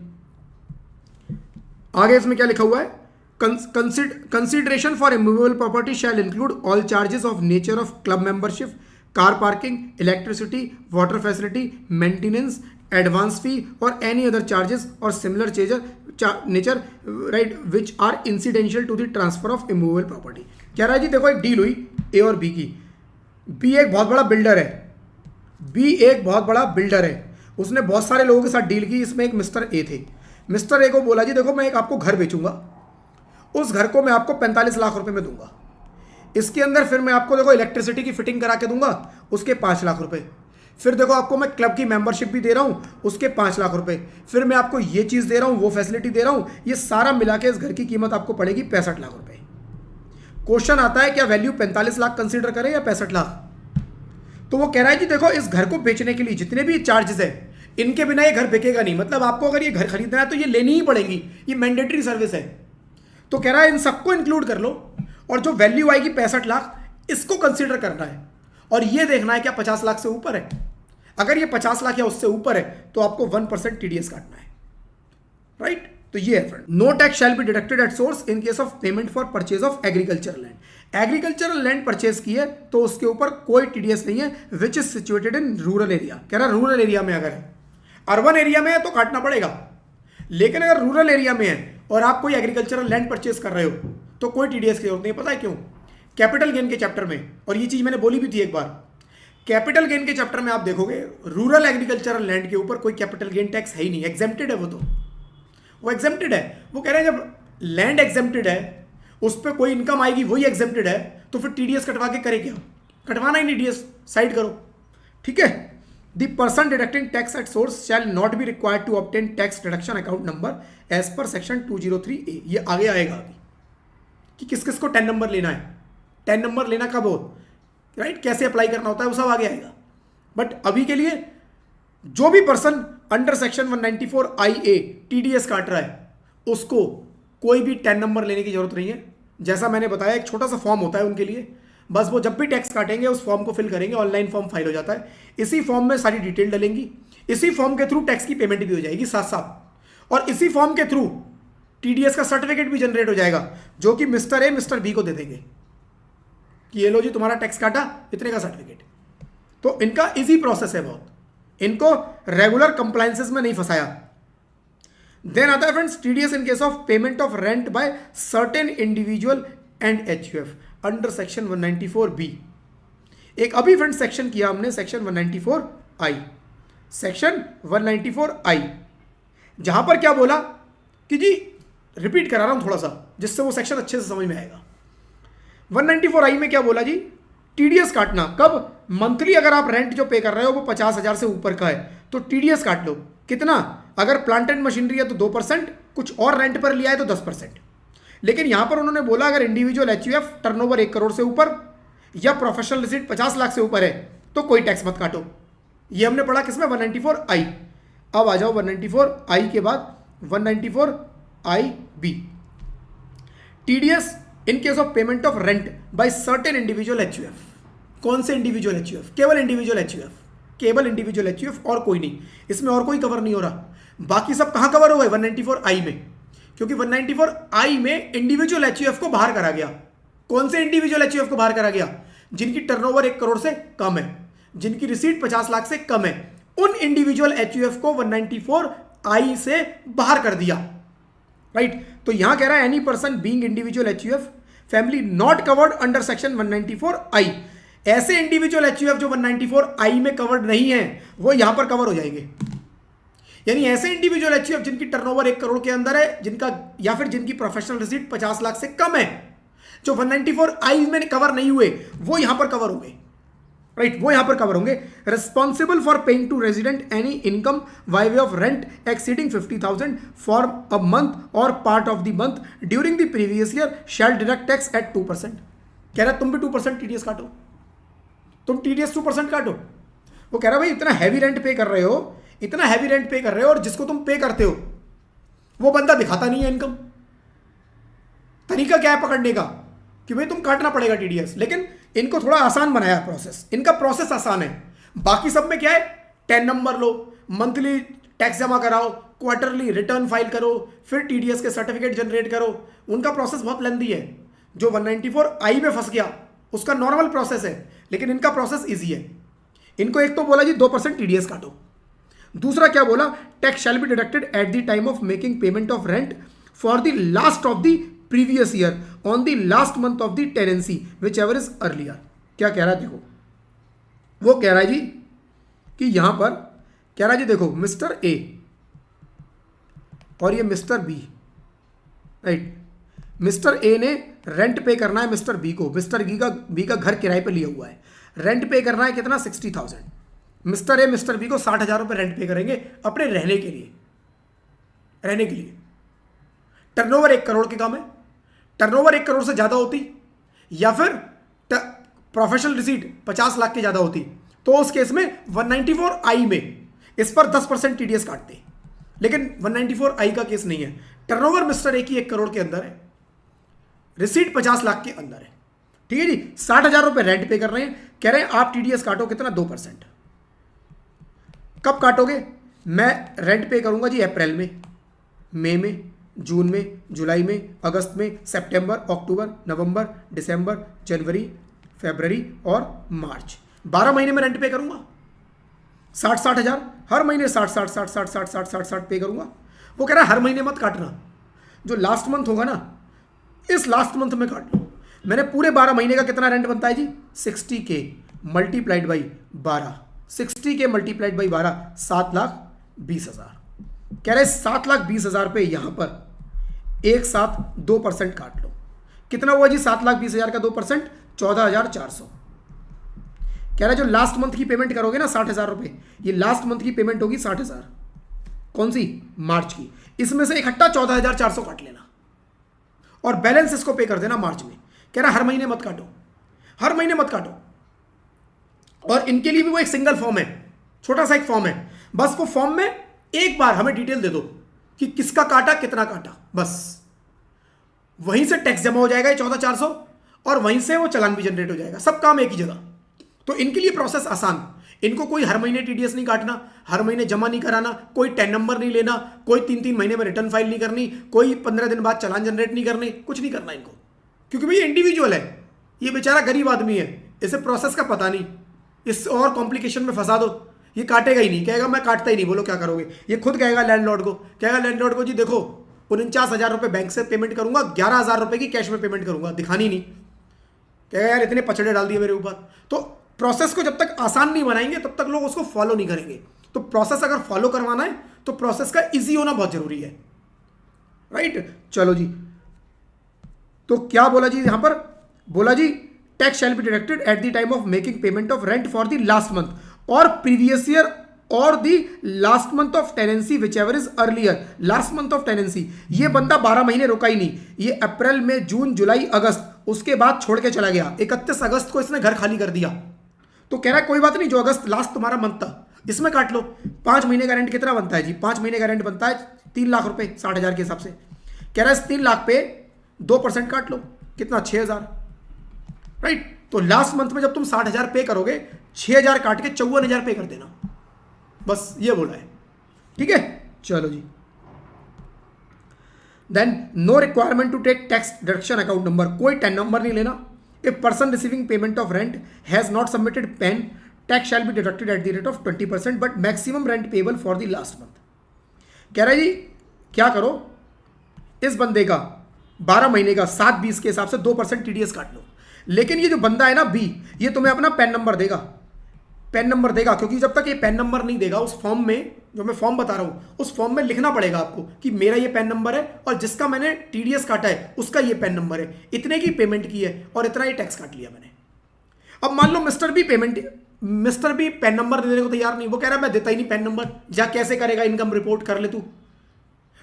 आगे इसमें क्या लिखा हुआ है, consideration for immovable property shall include all charges of nature of club membership, car parking, electricity, water facility, maintenance, advance fee और एनी अदर चार्जेस और similar nature, right, which are incidental to the transfer of immovable property. कह रहा है जी देखो एक deal हुई ए और B की, बी एक बहुत बड़ा बिल्डर है, बी एक बहुत बड़ा बिल्डर है, उसने बहुत सारे लोगों के साथ डील की, इसमें एक मिस्टर ए थे। मिस्टर ए को बोला जी देखो मैं एक आपको घर बेचूंगा, उस घर को मैं आपको 45 लाख रुपए में दूंगा, इसके अंदर फिर मैं आपको देखो इलेक्ट्रिसिटी की फिटिंग करा के दूंगा, उसके 5 लाख रुपए, फिर देखो आपको मैं क्लब की मेंबरशिप भी दे रहा हूं, उसके 5 लाख रुपए, फिर मैं आपको ये चीज दे रहा हूं, वो फैसिलिटी दे रहा हूं, ये सारा मिला के इस घर की कीमत आपको पड़ेगी 65 लाख रुपए। क्वेश्चन आता है क्या वैल्यू 45 लाख कंसीडर करें या 65 लाख? तो वो कह रहा है कि देखो इस घर को बेचने के लिए जितने भी चार्जेस है, इनके बिना ये घर बिकेगा नहीं। मतलब आपको अगर ये घर खरीदना है तो ये लेनी ही पड़ेगी, ये मैंडेटरी सर्विस है। तो कह रहा है इन सबको इंक्लूड कर लो और जो वैल्यू आएगी 65 लाख, इसको कंसीडर करना है और ये देखना है क्या 50 लाख से ऊपर है। अगर ये 50 लाख या उससे ऊपर है तो आपको 1% टीडीएस काटना है, राइट। तो ये है friend, no tax shall be deducted at source in case of payment for purchase of agricultural land. Agricultural land purchase की है तो उसके ऊपर कोई टीडीएस नहीं है, which is situated in rural area. कह रहा रूरल एरिया में अगर है, अर्बन एरिया में है तो काटना पड़ेगा, लेकिन अगर रूरल एरिया में है और आप कोई एग्रीकल्चरल लैंड परचेज कर रहे हो तो कोई टीडीएस की जरूरत नहीं है। पता है क्यों? कैपिटल गेन के चैप्टर में, और ये चीज मैंने बोली भी थी एक बार, कैपिटल गेन के चैप्टर में आप देखोगे रूरल एग्रीकल्चरल लैंड के ऊपर कोई कैपिटल गेन टैक्स है ही नहीं, एग्जेम्प्टेड है वो एग्जेम्प्टेड है। वो कह रहे हैं जब लैंड एग्जेम्प्टेड है, उस पर कोई इनकम आएगी वही एग्जेम्प्टेड है, तो फिर टीडीएस कटवा के करे क्या? कटवाना ही नहीं, टीडीएस साइड करो, ठीक है। The person deducting tax at source shall not be required to obtain tax deduction account number as per section 203A। ये आगे आएगा अभी कि किस किस को 10 नंबर लेना है, 10 नंबर लेना कब हो, राइट, कैसे अप्लाई करना होता है, वो सब आगे आएगा। बट अभी के लिए जो भी person under section 194IA TDS काट रहा है उसको कोई भी 10 नंबर लेने की जरूरत नहीं है। जैसा मैंने बताया एक छोटा सा फॉर्म होता है उनके लिए, बस वो जब भी टैक्स काटेंगे उस फॉर्म को फिल करेंगे, ऑनलाइन फॉर्म फाइल हो जाता है, इसी फॉर्म में सारी डिटेल डलेंगी, इसी फॉर्म के थ्रू टैक्स की पेमेंट भी हो जाएगी साथ साथ, और इसी फॉर्म के थ्रू टीडीएस का सर्टिफिकेट भी जनरेट हो जाएगा जो कि मिस्टर ए मिस्टर बी को दे देंगे कि ये लो जी तुम्हारा टैक्स काटा, इतने का सर्टिफिकेट। तो इनका इजी प्रोसेस है बहुत, इनको रेगुलर कंप्लायंसेस में नहीं फंसाया। देन आता है friends TDS in case of payment of rent by certain individual and HUF under section 194B। एक अभी फ्रेंड्स सेक्शन किया हमने, सेक्शन 194I, सेक्शन 194I, जहां पर क्या बोला कि जी रिपीट करा रहा हूं थोड़ा सा जिससे वो सेक्शन अच्छे से समझ में आएगा। 194I में क्या बोला जी? टीडीएस काटना कब? मंथली अगर आप रेंट जो पे कर रहे हो वो 50,000 से ऊपर का है तो टीडीएस काट लो। कितना? अगर प्लांट एंड मशीनरी है तो 2%, कुछ और रेंट पर लिया है तो 10%। लेकिन यहां पर उन्होंने बोला अगर इंडिविजुअल एचयूएफ टर्नओवर 1 करोड़ से ऊपर या प्रोफेशनल रिसीट 50 लाख से ऊपर है तो कोई टैक्स मत काटो। ये हमने पढ़ा किसमें? 194I। अब आ जाओ 194I के बाद 194IB, TDS in case of payment of rent by certain individual HUF. कौन से इंडिविजुअल एचयूएफ? केवल इंडिविजुअल एचयूएफ, केवल इंडिविजुअल एचयूएफ और कोई नहीं, इसमें और कोई कवर नहीं हो रहा। बाकी सब कहां कवर हो गए? 194I में, क्योंकि 194I में इंडिविजुअल एचयूएफ को बाहर करा गया। कौन से इंडिविजुअल एचयूएफ को बाहर करा गया? जिनकी टर्नओवर 1 करोड़ से कम है, जिनकी रिसीट 50 लाख से कम है, उन इंडिविजुअल एचयूएफ को 194I से बाहर कर दिया, राइट। तो यहां कह रहा है any person being individual HUF family not covered under section 194I। ऐसे इंडिविजुअल एचयूएफ जो 194I में कवर्ड नहीं है वो यहां पर कवर हो जाएंगे। यानी ऐसे इंडिविजुअल एचयूएफ जिनकी टर्नओवर 1 करोड़ के अंदर है, जिनका या फिर जिनकी प्रोफेशनल रिसीट 50 लाख से कम है, जो 194I में कवर नहीं हुए वो यहां पर कवर होंगे, राइट, वो यहां पर कवर होंगे। Responsible for paying to resident any income by way of rent exceeding 50,000 for a month और part of the month during the previous year shall deduct tax at 2%। कह रहा है तुम भी 2% टीडीएस काटो, तुम टीडीएस 2% काटो। वो कह रहा है भाई इतना हैवी रेंट पे कर रहे हो, इतना हैवी रेंट पे कर रहे हो, और जिसको तुम पे करते हो वो बंदा दिखाता नहीं है इनकम। तरीका क्या है पकड़ने का कि भाई तुम काटना पड़ेगा टीडीएस, लेकिन इनको थोड़ा आसान बनाया प्रोसेस, इनका प्रोसेस आसान है। बाकी सब में क्या है? 10 नंबर लो, मंथली टैक्स जमा कराओ, क्वार्टरली रिटर्न फाइल करो, फिर टीडीएस के सर्टिफिकेट जनरेट करो। उनका प्रोसेस बहुत लेंदी है। जो 194I में फंस गया उसका नॉर्मल प्रोसेस है, लेकिन इनका प्रोसेस इजी है। इनको एक तो बोला जी 2% टीडीएस काटो, दूसरा क्या बोला? Tax shall be deducted at the time of making payment of rent for the last of the previous year on the last month of the tenancy whichever is earlier. क्या कह रहा है? देखो वो कह रहा है जी कि यहां पर कह रहा है जी देखो मिस्टर ए और ये mister B, right. Mister A ने रेंट पे करना है मिस्टर बी को, मिस्टर बी का घर किराए पे लिया हुआ है, रेंट पे करना है कितना? 60,000, मिस्टर ए मिस्टर बी को 60,000 रुपये रेंट पे करेंगे अपने रहने के लिए, रहने के लिए। टर्नओवर 1 करोड़ के काम है, टर्नओवर 1 करोड़ से ज़्यादा होती या फिर प्रोफेशनल रिसीट 50 लाख की ज़्यादा होती तो उस केस में 194I में इस पर 10% टीडीएस काटते, लेकिन 194I का केस नहीं है। टर्नओवर मिस्टर ए की 1 करोड़ के अंदर है, रिसीट 50 लाख के अंदर है, ठीक है जी। 60,000 रुपये रेंट पे कर रहे हैं, कह रहे हैं आप टीडीएस काटो कितना, 2%। कब काटोगे? मैं रेंट पे करूंगा जी अप्रैल में, मई में, जून में, जुलाई में, अगस्त में, सितंबर, अक्टूबर, नवंबर, दिसंबर, जनवरी, फरवरी और मार्च, 12 महीने में रेंट पे करूंगा। 60,000 हर महीने 60 पे करूंगा। वो कह रहा है हर महीने मत काटना, जो लास्ट मंथ होगा ना इस लास्ट मंथ में काट लो। मैंने पूरे 12 महीने का कितना रेंट बनता है जी, 60K multiplied by 12, 60K multiplied by 12, 7,20,000। कह रहे 7,20,000 पे यहां पर एक साथ 2% काट लो। कितना हुआ जी 7,20,000 का 2%, 14,400। कह रहा है जो लास्ट मंथ की पेमेंट करोगे ना 60,000 रुपये, ये लास्ट मंथ की पेमेंट होगी 60,000, कौन सी, मार्च की। इसमें से इकट्ठा 14,400 काट लेना और बैलेंस इसको पे कर देना मार्च में। कह रहा हर महीने मत काटो, हर महीने मत काटो। और इनके लिए भी वो एक सिंगल फॉर्म है, छोटा सा एक फॉर्म है, बस वो फॉर्म में एक बार हमें डिटेल दे दो कि किसका काटा, कितना काटा, बस वहीं से टैक्स जमा हो जाएगा 14,400 और वहीं से वो चालान भी जनरेट हो जाएगा, सब काम एक ही जगह। तो इनके लिए प्रोसेस आसान, इनको कोई हर महीने टीडीएस नहीं काटना, हर महीने जमा नहीं कराना, कोई 10 नंबर नहीं लेना, कोई 3-3 महीने में रिटर्न फाइल नहीं करनी, कोई 15 दिन बाद चालान जनरेट नहीं करने, कुछ नहीं करना इनको, क्योंकि भाई इंडिविजुअल है, ये बेचारा गरीब आदमी है, इसे प्रोसेस का पता नहीं, इस और कॉम्प्लिकेशन में फंसा दो, ये काटेगा ही नहीं, कहेगा मैं काटता ही नहीं। बोलो क्या करोगे? ये खुद कहेगा लैंडलॉर्ड को, कहेगा लैंडलॉर्ड को जी देखो 49,000 रुपये बैंक से पेमेंट करूंगा, 11,000 रुपये की कैश में पेमेंट करूंगा, दिखानी नहीं, कहेगा यार इतने पचड़े डाल दिए मेरे ऊपर। तो प्रोसेस को जब तक आसान नहीं बनाएंगे तब तक लोग उसको फॉलो नहीं करेंगे। तो प्रोसेस अगर फॉलो करवाना है तो प्रोसेस का इजी होना बहुत जरूरी है, राइट। चलो जी, तो क्या बोला जी यहां पर, बोला जी tax shall be deducted at the time of making payment of rent for the last month और प्रीवियस ईयर और the last month of tenancy whichever is earlier. Last month of tenancy, ये बंदा 12 महीने रुका ही नहीं, ये अप्रैल में, जून, जुलाई, अगस्त, उसके बाद छोड़ के चला गया। 31 अगस्त को इसने घर खाली कर दिया, तो कह रहा है कोई बात नहीं, जो अगस्त लास्ट तुम्हारा मंथ था इसमें काट लो। 5 महीने का रेंट कितना बनता है जी, 5 महीने का रेंट बनता है 3 लाख रुपए 60,000 के हिसाब से। कह रहा है 3 लाख पे 2% काट लो, कितना, 6,000, राइट। तो लास्ट मंथ में जब तुम 60,000 पे करोगे, 6,000 काट के 54,000 पे कर देना, बस ये बोला है, ठीक है। चलो जी, then no requirement to take tax deduction account number, कोई 10 नंबर नहीं लेना। If person receiving payment of rent has not submitted PAN, tax shall be deducted at the rate of 20% but maximum rent payable for the last month. कह रहा है जी क्या करो, इस बंदे का 12 महीने का 7/20 के हिसाब से 2% टीडीएस काट लो। लेकिन ये जो बंदा है ना बी, ये तुम्हें अपना पैन नंबर देगा, पैन नंबर देगा, क्योंकि जब तक ये पैन नंबर नहीं देगा उस फॉर्म में, जो मैं फॉर्म बता रहा हूं उस फॉर्म में लिखना पड़ेगा आपको कि मेरा ये पैन नंबर है और जिसका मैंने टीडीएस काटा है उसका ये पैन नंबर है, इतने की पेमेंट की है और इतना ही टैक्स काट लिया मैंने। अब मान लो मिस्टर बी पैन नंबर देने को तैयार नहीं, वो कह रहा है मैं देता ही नहीं पैन नंबर, जा कैसे करेगा, इनकम रिपोर्ट कर ले तू।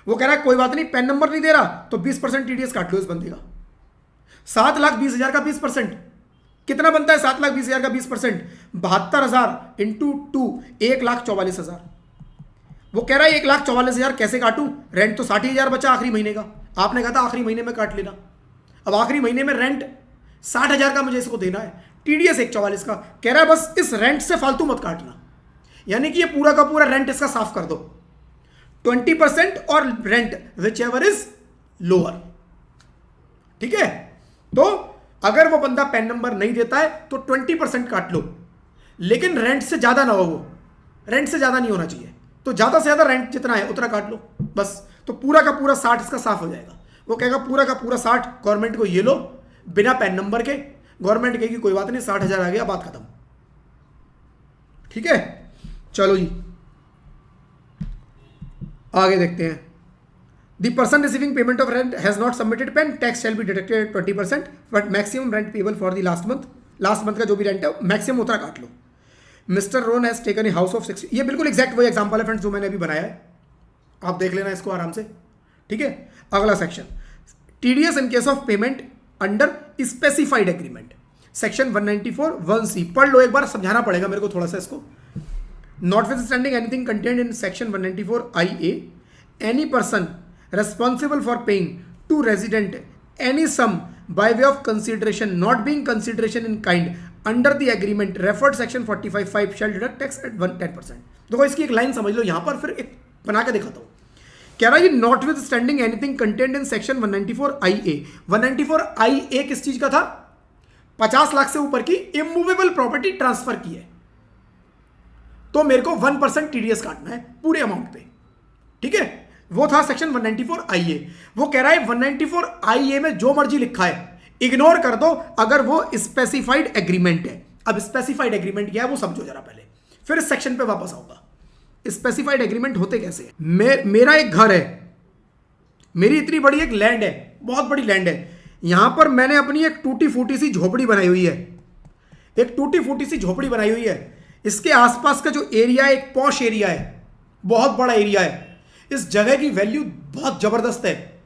वो कह रहा है कोई बात नहीं, पैन नंबर नहीं दे रहा तो 20% टीडीएस काट लो इस बंदे का। 7,20,000 का 20% कितना बनता है, 7,20,000 का 20%, 72,000 इंटू 2, 1,44,000। वो कह रहा है 1,44,000 कैसे काटूं, रेंट तो 60,000 बचा आखिरी महीने का, आपने कहा था आखिरी महीने में काट लेना। अब आखिरी महीने में रेंट 60,000 का मुझे इसको देना है, टीडीएस 1,44 का। कह रहा है बस इस रेंट से फालतू मत काटना, यानी कि ये पूरा का पूरा रेंट इसका साफ कर दो, 20% और rent which ever is lower, ठीक है। तो अगर वो बंदा पैन नंबर नहीं देता है तो 20% काट लो, लेकिन रेंट से ज्यादा ना हो, वो रेंट से ज्यादा नहीं होना चाहिए, तो ज्यादा से ज्यादा रेंट जितना है उतना काट लो बस। तो पूरा का पूरा 60 इसका साफ हो जाएगा। वो कहेगा पूरा का पूरा 60 गवर्नमेंट को ये लो बिना पैन नंबर के, गवर्नमेंट कहेगी कोई बात नहीं 60,000 आ गया, बात खत्म, ठीक है। चलो जी आगे देखते हैं। The person receiving payment of rent has not submitted PAN, tax shall be deducted at 20%, but maximum rent payable for the last month का जो भी रेंट है मैक्सिमम उतना काट लो। Mister Rohan has taken a house of 60। ये बिल्कुल exact वही एग्जांपल है फ्रेंड्स जो मैंने अभी बनाया है, आप देख लेना इसको आराम से, ठीक है। अगला section, TDS in case of payment under specified agreement, section 194(1)(c). पढ़ लो एक बार, समझाना पड़ेगा मेरे को थोड़ा सा इसको। Notwithstanding anything contained in section 194(i)(a), any person responsible for paying to resident any sum by way of consideration not being consideration in kind under the agreement referred section 45(5) shall deduct tax at 10%। देखो इसकी एक line समझ लो यहां पर, फिर एक बना के दिखाता हूं। कह रहा है not with standing anything content in section 194(i)(a). 194(i)(a) किस चीज का था? 50 लाख से ऊपर की इमूवेबल प्रॉपर्टी ट्रांसफर की है, तो मेरे को 1% टीडीएस काटना है पूरे अमाउंट पे, ठीक है। वो था सेक्शन 194(i)(a). वो कह रहा है 194(i)(a) में जो मर्जी लिखा है इग्नोर कर दो अगर वो स्पेसिफाइड एग्रीमेंट है। अब स्पेसिफाइड एग्रीमेंट क्या है वो समझो जरा पहले, फिर इस सेक्शन पे वापस आऊंगा। स्पेसिफाइड एग्रीमेंट होते कैसे हैं? मेरा एक घर है, मेरी इतनी बड़ी एक लैंड है, बहुत बड़ी लैंड है, यहां पर मैंने अपनी एक टूटी फूटी सी झोपड़ी बनाई हुई है, एक टूटी फूटी सी झोपड़ी बनाई हुई है। इसके आसपास का जो एरिया है एक पॉश एरिया है, बहुत बड़ा एरिया है, इस जगह की वैल्यू बहुत जबरदस्त है।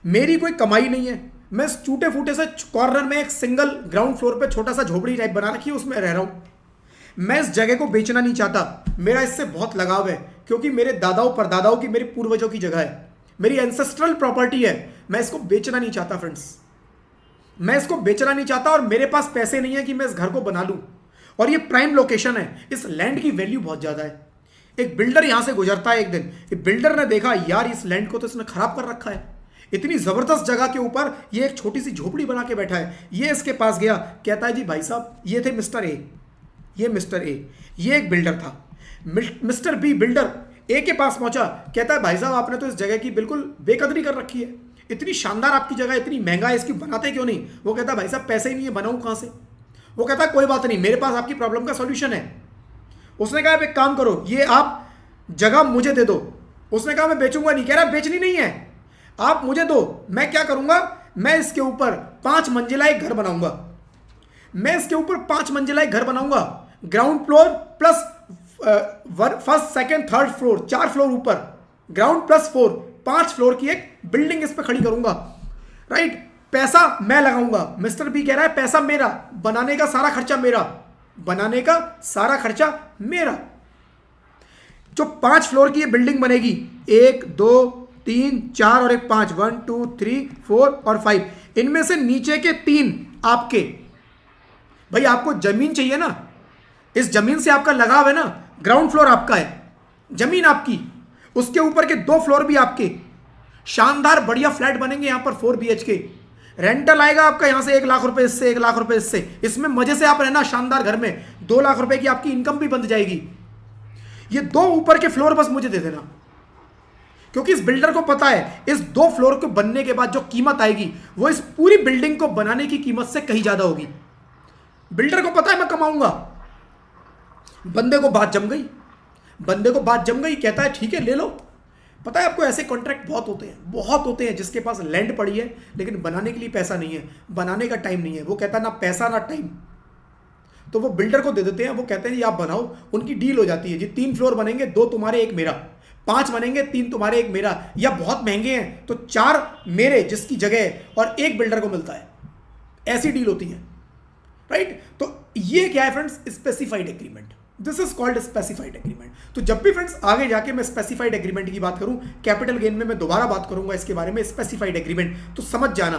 मेरी कोई कमाई नहीं है, मैं इस टूटे फूटे से कॉर्नर में एक सिंगल ग्राउंड फ्लोर पे छोटा सा झोपड़ी टाइप बना रखी है, उसमें रह रहा हूं। मैं इस जगह को बेचना नहीं चाहता, मेरा इससे बहुत लगाव है क्योंकि मेरे दादाओं परदादाओं की, मेरे पूर्वजों की जगह है, मेरी एंसेस्ट्रल प्रॉपर्टी है। मैं इसको बेचना नहीं चाहता फ्रेंड्स, मैं इसको बेचना नहीं चाहता और मेरे पास पैसे नहीं है कि मैं इस घर को बना लूं। और ये प्राइम लोकेशन है, इस लैंड की वैल्यू बहुत ज्यादा है। एक बिल्डर यहां से गुजरता है एक दिन, बिल्डर ने देखा यार इस लैंड को तो इसने खराब कर रखा है, इतनी जबरदस्त जगह के ऊपर ये एक छोटी सी झोपड़ी बना के बैठा है। ये इसके पास गया, कहता है जी भाई साहब, ये थे मिस्टर ए, ये मिस्टर ए, ये एक बिल्डर था। मिस्टर बी बिल्डर ए के पास पहुंचा, कहता है भाई साहब आपने तो इस जगह की बिल्कुल बेकदरी कर रखी है, इतनी शानदार आपकी जगह, इतनी महंगा है, इसकी बनाते क्यों नहीं? वो कहता है भाई साहब पैसे ही नहीं है, बनाऊं कहां से? वो कहता है कोई बात नहीं, मेरे पास आपकी प्रॉब्लम का सॉल्यूशन है। उसने कहा एक काम करो, ये आप जगह मुझे दे दो। उसने कहा मैं बेचूंगा नहीं। कह रहा बेचनी नहीं है, आप मुझे दो, मैं क्या करूंगा, मैं इसके ऊपर 5 मंजिला एक घर बनाऊंगा, मैं इसके ऊपर 5 मंजिला एक घर बनाऊंगा, ground floor plus first second third floor, 4 floor ऊपर, ग्राउंड प्लस 4, 5 फ्लोर की एक बिल्डिंग इस पर खड़ी करूंगा, राइट। पैसा मैं लगाऊंगा। मिस्टर बी कह रहा है पैसा मेरा, बनाने का सारा खर्चा मेरा, बनाने का सारा खर्चा मेरा। जो 5 फ्लोर की ये बिल्डिंग बनेगी, 1 2 3 4 और एक 5, 1 2 3 4 और 5, इनमें से नीचे के 3 आपके। भाई आपको जमीन चाहिए ना, इस जमीन से आपका लगाव है ना, ग्राउंड फ्लोर आपका है, जमीन आपकी, उसके ऊपर के 2 फ्लोर भी आपके। शानदार बढ़िया फ्लैट बनेंगे यहां पर 4 BHK, रेंटल आएगा आपका यहां से 1 लाख रुपए इससे, 1 लाख रुपए इससे, इसमें मजे से आप रहना शानदार घर में, 2 लाख रुपए की आपकी इनकम भी बन जाएगी। ये 2 ऊपर के फ्लोर बस मुझे दे देना, क्योंकि इस बिल्डर को पता है इस 2 फ्लोर को बनने के बाद जो कीमत आएगी वो इस पूरी बिल्डिंग को बनाने की कीमत से कहीं ज्यादा होगी। बिल्डर को पता है मैं कमाऊंगा। बंदे को बात जम गई, बंदे को बात जम गई, कहता है ठीक है ले लो। पता है आपको ऐसे कॉन्ट्रैक्ट बहुत होते हैं, बहुत होते हैं, जिसके पास लैंड पड़ी है लेकिन बनाने के लिए पैसा नहीं है, बनाने का टाइम नहीं है। वो कहता है ना पैसा ना टाइम, तो वो बिल्डर को दे देते हैं। वो कहते हैं जी आप बनाओ, उनकी डील हो जाती है जी, 3 फ्लोर बनेंगे, 2 तुम्हारे 1 मेरा, 5 बनेंगे, 3 तुम्हारे 1 मेरा, या बहुत महंगे हैं तो 4 मेरे जिसकी जगह है और 1 बिल्डर को मिलता है। ऐसी डील होती है, राइट। तो ये क्या है friends, specified agreement, this is called specified agreement. तो जब भी फ्रेंड्स आगे जाके मैं स्पेसिफाइड एग्रीमेंट की बात करूं, कैपिटल गेन में मैं दोबारा बात करूंगा इसके बारे में, स्पेसिफाइड एग्रीमेंट, तो समझ जाना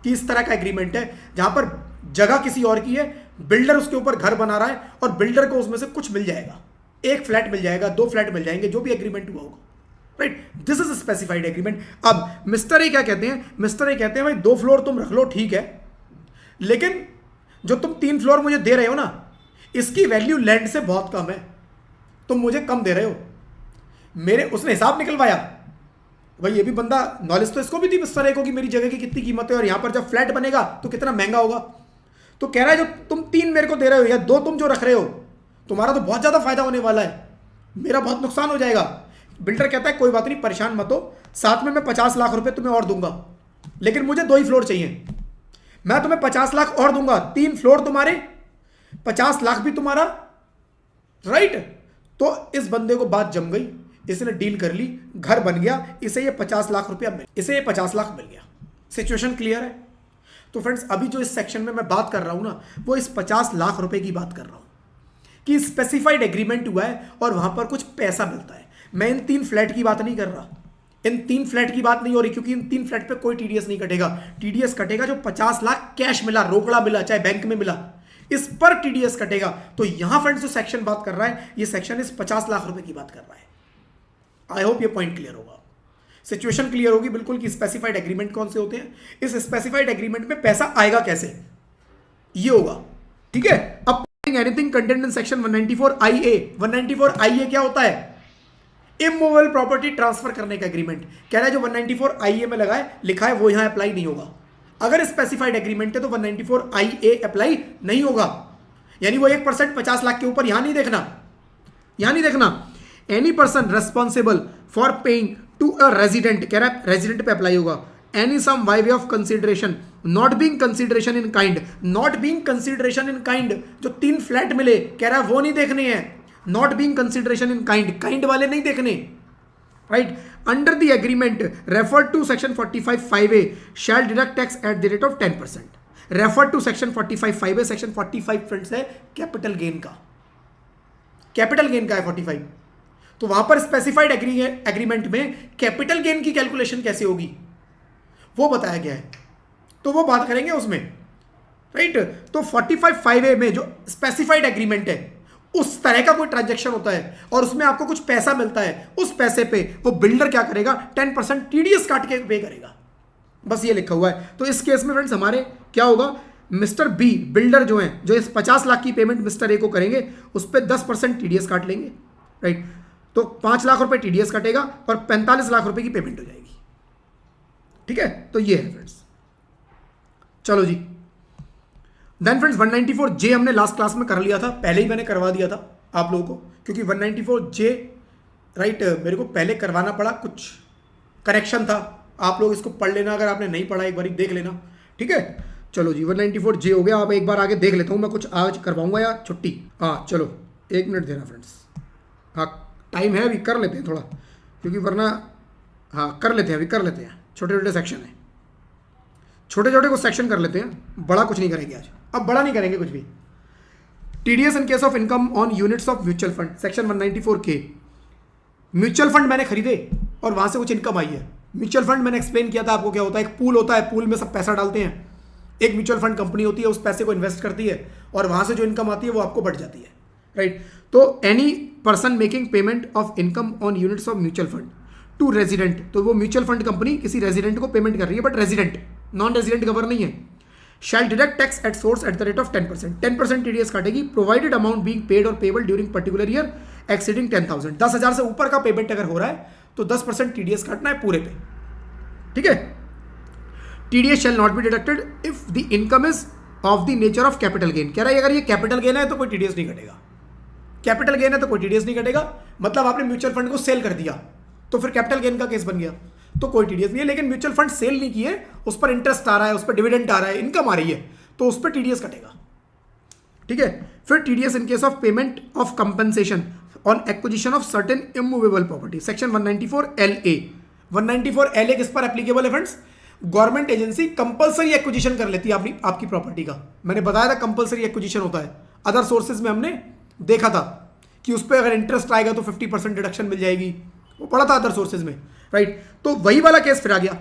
कि इस तरह का एग्रीमेंट है जहां पर जगह किसी और की है, बिल्डर उसके ऊपर घर बना रहा है और बिल्डर को उसमें से कुछ मिल जाएगा, 1 फ्लैट मिल जाएगा, 2 फ्लैट मिल जाएंगे, जो भी एग्रीमेंट हुआ होगा, right. This is specified agreement. अब मिस्टर ए क्या कहते हैं, मिस्टर ए कहते हैं भाई 2 फ्लोर तुम रख लो ठीक है, लेकिन जो तुम 3 फ्लोर मुझे दे रहे हो ना, इसकी वैल्यू लैंड से बहुत कम है, तुम मुझे कम दे रहे हो। मेरे उसने हिसाब निकलवाया, भाई ये भी बंदा, नॉलेज तो इसको भी थी मिस्टर ए को कि मेरी जगह की कितनी कीमत है और यहां पर जब फ्लैट बनेगा तो कितना महंगा होगा। तो कह रहा है जो तुम 3 मेरे को दे रहे हो या 2 तुम जो रख रहे हो, तुम्हारा तो बहुत ज्यादा फायदा होने वाला है, मेरा बहुत नुकसान हो जाएगा। बिल्डर कहता है कोई बात नहीं, परेशान मत हो, साथ में मैं 50 लाख रुपए तुम्हें और दूंगा, लेकिन मुझे 2 ही फ्लोर चाहिए। मैं तुम्हें 50 लाख और दूंगा, 3 फ्लोर तुम्हारे, 50 लाख भी तुम्हारा राइट। तो इस बंदे को बात जम गई, इसने डील कर ली, घर बन गया, इसे ये 50 लाख रुपया इसे ये 50 लाख मिल गया। सिचुएशन क्लियर है। तो फ्रेंड्स अभी जो इस सेक्शन में मैं बात कर रहा हूं ना, वो इस 50 लाख रुपए की बात कर रहा हूं कि स्पेसिफाइड एग्रीमेंट हुआ है और वहां पर कुछ पैसा मिलता है। मैं इन 3 फ्लैट की बात नहीं कर रहा, इन 3 फ्लैट की बात नहीं हो रही, क्योंकि इन 3 फ्लैट पे कोई टीडीएस नहीं कटेगा। टीडीएस कटेगा जो 50 लाख कैश मिला, रोकड़ा मिला, चाहे बैंक में मिला, इस पर टीडीएस कटेगा। तो यहां फ्रेंड्स जो सेक्शन बात कर रहा है, ये सेक्शन इस 50 लाख रुपए की बात कर रहा है। आई होप ये पॉइंट क्लियर होगा, सिचुएशन क्लियर होगी बिल्कुल कि स्पेसिफाइड एग्रीमेंट कौन से होते हैं, इस स्पेसिफाइड एग्रीमेंट में पैसा आएगा कैसे, ये होगा। ठीक है। अब anything content in section 194IA। 194IA क्या होता है? इमूवेबल प्रॉपर्टी ट्रांसफर करने का एग्रीमेंट। कह रहा है जो 194IA में लगा है, लिखा है, वो यहां अप्लाई नहीं होगा। अगर स्पेसिफाइड एग्रीमेंट है तो 194IA अप्लाई नहीं होगा। यानी वो 1% 50 लाख के ऊपर यहां नहीं देखना, यहां नहीं देखना। Any person responsible for paying to a resident, कह रहा है रेजिडेंट पे अप्लाई होगा। Any sum by way of consideration, not being consideration in kind, not being consideration in kind, जो 3 फ्लैट मिले, कह रहा है वो नहीं देखने हैं। Not being consideration in kind, kind वाले नहीं देखने, right. Under the agreement refer to section 45(5)(a shall deduct tax at the rate of 10%। Refer to section 45(5)(a। Section 45 friends है कैपिटल गेन का, कैपिटल गेन का है 45। तो वहां पर स्पेसिफाइड एग्रीमेंट में कैपिटल गेन की कैलकुलेशन कैसे होगी वो बताया गया है, तो वो बात करेंगे उसमें, राइट। तो 45(5)(a) में जो स्पेसिफाइड एग्रीमेंट है, उस तरह का कोई ट्रांजैक्शन होता है और उसमें आपको कुछ पैसा मिलता है, उस पैसे पे वो बिल्डर क्या करेगा, 10% टीडीएस काट के पे करेगा। बस ये लिखा हुआ है। तो इस केस में फ्रेंड्स हमारे क्या होगा, मिस्टर बी बिल्डर जो है, जो इस 50 लाख की पेमेंट मिस्टर ए को करेंगे, उस पर 10% टीडीएस काट लेंगे, राइट। तो 5 लाख रुपए टीडीएस कटेगा और 45 लाख रुपए की पेमेंट हो जाएगी। ठीक है। तो ये है फ्रेंड्स। चलो जी, देन फ्रेंड्स 194J हमने लास्ट क्लास में कर लिया था, पहले ही मैंने करवा दिया था आप लोगों को, क्योंकि 194J राइट मेरे को पहले करवाना पड़ा, कुछ करेक्शन था। आप लोग इसको पढ़ लेना, अगर आपने नहीं पढ़ा एक बार देख लेना। ठीक है। चलो जी 194J हो गया। अब एक बार आगे देख लेता हूँ मैं, कुछ आज करवाऊंगा या छुट्टी। हाँ चलो 1 मिनट देना फ्रेंड्स। हाँ टाइम है, अभी कर लेते हैं थोड़ा, क्योंकि वरना हाँ कर लेते हैं, अभी कर लेते हैं। छोटे छोटे सेक्शन है, छोटे छोटे कुछ सेक्शन कर लेते हैं, बड़ा कुछ नहीं करेंगे आज। अब बड़ा नहीं करेंगे कुछ भी। TDS in case of income on units of mutual fund, section 194K। Mutual fund मैंने खरीदे और वहां से कुछ इनकम आई है। म्यूचुअल फंड मैंने एक्सप्लेन किया था आपको क्या होता है। एक पूल होता है, पूल में सब पैसा डालते हैं, एक म्यूचुअल फंड कंपनी होती है, उस पैसे को इन्वेस्ट करती है और वहां से जो इनकम आती है वो आपको बढ़ जाती है, राइट। तो any person making payment of income on units of mutual fund to resident, तो वो म्यूचुअल फंड कंपनी किसी रेजिडेंट को पेमेंट कर रही है, but resident, non resident cover नहीं है। Shall deduct tax at source at the rate of 10%। 10% TDS काटेगी, प्रोवाइडेड अमाउंट बीइंग पेड और payable during particular year exceeding 10,000। 10,000 से ऊपर का पेमेंट अगर हो रहा है तो 10% टीडीएस काटना है पूरे पे। ठीक है। TDS shell not be deducted if the income is of the nature of capital gain. कह रहा है अगर ये कैपिटल गेन है तो कोई टीडीएस नहीं कटेगा। कैपिटल गेन है तो कोई टीडीएस नहीं कटेगा, मतलब आपने म्यूचुअल फंड को सेल कर दिया तो फिर कैपिटल गेन का केस बन गया, तो कोई टीडीएस नहीं है। लेकिन म्यूचुअल फंड सेल नहीं किए, उस पर इंटरेस्ट आ रहा है, उस पर डिविडेंड आ रहा है, इनकम आ रही है, तो उस पर टीडीएस कटेगा। ठीक है। फिर TDS in case of payment of compensation on acquisition of certain immovable property, section 194LA। 194LA किस पर एप्लीकेबल है friends? Government agency compulsory acquisition कर लेती है आपकी प्रॉपर्टी का। मैंने बताया था कंपल्सरी एक्विजिशन होता है। अदर सोर्सेज में हमने देखा था कि उस पर अगर इंटरेस्ट आएगा तो 50% डिडक्शन मिल जाएगी, वो पढ़ा था अदर सोर्सेज में, राइट। तो वही वाला केस फिर आ गया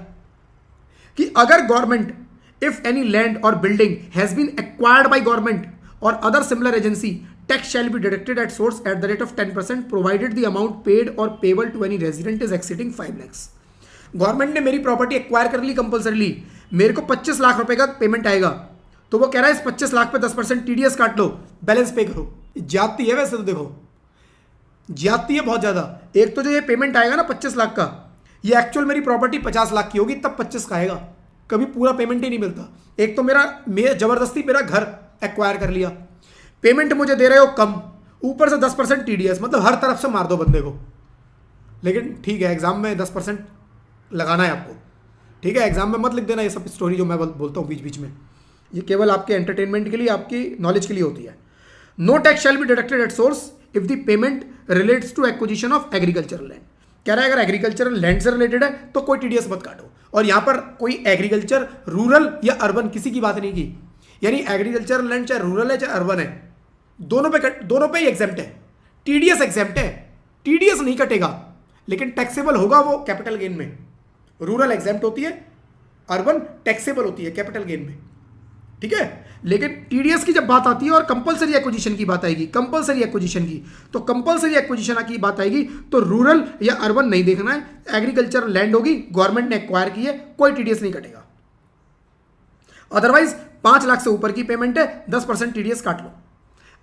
कि अगर गवर्नमेंट, इफ एनी लैंड और building has been acquired by government और other similar agency, tax shall be deducted at source at the rate of 10% provided the amount paid और payable to any resident is exceeding 5 lakh. Government ने मेरी property acquire कर ली compulsorily, मेरे को 25 लाख रुपए का payment आएगा, तो वो कह रहा है इस 25 लाख पे 10% टीडीएस काट लो, बैलेंस पे करो। जाती है वैसे तो, देखो जाती है बहुत ज़्यादा। एक तो जो ये पेमेंट आएगा ना 25 लाख का, ये एक्चुअल मेरी प्रॉपर्टी 50 लाख की होगी तब 25 का आएगा, कभी पूरा पेमेंट ही नहीं मिलता। एक तो मेरा जबरदस्ती मेरा घर एक्वायर कर लिया, पेमेंट मुझे दे रहे हो कम, ऊपर से 10% टीडीएस, मतलब हर तरफ से मार दो बंदे को। लेकिन ठीक है, एग्जाम में 10% लगाना है आपको, ठीक है। एग्जाम में मत लिख देना ये सब स्टोरी जो मैं बोलता हूँ बीच बीच में, ये केवल आपके एंटरटेनमेंट के लिए, आपकी नॉलेज के लिए होती है। No tax shall be deducted at source if the payment relates to acquisition of agricultural land. कह रहा है अगर एग्रीकल्चरल लैंड से रिलेटेड है तो कोई टीडीएस मत काटो, और यहां पर कोई एग्रीकल्चर रूरल या अर्बन किसी की बात नहीं की, यानी एग्रीकल्चरल लैंड चाहे रूरल है चाहे अर्बन है, दोनों पे ही एग्जेम्प्ट है, टीडीएस एग्जेम्प्ट है, टीडीएस नहीं कटेगा, लेकिन टैक्सेबल होगा वो कैपिटल गेन में। रूरल एग्जेम्प्ट होती है, अर्बन टैक्सेबल होती है कैपिटल गेन में, ठीक है। लेकिन टीडीएस की जब बात आती है और कंपलसरी एक्विजिशन की बात आएगी, कंपलसरी एक्विजिशन की, तो कंपलसरी एक्विजिशन की बात आएगी तो रूरल या अर्बन नहीं देखना है, एग्रीकल्चर लैंड होगी, गवर्नमेंट ने एक्वायर की है, कोई टीडीएस नहीं कटेगा। अदरवाइज 5 लाख से ऊपर की पेमेंट है 10% टीडीएस काट लो।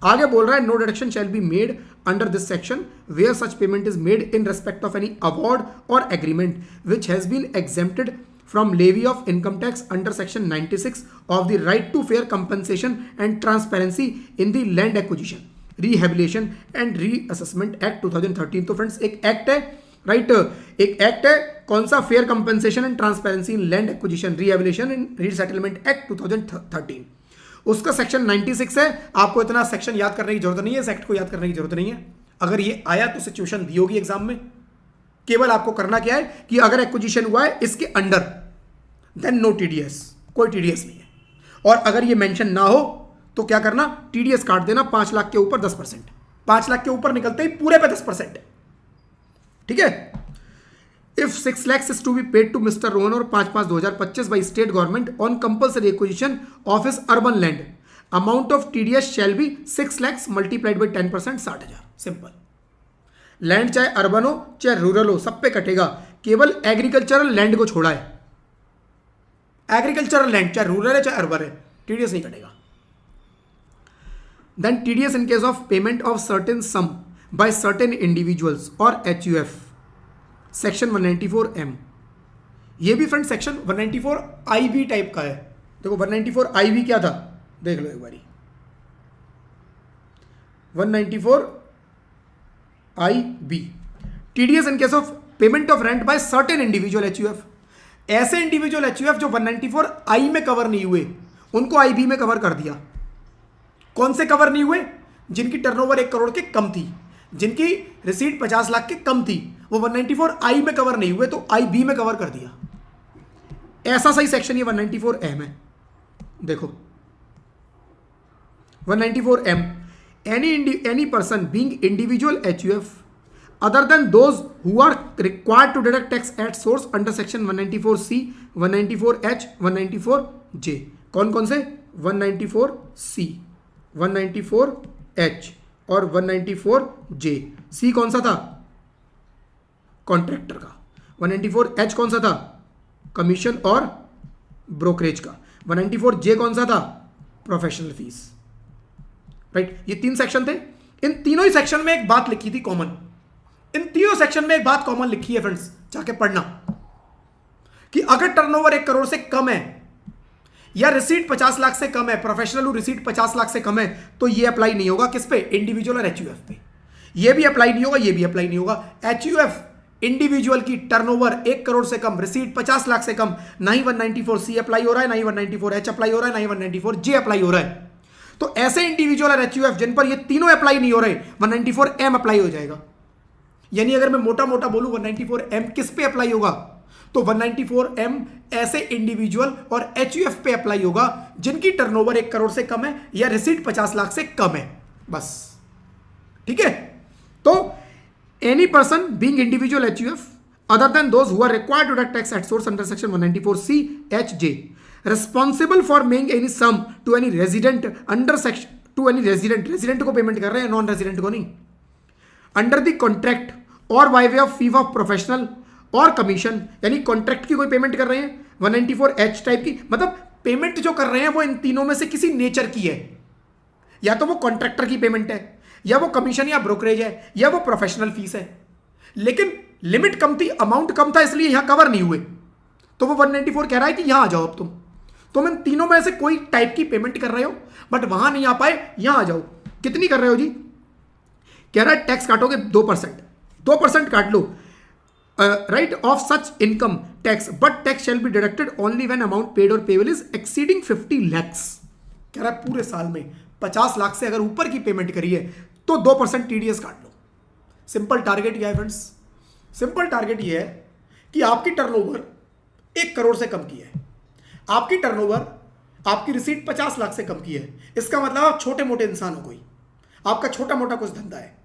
आगे बोल रहा है no deduction shall be made under this section where such payment is made in respect of any award और agreement which has been exempted from levy of income tax under section 96 of the right to fair compensation and transparency in the land acquisition, rehabilitation and reassessment act 2013। तो friends एक act है, right, एक act है, कौन सा, fair compensation and transparency in land acquisition rehabilitation and resettlement act 2013, उसका section 96 है। आपको इतना सेक्शन याद करने की जरूरत नहीं है, इस एक्ट को याद करने की जरूरत नहीं है। अगर ये आया तो सिचुएशन दी होगी एग्जाम में, केवल आपको करना क्या है कि अगर एक्विजिशन हुआ है इसके अंडर, देन नो टीडीएस, कोई टीडीएस नहीं है। और अगर ये मेंशन ना हो तो क्या करना, टीडीएस काट देना 5 लाख के ऊपर 10%, 5 लाख के ऊपर निकलते ही पूरे पे 10%, ठीक है। If 6 lakhs is to be paid to Mr. Rohan और 5/5/2025 by state government on compulsory acquisition of his urban land, amount of TDS shall be 6 lakhs multiplied by 10%, 60,000। Simple. Land चाहे अर्बन हो चाहे रूरल हो सब पे कटेगा, केवल agricultural land को छोड़ा है। एग्रीकल्चरल लैंड चाहे रूरल है चाहे अर्बन है, टीडीएस नहीं कटेगा। Then TDS in case of payment of certain sum by certain individuals और एचयूएफ, सेक्शन 194M। ये भी फ्रेंड सेक्शन 194IB टाइप का है। देखो 194IB क्या था, देख लो एक बारी। 194IB, TDS in case of payment of rent by certain individual HUF. ऐसे इंडिविजुअल एचयूएफ जो 194I में कवर नहीं हुए उनको IB में कवर कर दिया। कौन से कवर नहीं हुए, जिनकी टर्नओवर 1 करोड़ के कम थी, जिनकी रिसीट 50 लाख के कम थी, वो 194I में कवर नहीं हुए तो IB में कवर कर दिया। ऐसा सही सेक्शन ये 194M है। देखो 194M, any person being individual HUF other than those who are required to deduct tax at source under section 194C, 194H, 194J। कौन कौन से, 194C, 194H और 194J। C कौन सा था, कॉन्ट्रैक्टर का। 194H कौन सा था, कमीशन और ब्रोकरेज का। 194J कौन सा था, प्रोफेशनल फीस, राइट। ये 3 सेक्शन थे। इन तीनों ही सेक्शन में एक बात लिखी थी कॉमन, इन तीनों सेक्शन में एक बात कॉमन लिखी है फ्रेंड्स, जाके पढ़ना, कि अगर टर्नओवर 1 करोड़ से कम है या रिसीट 50 लाख से कम है, प्रोफेशनल रिसीट 50 लाख से कम है, तो ये अप्लाई नहीं होगा किस पे, इंडिविजुअल और एचयूएफ पे। ये भी अप्लाई नहीं होगा, ये भी अप्लाई नहीं होगा। एचयूएफ इंडिविजुअल की टर्नओवर 1 करोड़ से कम, रिसीट 50 लाख से कम, ना ही 194C अप्लाई हो रहा है, ना ही 194H अप्लाई हो रहा है, ना ही 194J अप्लाई हो रहा है। तो ऐसे इंडिविजुअल और एचयूएफ जिन पर ये तीनों अप्लाई नहीं हो रहे, 194M अप्लाई हो जाएगा। यानी अगर मैं मोटा मोटा बोलूं 194M किस पे अप्लाई होगा, तो 194M ऐसे इंडिविजुअल और एचयूएफ पे अप्लाई होगा जिनकी टर्नओवर 1 करोड़ से कम है या रिसीट 50 लाख से कम है, बस, ठीक है। तो any person being individual HUF other than those who are required to deduct tax at source under section 194C, H, J responsible for paying any sum to any resident under section, to any resident को payment कर रहे हैं, non resident को नहीं, under the contract और by way of fee of professional और commission, यानी contract की कोई पेमेंट कर रहे हैं 194H टाइप की, मतलब पेमेंट जो कर रहे हैं वो इन तीनों में से किसी नेचर की है, या तो वो कॉन्ट्रैक्टर की पेमेंट है, या वो कमीशन या ब्रोकरेज है, या वो प्रोफेशनल फीस है, लेकिन लिमिट कम थी, अमाउंट कम था, इसलिए यहां कवर नहीं हुए। तो वो 194 कह रहा है कि यहां आ जाओ अब तुम इन तीनों में से कोई टाइप की पेमेंट कर रहे हो बट वहां नहीं आ पाए, यहां आ जाओ। कितनी कर रहे हो जी, कह रहा है टैक्स काटोगे 2% काट लो, right, of such income tax, but tax shall be deducted only when amount paid और पेबल इज एक्सीडिंग 50 lakhs। कह रहा है पूरे साल में 50 लाख से अगर ऊपर की पेमेंट करी है तो 2% टीडीएस काट लो। सिंपल टारगेट क्या है फ्रेंड्स? सिंपल टारगेट ये है कि आपकी टर्नओवर 1 करोड़ से कम की है, आपकी टर्नओवर, आपकी रिसीट 50 लाख से कम की है। इसका मतलब आप छोटे मोटे इंसान हो, कोई आपका छोटा मोटा कुछ धंधा है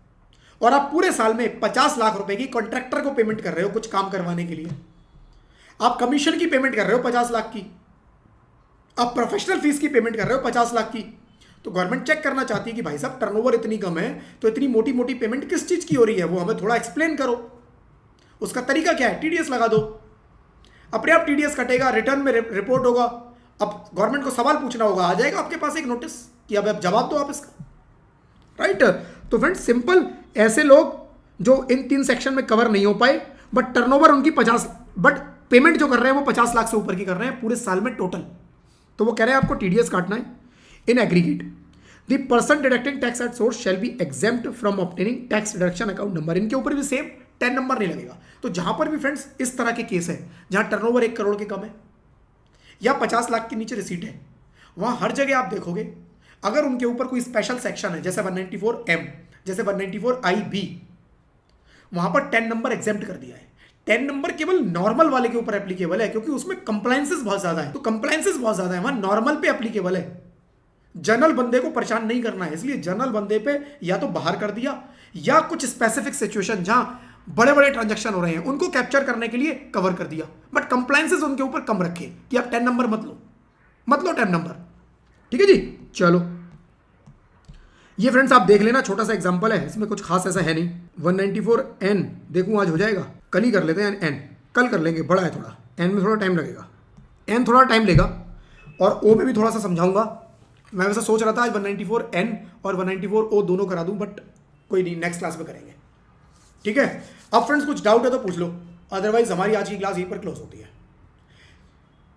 और आप पूरे साल में 50 लाख रुपए की कॉन्ट्रैक्टर को पेमेंट कर रहे हो कुछ काम करवाने के लिए, आप कमीशन की पेमेंट कर रहे हो 50 लाख की, आप प्रोफेशनल फीस की पेमेंट कर रहे हो 50 लाख की, तो गवर्नमेंट चेक करना चाहती है कि भाई साहब टर्नओवर इतनी कम है तो इतनी मोटी मोटी पेमेंट किस चीज़ की हो रही है, वो हमें थोड़ा एक्सप्लेन करो। उसका तरीका क्या है? टीडीएस लगा दो, अपने आप टीडीएस कटेगा, रिटर्न में रिपोर्ट होगा। अब गवर्नमेंट को सवाल पूछना होगा, आ जाएगा आपके पास एक नोटिस कि अब जवाब दो आप इसका, राइट। तो फ्रेंड्स सिंपल, ऐसे लोग जो इन 3 सेक्शन में कवर नहीं हो पाए बट टर्नओवर उनकी 50, बट पेमेंट जो कर रहे हैं वो 50 लाख से ऊपर की कर रहे हैं पूरे साल में टोटल, तो वो कह रहे हैं आपको टीडीएस काटना है in aggregate. The person deducting tax at source shall be exempt from obtaining tax deduction account number. इनके ऊपर भी सेम 10 नंबर नहीं लगेगा। तो जहां पर भी फ्रेंड्स इस तरह के केस है जहां टर्नओवर 1 करोड़ के कम है या 50 लाख के नीचे रिसीट है, वहां हर जगह आप देखोगे अगर उनके ऊपर कोई स्पेशल सेक्शन है जैसे 194M, जैसे 194IB, वहां पर 10 नंबर एग्जेम्प्ट कर दिया है। 10 नंबर केवल नॉर्मल वाले के ऊपर एप्लीकेबल है क्योंकि उसमें कंप्लायंसेस बहुत ज्यादा है, तो कंप्लायंसेस बहुत ज्यादा है, वहां नॉर्मल पे एप्लीकेबल है। जनरल बंदे को परेशान नहीं करना है, इसलिए जनरल बंदे पे या तो बाहर कर दिया या कुछ स्पेसिफिक सिचुएशन जहां बड़े बड़े ट्रांजैक्शन हो रहे हैं उनको कैप्चर करने के लिए कवर कर दिया, बट कंप्लायंसेस उनके ऊपर कम रखे कि आप 10 नंबर मत लो 10 नंबर। ठीक है जी, चलो ये फ्रेंड्स आप देख लेना, छोटा सा एग्जांपल है, इसमें कुछ खास ऐसा है नहीं। 194N देखूं आज हो जाएगा, कल ही कर लेते हैं N, कल कर लेंगे, बड़ा है थोड़ा, N में थोड़ा टाइम लगेगा, N थोड़ा टाइम लेगा और O में भी थोड़ा सा समझाऊंगा। मैं वैसा सोच रहा था आज 194N और 194O दोनों करा दूं, बट कोई नहीं, नेक्स्ट क्लास में करेंगे। ठीक है, अब फ्रेंड्स कुछ डाउट है तो पूछ लो, अदरवाइज हमारी आज की क्लास यहीं पर क्लोज होती है।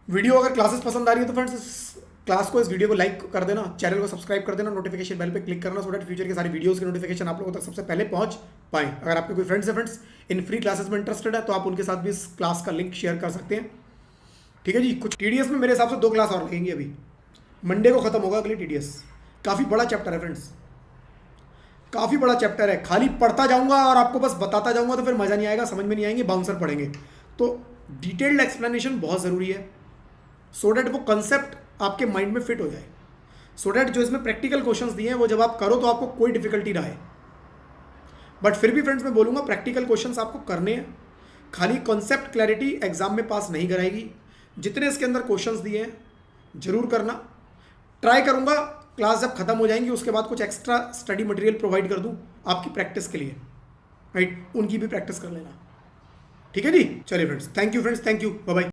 वीडियो अगर क्लासेस पसंद आ रही है तो फ्रेंड्स क्लास को, इस वीडियो को लाइक कर देना, चैनल को सब्सक्राइब कर देना, नोटिफिकेशन बेल पे क्लिक करना, सो दैट फ्यूचर के सारी वीडियोस की नोटिफिकेशन आप लोगों तक सबसे पहले पहुंच पाए। अगर आपके कोई फ्रेंड्स है फ्रेंड्स इन फ्री क्लासेस में इंटरेस्टेड है तो आप उनके साथ भी इस क्लास का लिंक शेयर कर सकते हैं। ठीक है जी, कुछ टीडीएस में मेरे हिसाब से 2 क्लास और लगेंगी, अभी मंडे को खत्म होगा अगली टीडीएस। काफ़ी बड़ा चैप्टर है फ्रेंड्स, काफ़ी बड़ा चैप्टर है, खाली पढ़ता जाऊंगा और आपको बस बताता जाऊंगा तो फिर मज़ा नहीं आएगा, समझ में नहीं आएंगे, बाउंसर पढ़ेंगे। तो डिटेल्ड एक्सप्लेनेशन बहुत ज़रूरी है, सो डैट वो कंसेप्ट आपके माइंड में फिट हो जाए, सो डैट जो इसमें प्रैक्टिकल क्वेश्चंस दिए हैं वो जब आप करो तो आपको कोई डिफिकल्टी ना आए। बट फिर भी फ्रेंड्स मैं बोलूँगा प्रैक्टिकल क्वेश्चंस आपको करने हैं, खाली कॉन्सेप्ट क्लैरिटी एग्जाम में पास नहीं कराएगी। जितने इसके अंदर क्वेश्चंस दिए हैं जरूर करना, ट्राई करूँगा क्लास जब खत्म हो जाएंगी उसके बाद कुछ एक्स्ट्रा स्टडी मटेरियल प्रोवाइड कर दूँ आपकी प्रैक्टिस के लिए, राइट, उनकी भी प्रैक्टिस कर लेना। ठीक है जी, चलिए friends, thank you friends, thank you, bye bye.